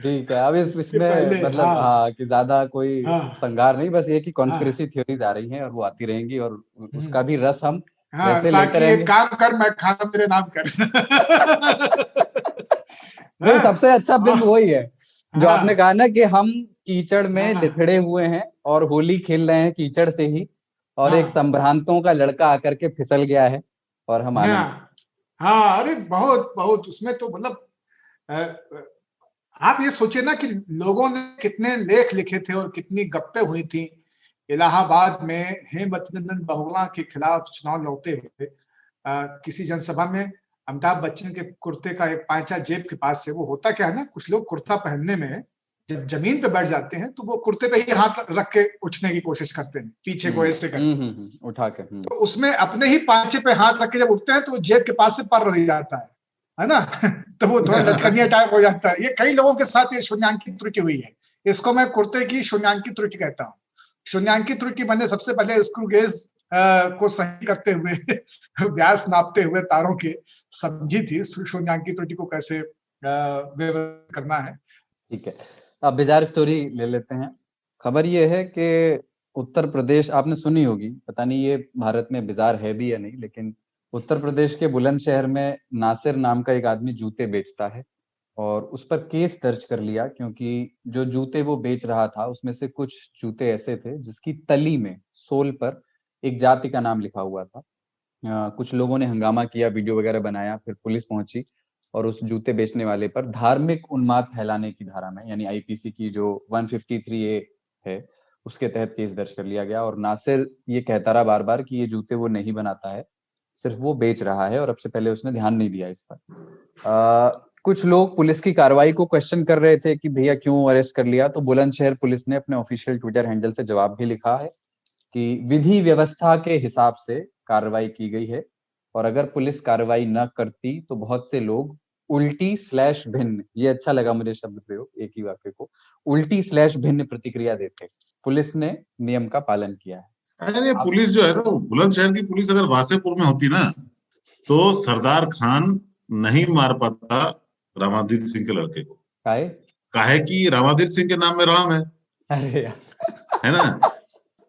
ठीक है, अब इसमें मतलब हाँ कि ज्यादा कोई संगार नहीं, बस ये कि कॉन्स्पिरेसी थ्योरीज आ रही हैं और वो आती रहेंगी और उसका भी रस हम वैसे लेते रहेंगे। काम कर, मैं खाना मेरे नाम कर। वो सबसे अच्छा फिल्म वही है जो आपने कहा ना कि हम कीचड़ में लिथड़े हुए हैं और होली खेल रहे हैं कीचड़ से ही, और एक संभ्रांतों का लड़का आकर के फिसल गया है और हम अरे बहुत उसमें तो मतलब आप ये सोचे ना कि लोगों ने कितने लेख लिखे थे और कितनी गप्पे हुई थी इलाहाबाद में हेमवती नंदन बहुगुणा के खिलाफ चुनाव लड़ते हुए। किसी जनसभा में अमिताभ बच्चन के कुर्ते का एक पांचा जेब के पास से, वो होता क्या है ना, कुछ लोग कुर्ता पहनने में जब जमीन पे बैठ जाते हैं तो वो कुर्ते पे ही हाथ रख के उठने की कोशिश करते हैं, पीछे को ऐसे करके उठा के। तो उसमें अपने ही पांचे पे हाथ रख के जब उठते हैं तो वो जेब के पास से पर रह जाता है ना तो वो थोड़ा लटकनिया टाइप हो जाता है। ये कई लोगों के साथ ये शून्यांकित त्रुटि हुई है, इसको मैं कुर्ते की शून्यांकित त्रुटि कहता हूँ। शून्यांकित त्रुटि मैंने सबसे पहले स्क्रू गेज को सही करते हुए व्यास नापते हुए तारों के समझी थी शून्यांकित त्रुटि को कैसे व्यवस्थित करना है। ठीक है, अब बिजार स्टोरी ले लेते हैं। खबर ये है कि उत्तर प्रदेश, आपने सुनी होगी, पता नहीं ये भारत में बिजार है भी या नहीं, लेकिन उत्तर प्रदेश के बुलंदशहर में नासिर नाम का एक आदमी जूते बेचता है और उस पर केस दर्ज कर लिया क्योंकि जो जूते वो बेच रहा था उसमें से कुछ जूते ऐसे थे जिसकी तली में, सोल पर एक जाति का नाम लिखा हुआ था। कुछ लोगों ने हंगामा किया, वीडियो वगैरह बनाया, फिर पुलिस पहुंची और उस जूते बेचने वाले पर धार्मिक उन्माद फैलाने की धारा में, यानी आईपीसी की जो 153A है उसके तहत केस दर्ज कर लिया गया। और नासिर ये कहता रहा बार बार कि ये जूते वो नहीं बनाता है, सिर्फ वो बेच रहा है, और अब से पहले उसने ध्यान नहीं दिया इस पर। कुछ लोग पुलिस की कार्रवाई को क्वेश्चन कर रहे थे कि भैया क्यों अरेस्ट कर लिया, तो बुलंदशहर पुलिस ने अपने ऑफिशियल ट्विटर हैंडल से जवाब भी लिखा है कि विधि व्यवस्था के हिसाब से कार्रवाई की गई है और अगर पुलिस कार्रवाई न करती तो बहुत से लोग उल्टी/भिन्न, ये अच्छा लगा मुझे शब्द प्रयोग, एक ही वाक्य को, उल्टी/भिन्न प्रतिक्रिया देते। पुलिस ने नियम का पालन किया है। अरे पुलिस जो है ना, बुलंदशहर की पुलिस अगर वासेपुर में होती ना तो सरदार खान नहीं मार पाता रामाधीर सिंह के लड़के को। काहे कि रामाधीर सिंह के नाम में राम है। अरे है ना,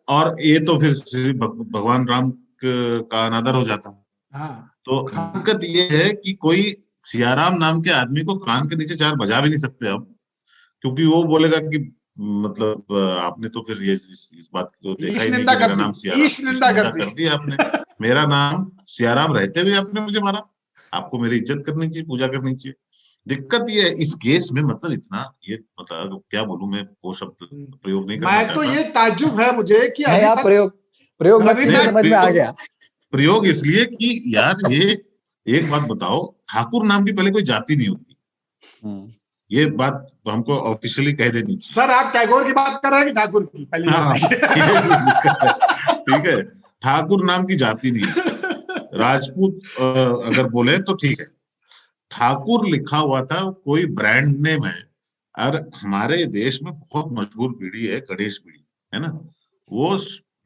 और ये तो फिर भगवान राम का अनादर हो जाता। तो दिक्कत ये है कि कोई सियाराम नाम के आदमी को कान के नीचे 4 बजा भी नहीं सकते अब, क्योंकि वो बोलेगा कि मतलब आपने तो फिर ये इस बात को देखा ही नहीं कि मेरा नाम सियाराम कर दिया आपने। मेरा नाम सियाराम रहते हुए आपने मुझे मारा। आपको मेरी इज्जत करनी चाहिए, पूजा करनी चाहिए। दिक्कत ये है इस केस में, मतलब इतना ये, मतलब क्या बोलूं मैं, वो शब्द प्रयोग नहीं करना चाहता। तो ये ताज्जुब है मुझे कि अभी प्रयोग समझ में आ गया। प्रयोग इसलिए कि यार ये एक बात बताओ, ठाकुर नाम की पहले कोई जाति नहीं होती। ये बात तो हमको ऑफिशियली कह देनी चाहिए। सर आप टैगोर की बात कर रहे हैं कि ठाकुर की? पहली ठीक है, ठाकुर नाम की जाति नहीं है। राजपूत अगर बोले तो ठीक है, ठाकुर लिखा हुआ था कोई ब्रांड नेम है। और हमारे देश में बहुत मशहूर पीढ़ी है गणेश पीढ़ी, है ना, वो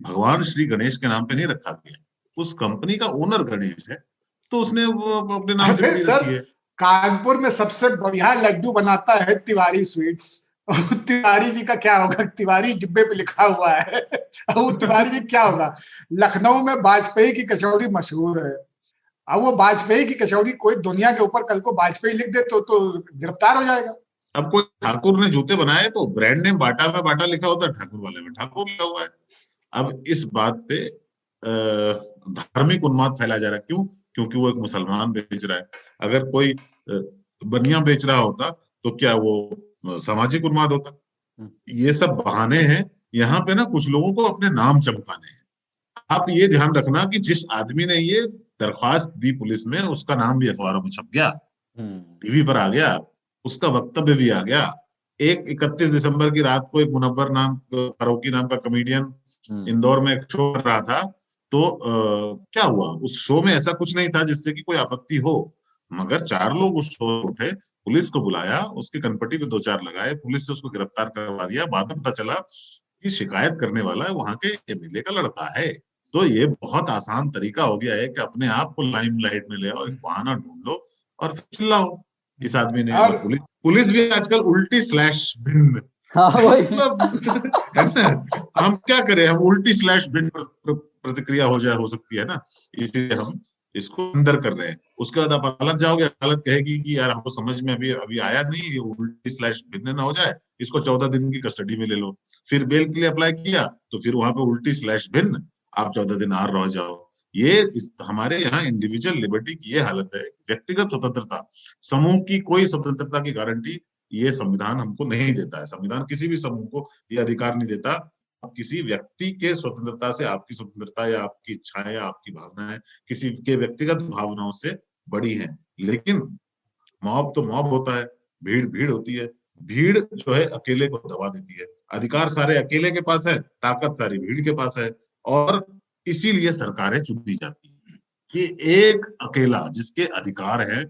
भगवान श्री गणेश के नाम पे नहीं रखा गया। उस कंपनी का ओनर गणेश है तो उसने वो अपने नाम से पीढ़ी रखी है। कानपुर में सबसे बढ़िया लड्डू बनाता है तिवारी स्वीट्स। तिवारी जी का क्या होगा? तिवारी डिब्बे पे लिखा हुआ है। वो तिवारी जी क्या होगा? लखनऊ में वाजपेयी की कचौड़ी मशहूर है। अब वो वाजपेयी की कचौड़ी कोई दुनिया के ऊपर कल को वाजपेयी लिख दे तो गिरफ्तार हो जाएगा। अब कोई ठाकुर ने जूते बनाए तो ब्रांड नेम बाटा में बाटा लिखा होता है, ठाकुर वाले में ठाकुर लिखा हुआ है। अब इस बात पे धार्मिक उन्माद फैलाया जा रहा है। क्यों? क्योंकि वो एक मुसलमान बेच रहा है। अगर कोई बनिया बेच रहा होता तो क्या वो सामाजिक उन्माद होता? ये सब बहाने हैं यहाँ पे ना, कुछ लोगों को अपने नाम चमकाने हैं। आप ये ध्यान रखना कि जिस आदमी ने ये दरख्वास्त दी पुलिस में, उसका नाम भी अखबारों में छप गया, टीवी पर आ गया, उसका वक्तव्य भी आ गया। 31 दिसंबर की रात को एक मुनव्वर नाम, फारूकी नाम का कॉमेडियन इंदौर में एक शो कर रहा था। तो क्या हुआ? उस शो में ऐसा कुछ नहीं था जिससे कि कोई आपत्ति हो, मगर 4 लोग उस शो उठे, पुलिस को बुलाया, उसके कनपटी पे 2-4 लगाए, पुलिस से उसको गिरफ्तार करवा दिया। बाद में पता चला कि शिकायत करने वाला वहां के एमएलए का लड़का है। तो ये बहुत आसान तरीका हो गया है कि अपने आप को लाइमलाइट में ले आओ, एक बहाना ढूंढ लो और फिर चिल्लाओ इस आदमी ने। और पुलिस भी आजकल उल्टी/भिन्न, मतलब हम क्या करें, हम उल्टी/भिन्न प्रतिक्रिया हो सकती है ना, इसलिए हम इसको अंदर कर रहे हैं। उसके बाद आप अदालत जाओगे, अदालत कहेगी कि यार हमको समझ में अभी आया नहीं, उल्टी/भिन्न ना हो जाए, इसको 14 दिन की कस्टडी में ले लो। फिर बेल के लिए अप्लाई किया तो फिर वहां पे उल्टी/भिन्न, आप 14 दिन और रह जाओ। ये हमारे यहाँ इंडिविजुअल लिबर्टी की ये हालत है। व्यक्तिगत स्वतंत्रता, समूह की कोई स्वतंत्रता की गारंटी ये संविधान हमको नहीं देता है। संविधान किसी भी समूह को ये अधिकार नहीं देता। किसी व्यक्ति के स्वतंत्रता से आपकी स्वतंत्रता या आपकी इच्छाएं या आपकी भावनाएं किसी के व्यक्तिगत भावनाओं से बड़ी हैं, लेकिन मॉब तो मॉब होता है, भीड़ भीड़ होती है, भीड़ जो है अकेले को दबा देती है। अधिकार सारे अकेले के पास है, ताकत सारी भीड़ के पास है, और इसीलिए सरकारें चुनी जाती हैं कि एक अकेला जिसके अधिकार है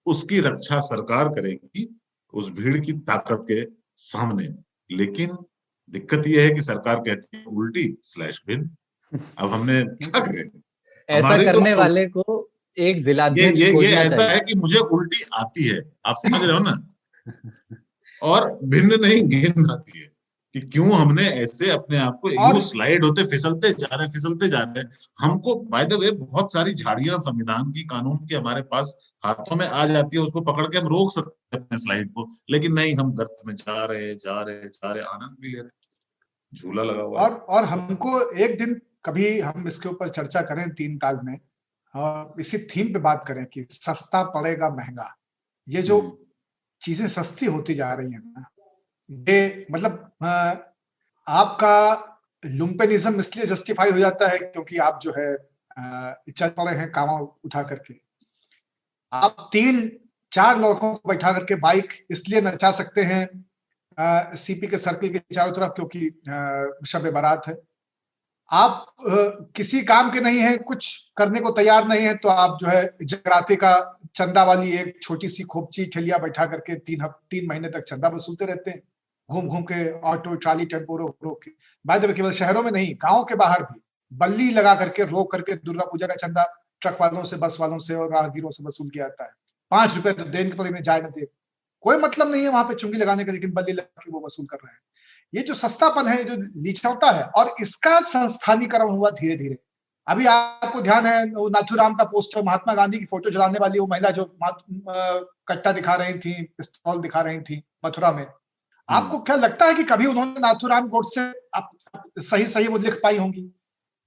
उसकी रक्षा सरकार करेगी उस भीड़ की ताकत के सामने। लेकिन दिक्कत यह है कि सरकार कहती है उल्टी / भिन्न। अब हमने क्या करें? ऐसा हमारी तो करने वाले को एक जिलाध्यक्ष ये खोजना ऐसा चाहिए। है कि मुझे उल्टी आती है, आप समझ रहे हो ना, और भिन्न नहीं घिन्न आती है कि क्यों हमने ऐसे अपने आप को यूं स्लाइड होते फिसलते जा रहे हैं। हमको बाय द वे बहुत सारी झाड़ियां संविधान की, कानून की हमारे पास हाथों में आ जाती है, उसको पकड़ के हम रोक सकते हैं अपने स्लाइड को, लेकिन नहीं, हम गर्त में जा रहे आनंद भी ले रहे हैं, झूला लगा हुआ है। और हमको एक दिन कभी हम इसके ऊपर चर्चा करें 3 ताल में, और इसी थीम पे बात करें कि सस्ता पड़ेगा महंगा। ये जो चीजें सस्ती होती जा रही हैं ना, ये मतलब आपका लुम्पेनिज्म इसलिए जस्टिफाई हो जाता है क्योंकि आप जो है चल पड़े हैं कामा उठा करके। आप 3-4 लड़कों को बैठा करके बाइक इसलिए नचा सकते हैं सीपी के सर्किल के चारों तरफ क्योंकि शब बारात है। आप किसी काम के नहीं है, कुछ करने को तैयार नहीं है, तो आप जो है जगराते का चंदा वाली एक छोटी सी खोपची ठेलिया बैठा करके 3 महीने तक चंदा वसूलते रहते हैं, घूम घूम के ऑटो ट्राली टेम्पो रोक के। बाय द वे केवल शहरों में नहीं, गांव के बाहर भी बल्ली लगा करके रोक करके दुर्गा पूजा का चंदा ट्रक वालों से, बस वालों से और राहगीरों से वसूल किया जाता है। 5 रुपए तो देने के लिए जाए न दे, कोई मतलब नहीं है वहां पे चुंगी लगाने का, लेकिन बल्ली लगा के वो वसूल कर रहे हैं। ये जो सस्तापन है, जो लीचौता है, और इसका संस्थानीकरण हुआ धीरे धीरे। अभी आपको ध्यान है नाथूराम का पोस्टर, महात्मा गांधी की फोटो जलाने वाली वो महिला जो कट्टा दिखा रही थी, पिस्तौल दिखा रही थी मथुरा में, आपको क्या लगता है कि कभी उन्होंने नाथूराम गोडसे सही वो लिख पाई होंगी?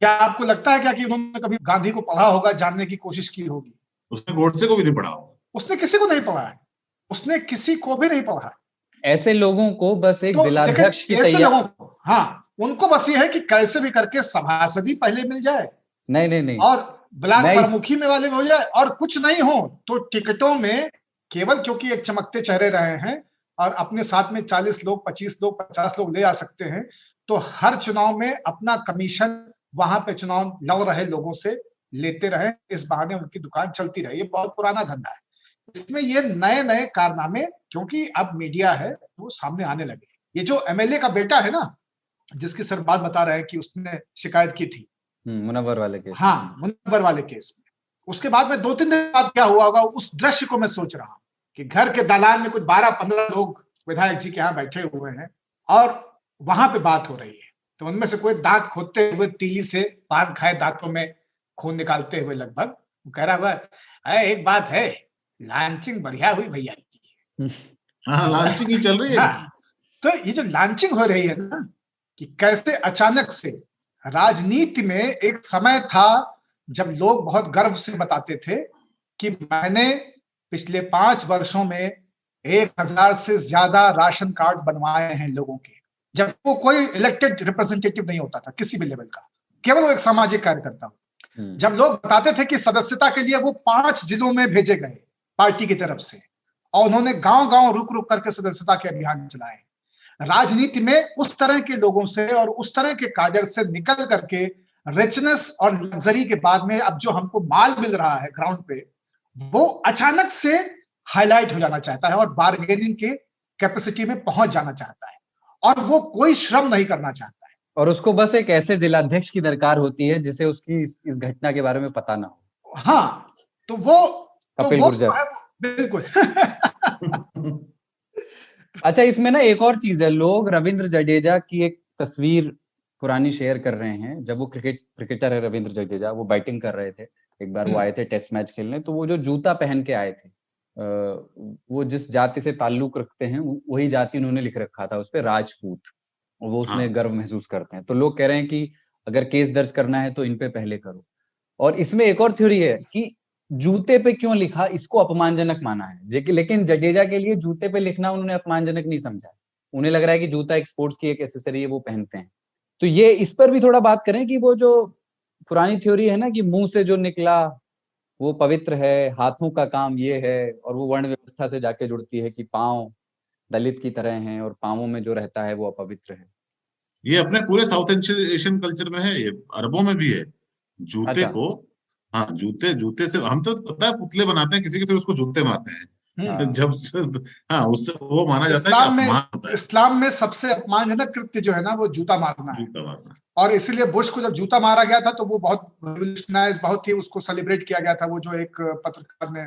क्या आपको लगता है क्या कि उन्होंने कभी गांधी को पढ़ा होगा, जानने की कोशिश की होगी? उसने गोडसे को भी नहीं पढ़ा होगा, उसने किसी को नहीं पढ़ा है, उसने किसी को भी नहीं पढ़ा है। ऐसे लोगों को बस एक तो जिलाध्यक्ष की ऐसे लोगों तैयारी, को, हाँ, उनको बस ये है कि कैसे भी करके सभासदी पहले मिल जाए, नहीं और ब्लॉक प्रमुखी में वाले हो जाए, और कुछ नहीं हो तो टिकटों में केवल क्योंकि एक चमकते चेहरे रहे हैं और अपने साथ में 40 लोग, 25 लोग, 50 लोग ले आ सकते हैं, तो हर चुनाव में अपना कमीशन वहां पे चुनाव लड़ रहे लोगों से लेते रहे, इस बहाने उनकी दुकान चलती रहे। ये बहुत पुराना धंधा है। इसमें ये नए नए कारनामे, क्योंकि अब मीडिया है, वो सामने आने लगे। ये जो एमएलए का बेटा है ना, जिसकी सर बात बता रहे हैं कि उसने शिकायत की थी मुनव्वर वाले केस, हाँ, मुनव्वर वाले केस में, उसके बाद में 2-3 दिन बाद क्या हुआ होगा, उस दृश्य को मैं सोच रहा हूँ कि घर के दालान में कुछ 12-15 लोग विधायक जी के यहाँ बैठे हुए हैं और वहां पे बात हो रही है, तो उनमें से कोई दांत खोदते हुए तीली से पान खाए दांतों में खून निकालते हुए लगभग कह रहा हुआ, एक बात है, लॉन्चिंग बढ़िया हुई भैया की। हाँ, लॉन्चिंग ही चल रही है। हाँ, तो ये जो लॉन्चिंग हो रही है ना, कि कैसे अचानक से राजनीति में एक समय था जब लोग बहुत गर्व से बताते थे कि मैंने पिछले 5 वर्षों में 1000 से ज्यादा राशन कार्ड बनवाए हैं लोगों के, जब वो कोई इलेक्टेड रिप्रेजेंटेटिव नहीं होता था किसी भी लेवल का, केवल वो एक सामाजिक कार्यकर्ता हो। जब लोग बताते थे कि सदस्यता के लिए वो 5 जिलों में भेजे गए पार्टी की तरफ से, और उन्होंने गांव-गांव रुक करके सदस्यता के अभियान चलाए। राजनीति में उस तरह के लोगों से और उस तरह के काडर से निकल करके रिचनेस और लग्जरी के बाद में अब जो हमको माल मिल रहा है ग्राउंड पे, वो अचानक से हाईलाइट हो जाना चाहता है और बार्गेनिंग के कैपेसिटी में पहुंच जाना चाहता है, और वो कोई श्रम नहीं करना चाहता है, और उसको बस एक ऐसे जिलाध्यक्ष की दरकार होती है जिसे उसकी इस घटना के बारे में पता ना हो। हाँ, तो वो गुर्जर, बिल्कुल। अच्छा, इसमें ना एक और चीज है, लोग रविंद्र जडेजा की एक तस्वीर पुरानी शेयर कर रहे हैं। जब वो क्रिकेटर है रविंद्र जडेजा, वो बैटिंग कर रहे थे, एक बार वो आए थे टेस्ट मैच खेलने, तो वो जो जूता पहन के आए थे, वो जिस जाति से ताल्लुक रखते हैं वही जाति उन्होंने लिख रखा था उस पे, राजपूत, वो उसमें गर्व महसूस करते हैं। तो लोग कह रहे हैं कि अगर केस दर्ज करना है तो इन पे पहले करो। और इसमें एक और थ्योरी है कि जूते पे क्यों लिखा, इसको अपमानजनक माना है, लेकिन जडेजा के लिए जूते पे लिखना उन्होंने अपमानजनक नहीं समझा। उन्हें लग रहा है कि जूता एक स्पोर्ट्स की एक एक्सेसरी है, वो पहनते हैं। तो ये इस पर भी थोड़ा बात करें कि वो जो पुरानी थ्योरी है ना कि मुंह से जो निकला वो पवित्र है, हाथों का काम ये है, और वो वर्ण व्यवस्था से जाके जुड़ती है कि पांव दलित की तरह हैं और पांवों में जो रहता है वो अपवित्र है। ये अपने पूरे साउथ एशियन कल्चर में है, ये अरबों में भी है। जूते अच्छा। को, हाँ, जूते जूते से हम तो पता है पुतले बनाते हैं किसी के, फिर उसको जूते मारते हैं। हाँ। जब हाँ, उससे वो माना जाता है कि अपमान होता है। इस्लाम में सबसे अपमानजनक कृत्य जो है ना वो जूता मारना है। जूता मारना। और इसीलिए बुश को जब जूता मारा गया था तो वो बहुत रिवॉल्यूशनाइज, बहुत ही उसको सेलिब्रेट किया गया था। वो जो एक पत्रकार ने,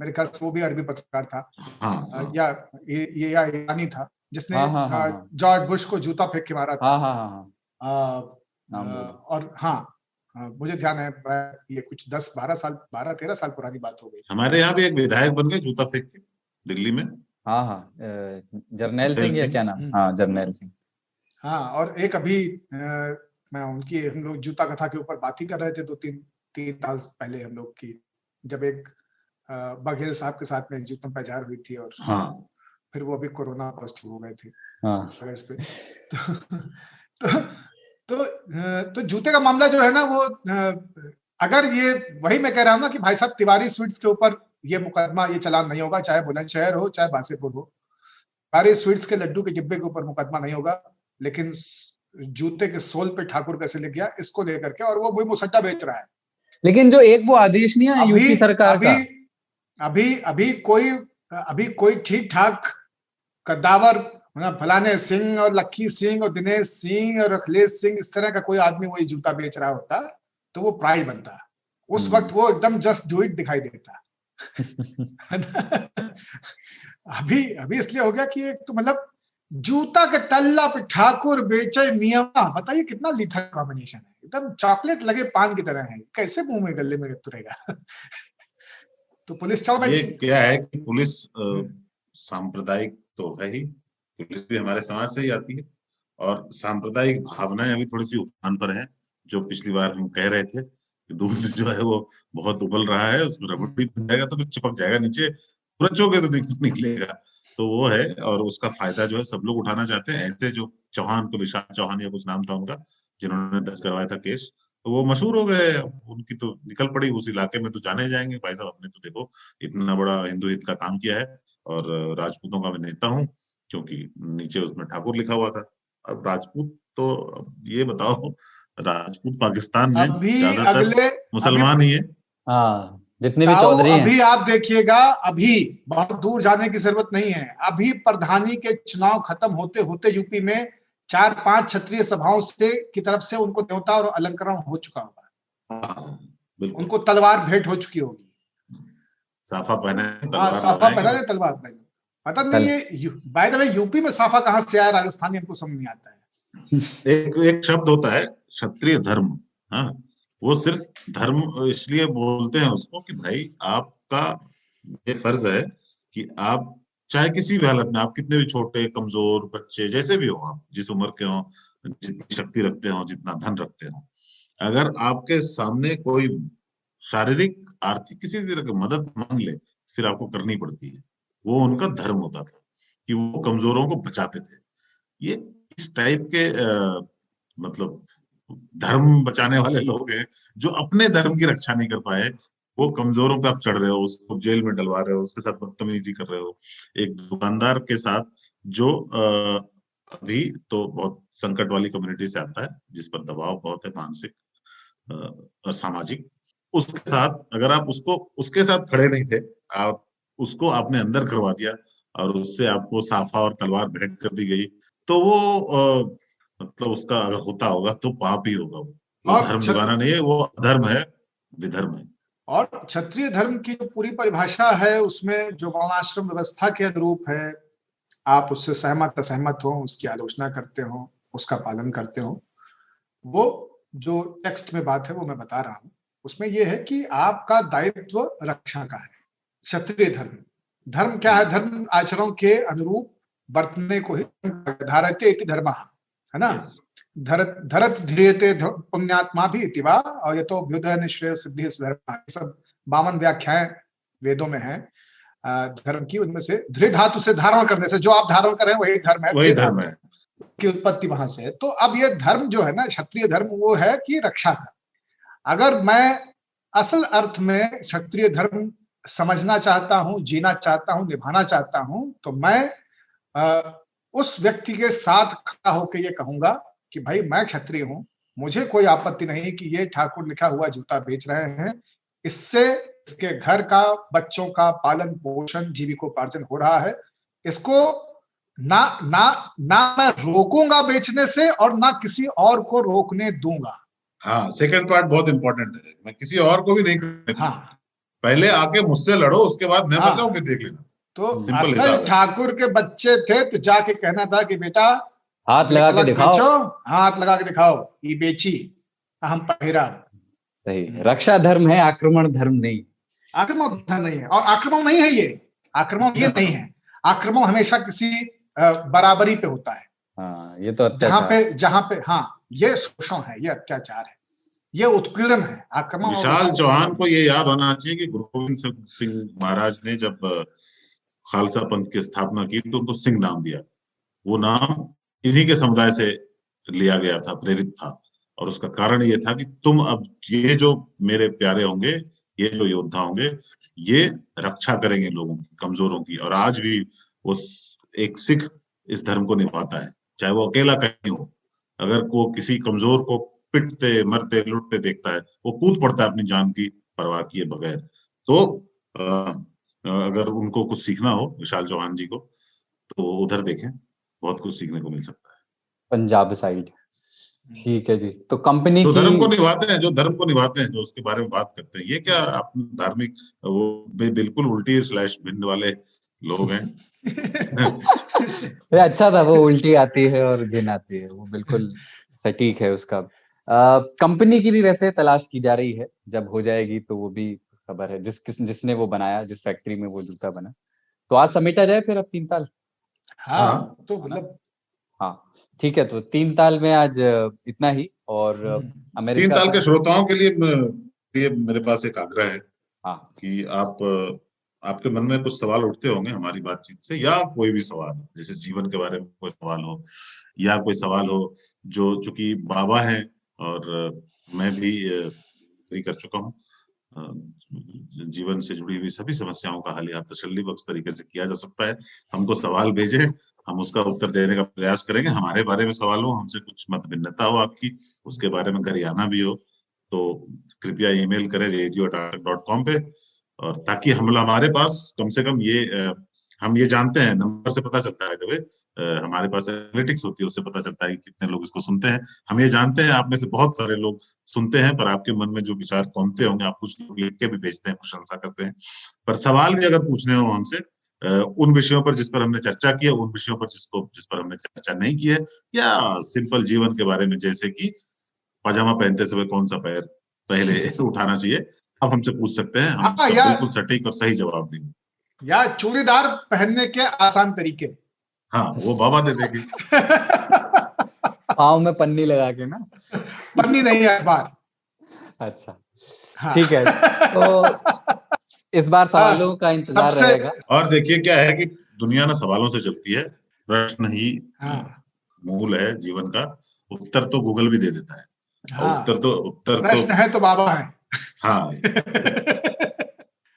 मेरे ख्याल से वो भी अरबी पत्रकार था, हाँ, या ये या ईरानी था, जिसने हाँ। जॉर्ज बुश को जूता फेंक के मारा था। हाँ। और हाँ, मुझे ध्यान है, ये कुछ 12-13 साल पुरानी बात हो गई। हमारे यहाँ भी एक विधायक बन गए जूता फेंक के, दिल्ली में। हाँ, जरनैल सिंह या क्या नाम? हाँ, जरनैल सिंह। हाँ, और एक अभी मैं उनकी, हम लोग जूता कथा के ऊपर बात ही कर रहे थे 2-3 साल पहले हम लोग की, जब एक बघेल साहब के साथ में जूतम पहचान हुई थी, और हाँ, फिर वो अभी कोरोना पॉजिटिव हो गए थे। हाँ। इस पे तो जूते का मामला जो है ना वो, अगर ये, वही मैं कह रहा हूँ ना कि भाई साहब, तिवारी स्वीट्स के ऊपर ये मुकदमा, ये चालान नहीं होगा, चाहे बुलंदशहर हो चाहे बांसीपुर हो। तिवारी स्वीट्स के लड्डू के डिब्बे के ऊपर मुकदमा नहीं होगा, लेकिन जूते के सोल पे ठाकुर कैसे लिख गया इसको लेकर के, और वो वही मुसट्टा बेच रहा है। लेकिन जो एक वो आदेश नहीं है यूपी सरकार का, अभी कोई ठीक ठाक कद्दावर, फलाने सिंह और लक्की सिंह और दिनेश सिंह और अखिलेश सिंह, इस तरह का कोई आदमी वही जूता बेच रहा होता तो वो प्राइड बनता। उस वक्त वो एकदम जस्ट डू इट दिखाई देता। अभी इसलिए हो गया कि एक तो मतलब जूता के तल्ला पे ठाकुर बेचे मियां, बताइए कितना लीथल कॉम्बिनेशन है। एकदम चॉकलेट लगे पान की तरह है, कैसे मुंह में गले में उतरेगा। तो पुलिस, चलो भाई, ये क्या है कि पुलिस सांप्रदायिक तो है ही, पुलिस भी हमारे समाज से ही आती है, और सांप्रदायिक भावनाएं अभी थोड़ी सी उफान पर है। जो पिछली बार हम कह रहे थे कि दूध जो है वो बहुत उबल रहा है, उसमें रबड़ भी बन जाएगा तो फिर चिपक जाएगा नीचे, रचोगे तो निकलेगा। तो वो है, और उसका फायदा जो है सब लोग उठाना चाहते हैं। ऐसे जो चौहान को, विशाल चौहान या कुछ नाम था उनका, जिन्होंने दर्ज करवाया था केस, तो वो मशहूर हो गए, उनकी तो निकल पड़ी, उस इलाके में तो जाने जाएंगे भाई साहब, हमने तो देखो इतना बड़ा हिंदू हित का काम किया है, और राजपूतों का मैं नेता हूँ, क्योंकि नीचे उसमें ठाकुर लिखा हुआ था। अब राजपूत तो ये बताओ, राजपूत पाकिस्तान में ज्यादातर मुसलमान ही है। हाँ, जितने भी चौधरी हैं। अभी आप देखिएगा, अभी बहुत दूर जाने की जरूरत नहीं है, अभी प्रधानी के चुनाव खत्म होते होते यूपी में 4-5 क्षत्रिय सभाओं से की तरफ से उनको न्योता और अलंकरण हो चुका होगा। उनको तलवार भेंट हो चुकी होगी। साफा पहने, साफा पहना, तलवार पहने। पता नहीं ये बाय द वे यूपी में साफा कहाँ से आया, राजस्थानी हमको समझ नहीं आता है। एक शब्द होता है क्षत्रिय धर्म। हाँ, वो सिर्फ धर्म इसलिए बोलते हैं उसको कि भाई आपका ये फर्ज है कि आप चाहे किसी भी हालत में, आप कितने भी छोटे कमजोर बच्चे जैसे भी हो, आप जिस उम्र के हो, जितनी शक्ति रखते हो, जितना धन रखते हो, अगर आपके सामने कोई शारीरिक आर्थिक किसी तरह की मदद मांग ले, फिर आपको करनी पड़ती है। वो उनका धर्म होता था कि वो कमजोरों को बचाते थे। ये इस टाइप के मतलब धर्म बचाने वाले लोग हैं जो अपने धर्म की रक्षा नहीं कर पाए, वो कमजोरों पे आप चढ़ रहे हो, उसको जेल में डलवा रहे हो, उसके साथ बदतमीजी कर रहे हो। एक दुकानदार के साथ जो अभी तो बहुत संकट वाली कम्युनिटी से आता है, जिस पर दबाव बहुत है, मानसिक सामाजिक, उसके साथ अगर आप उसके साथ खड़े नहीं थे, आप उसको आपने अंदर करवा दिया और उससे आपको साफा और तलवार भेंट कर दी गई, तो वो मतलब उसका अगर होता होगा तो पाप ही होगा। वो धर्म निभाना नहीं है, वो अधर्म है, विधर्म है। और क्षत्रिय धर्म की जो पूरी परिभाषा है उसमें जो वर्णाश्रम व्यवस्था के अनुरूप है, आप उससे सहमत असहमत हो, उसकी आलोचना करते हो, उसका पालन करते हो, वो जो टेक्स्ट में बात है वो मैं बता रहा हूं। उसमें यह है कि आपका दायित्व रक्षा का है। क्षत्रिय धर्म क्या है? धर्म आचरण के अनुरूप बरतने को ही धारयते इति धर्मः, है ना। धरत ध्रियते पुण्यात्मा भी इति वा, और ये तो अभ्युदय निश्रेय सिद्धि धर्म, सब 52 व्याख्याएं वेदों में है धर्म की। उनमें से धृ धातु से धारण करने से, जो आप धारण कर रहे हैं वही धर्म है, वही धर्म है की उत्पत्ति वहां से है। तो अब ये धर्म जो है ना, क्षत्रिय धर्म, वो है कि रक्षा का। अगर मैं असल अर्थ में क्षत्रिय धर्म समझना चाहता हूं, जीना चाहता हूं, निभाना चाहता हूं, तो मैं उस व्यक्ति के साथ खड़ा होकर ये कहूंगा कि भाई मैं क्षत्रिय हूं, मुझे कोई आपत्ति नहीं कि ये ठाकुर लिखा हुआ जूता बेच रहे हैं, इससे इसके घर का, बच्चों का पालन पोषण, जीविकोपार्जन हो रहा है, इसको ना ना ना मैं रोकूंगा बेचने से और ना किसी और को रोकने दूंगा। हाँ, सेकंड पार्ट बहुत इंपॉर्टेंट है, मैं किसी और को भी नहीं करने दूंगा। हाँ, पहले आके मुझसे लड़ो, उसके बाद मैं हाँ। बचाऊं, फिर देख लेना। तो सिंपल असल हिसाब है। ठाकुर के बच्चे थे तो जाके कहना था कि बेटा हाथ लगा के दिखाओ। बेचो, हाथ लगा के दिखाओ, ये बेची, हम पहिरा। सही, रक्षा धर्म है, आक्रमण धर्म नहीं। आक्रमण नहीं है, और आक्रमण नहीं है ये, आक्रमण ये नहीं है। आक्रमण हमेशा किसी बराबरी पे होता है। हाँ, ये तो जहां पे हाँ, ये शोषण है, ये अत्याचार है, ये उत्पीड़न है। आक्रमण विशाल चौहान को ये याद होना चाहिए कि गुरु गोविंद सिंह महाराज ने जब खालसा पंथ की स्थापना की तो उनको सिंह नाम दिया। वो नाम इन्हीं के समुदाय से लिया गया था, प्रेरित था, और उसका कारण ये था कि तुम अब ये जो मेरे प्यारे होंगे, ये जो योद्धा होंगे, ये रक्षा करेंगे लोगों की, कमजोरों की। और आज भी वो एक सिख इस धर्म को निभाता है, चाहे वो अकेला कहीं हो। अगर वो किसी कमजोर को पिटते, मरते, लुटते देखता है, वो कूद पड़ता है अपनी जान की परवाह किए बगैर। तो अगर उनको कुछ सीखना हो विशाल चौहान जी को, तो उधर देखें, बहुत कुछ सीखने को मिल सकता है। पंजाब साइड। ठीक है जी। तो कंपनी जो की धर्म को निभाते हैं, जो उसके बारे में बात करते हैं, ये क्या अपने धार्मिक वो बिल्कुल उल्टी / भिंड वाले लोग हैं। ये अच्छा था, वो उल्टी आती है और गिन आती है, वो बिल्कुल सटीक है उसका। कंपनी की भी वैसे तलाश की जा रही है, जब हो जाएगी तो वो भी खबर है, जिसने वो बनाया, जिस फैक्ट्री में वो जूता बना। तो आज समेटा जाए फिर अब 3 ताल। हाँ, तो मतलब हाँ ठीक है, तो 3 ताल में आज इतना ही। और 3 अमेरिका ताल का के श्रोताओं के लिए मेरे पास एक आग्रह है हाँ कि आपके मन में कुछ सवाल उठते होंगे हमारी बातचीत से, या कोई भी सवाल, जैसे जीवन के बारे में कोई सवाल हो, या कोई सवाल हो जो, चूंकि बाबा हैं और मैं भी कर चुका हूँ, जीवन से जुड़ी हुई सभी समस्याओं का हल यहाँ तसल्ली बख्श तरीके से किया जा सकता है। हमको सवाल भेजें, हम उसका उत्तर देने का प्रयास करेंगे। हमारे बारे में सवाल हो, हमसे कुछ मत भिन्नता हो आपकी, उसके बारे में गरियाना भी हो, तो कृपया ईमेल करें radio@artak.com पे। और ताकि हमारे पास कम से कम हम ये जानते हैं, नंबर से पता चलता है, हमारे पास एनालिटिक्स होती है, उससे पता चलता है कि कितने लोग इसको सुनते हैं। हम ये जानते हैं आप में से बहुत सारे लोग सुनते हैं, पर आपके मन में जो विचार कौनते होंगे, आप कुछ लोग लिख के भी भेजते हैं, प्रशंसा करते हैं, पर सवाल भी अगर पूछने हो हमसे उन विषयों पर जिस पर हमने चर्चा की है, उन विषयों पर जिस पर हमने चर्चा नहीं की है, या सिंपल जीवन के बारे में, जैसे कि पजामा पहनते समय कौन सा पैर पहले उठाना चाहिए, आप हमसे पूछ सकते हैं। हम बिल्कुल सटीक और सही जवाब देंगे। या चूड़ीदार पहनने के आसान तरीके, हाँ, वो बाबा दे देंगे। पाँव में पन्नी लगा के ना, पन्नी नहीं है, अखबार। अच्छा हाँ। ठीक है, तो इस बार सवालों का इंतजार रहेगा। और देखिए क्या है कि दुनिया ना सवालों से चलती है, प्रश्न ही मूल है जीवन का। उत्तर तो गूगल भी दे देता है। हाँ, उत्तर प्रश्न है तो बाबा है। हाँ,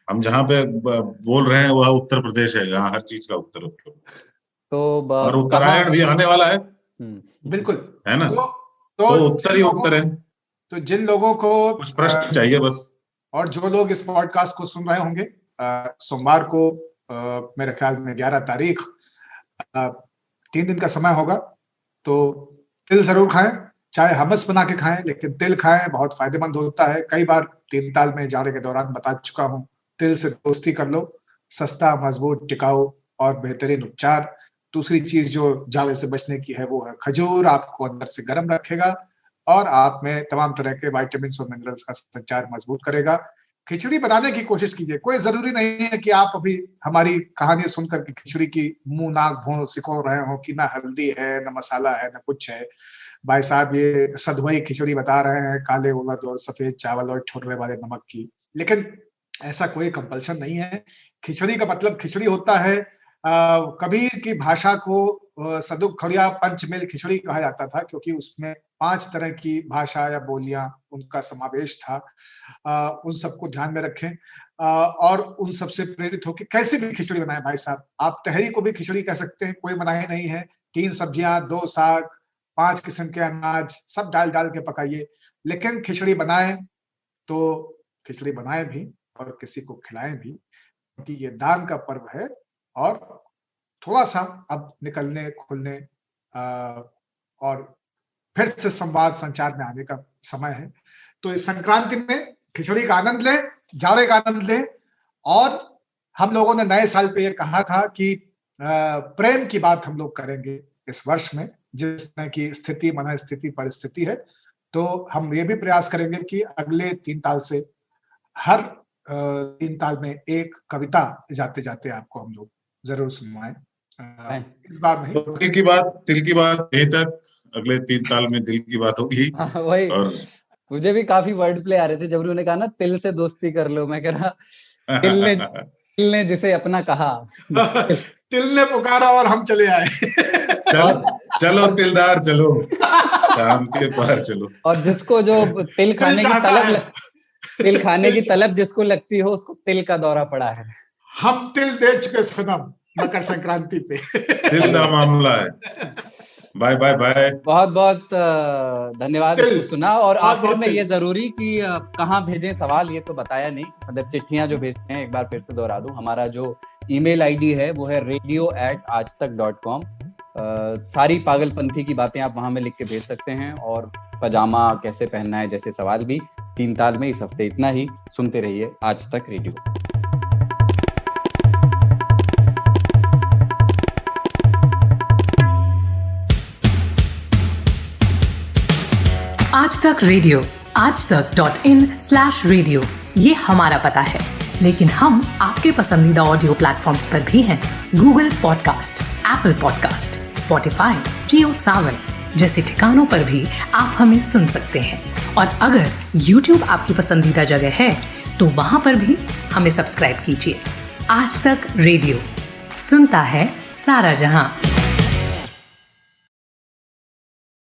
हम जहाँ पे बोल रहे हैं वह उत्तर प्रदेश है, यहाँ हर चीज का उत्तर है। तो और उत्तरायण भी आने वाला है, बिल्कुल, है ना? तो उत्तर ही उत्तर है। तो जिन लोगों को कुछ प्रश्न चाहिए बस, और जो लोग इस पॉडकास्ट को सुन रहे होंगे, सोमवार को मेरे ख्याल में 11 तारीख, 3 दिन का समय होगा, तो तिल जरूर खाएं, चाहे हमस बना के खाएं, लेकिन तिल खाएं, बहुत फायदेमंद होता है। कई बार 3 ताल में जाने के दौरान बता चुका हूं, तिल से दोस्ती कर लो, सस्ता, मजबूत, टिकाऊ और बेहतरीन उपचार। दूसरी चीज जो जाले से बचने की है वो है खजूर, आपको अंदर से गर्म रखेगा और आप में तमाम तरह के विटामिन और मिनरल्स का संचार मजबूत करेगा। खिचड़ी बनाने की कोशिश कीजिए, कोई जरूरी नहीं है कि आप अभी हमारी कहानी सुनकर के खिचड़ी की मुंह नाक भों सिकोड़ रहे हो कि ना हल्दी है, ना मसाला है, ना कुछ है। भाई साहब ये सधवई खिचड़ी बता रहे हैं, काले उड़द और सफेद चावल और ठुर्रे वाले नमक की, लेकिन ऐसा कोई कंपल्सन नहीं है। खिचड़ी का मतलब खिचड़ी होता है कबीर की भाषा को सदुक खड़िया पंचमेल खिचड़ी कहा जाता था, क्योंकि उसमें 5 तरह की भाषा या बोलियां उनका समावेश था। उन सबको ध्यान में रखें और उन सबसे प्रेरित होकर कैसे भी खिचड़ी बनाएं भाई साहब। आप तहरी को भी खिचड़ी कह सकते हैं, कोई मनाही नहीं है। 3 सब्जियां, 2 साग, 5 किस्म के अनाज सब डाल के पकाइए, लेकिन खिचड़ी बनाएं तो खिचड़ी बनाएं भी और किसी को खिलाएं भी, क्योंकि ये दान का पर्व है और थोड़ा सा अब निकलने खुलने और फिर से संवाद संचार में आने का समय है। तो इस संक्रांति में खिचड़ी का आनंद लें, जाड़े का आनंद लें। और हम लोगों ने नए साल पे ये कहा था कि प्रेम की बात हम लोग करेंगे इस वर्ष में, जिसमें की स्थिति मन स्थिति परिस्थिति है। तो हम ये भी प्रयास करेंगे कि अगले 3 ताल से हर 3 ताल में एक कविता जाते जाते आपको हम लोग जरूर सुनवाएं। इस बार नहीं, तो दिल की बात यहीं तक। अगले 3 ताल में दिल की बात होगी। वही और मुझे भी काफी वर्ड प्ले आ रहे थे जब उन्होंने कहा ना तिल से दोस्ती कर लो। मैं कह रहा तिल ने जिसे अपना कहा, तिल ने पुकारा और हम चले आए। चलो तिलदार चलो, शाम के पार चलो। और जिसको जो तिल खाने की तलब जिसको लगती हो, उसको तिल का दौरा पड़ा है। हम तिल दे चुके सनम मकर संक्रांति पे। तिल का मामला है। Bye bye bye. बहुत बहुत धन्यवाद सुना। और आखिर में ये जरूरी कि कहाँ भेजें सवाल, ये तो बताया नहीं। मतलब चिट्ठियां जो भेजते हैं, एक बार फिर से दोहरा दूं, हमारा जो ईमेल आईडी है वो है radio@aajtak.com। सारी पागलपंथी की बातें आप वहां में लिख के भेज सकते हैं। और पजामा कैसे पहनना है जैसे सवाल भी। 3 ताल में इस हफ्ते इतना ही। सुनते रहिए आज तक रेडियो। आज तक रेडियो, aajtak.in/radio, ये हमारा पता है। लेकिन हम आपके पसंदीदा ऑडियो प्लेटफॉर्म्स पर भी हैं। Google podcast, Apple podcast, Spotify, Jio Saavn जैसे ठिकानों पर भी आप हमें सुन सकते हैं। और अगर YouTube आपकी पसंदीदा जगह है तो वहां पर भी हमें सब्सक्राइब कीजिए। आज तक रेडियो, सुनता है सारा जहां।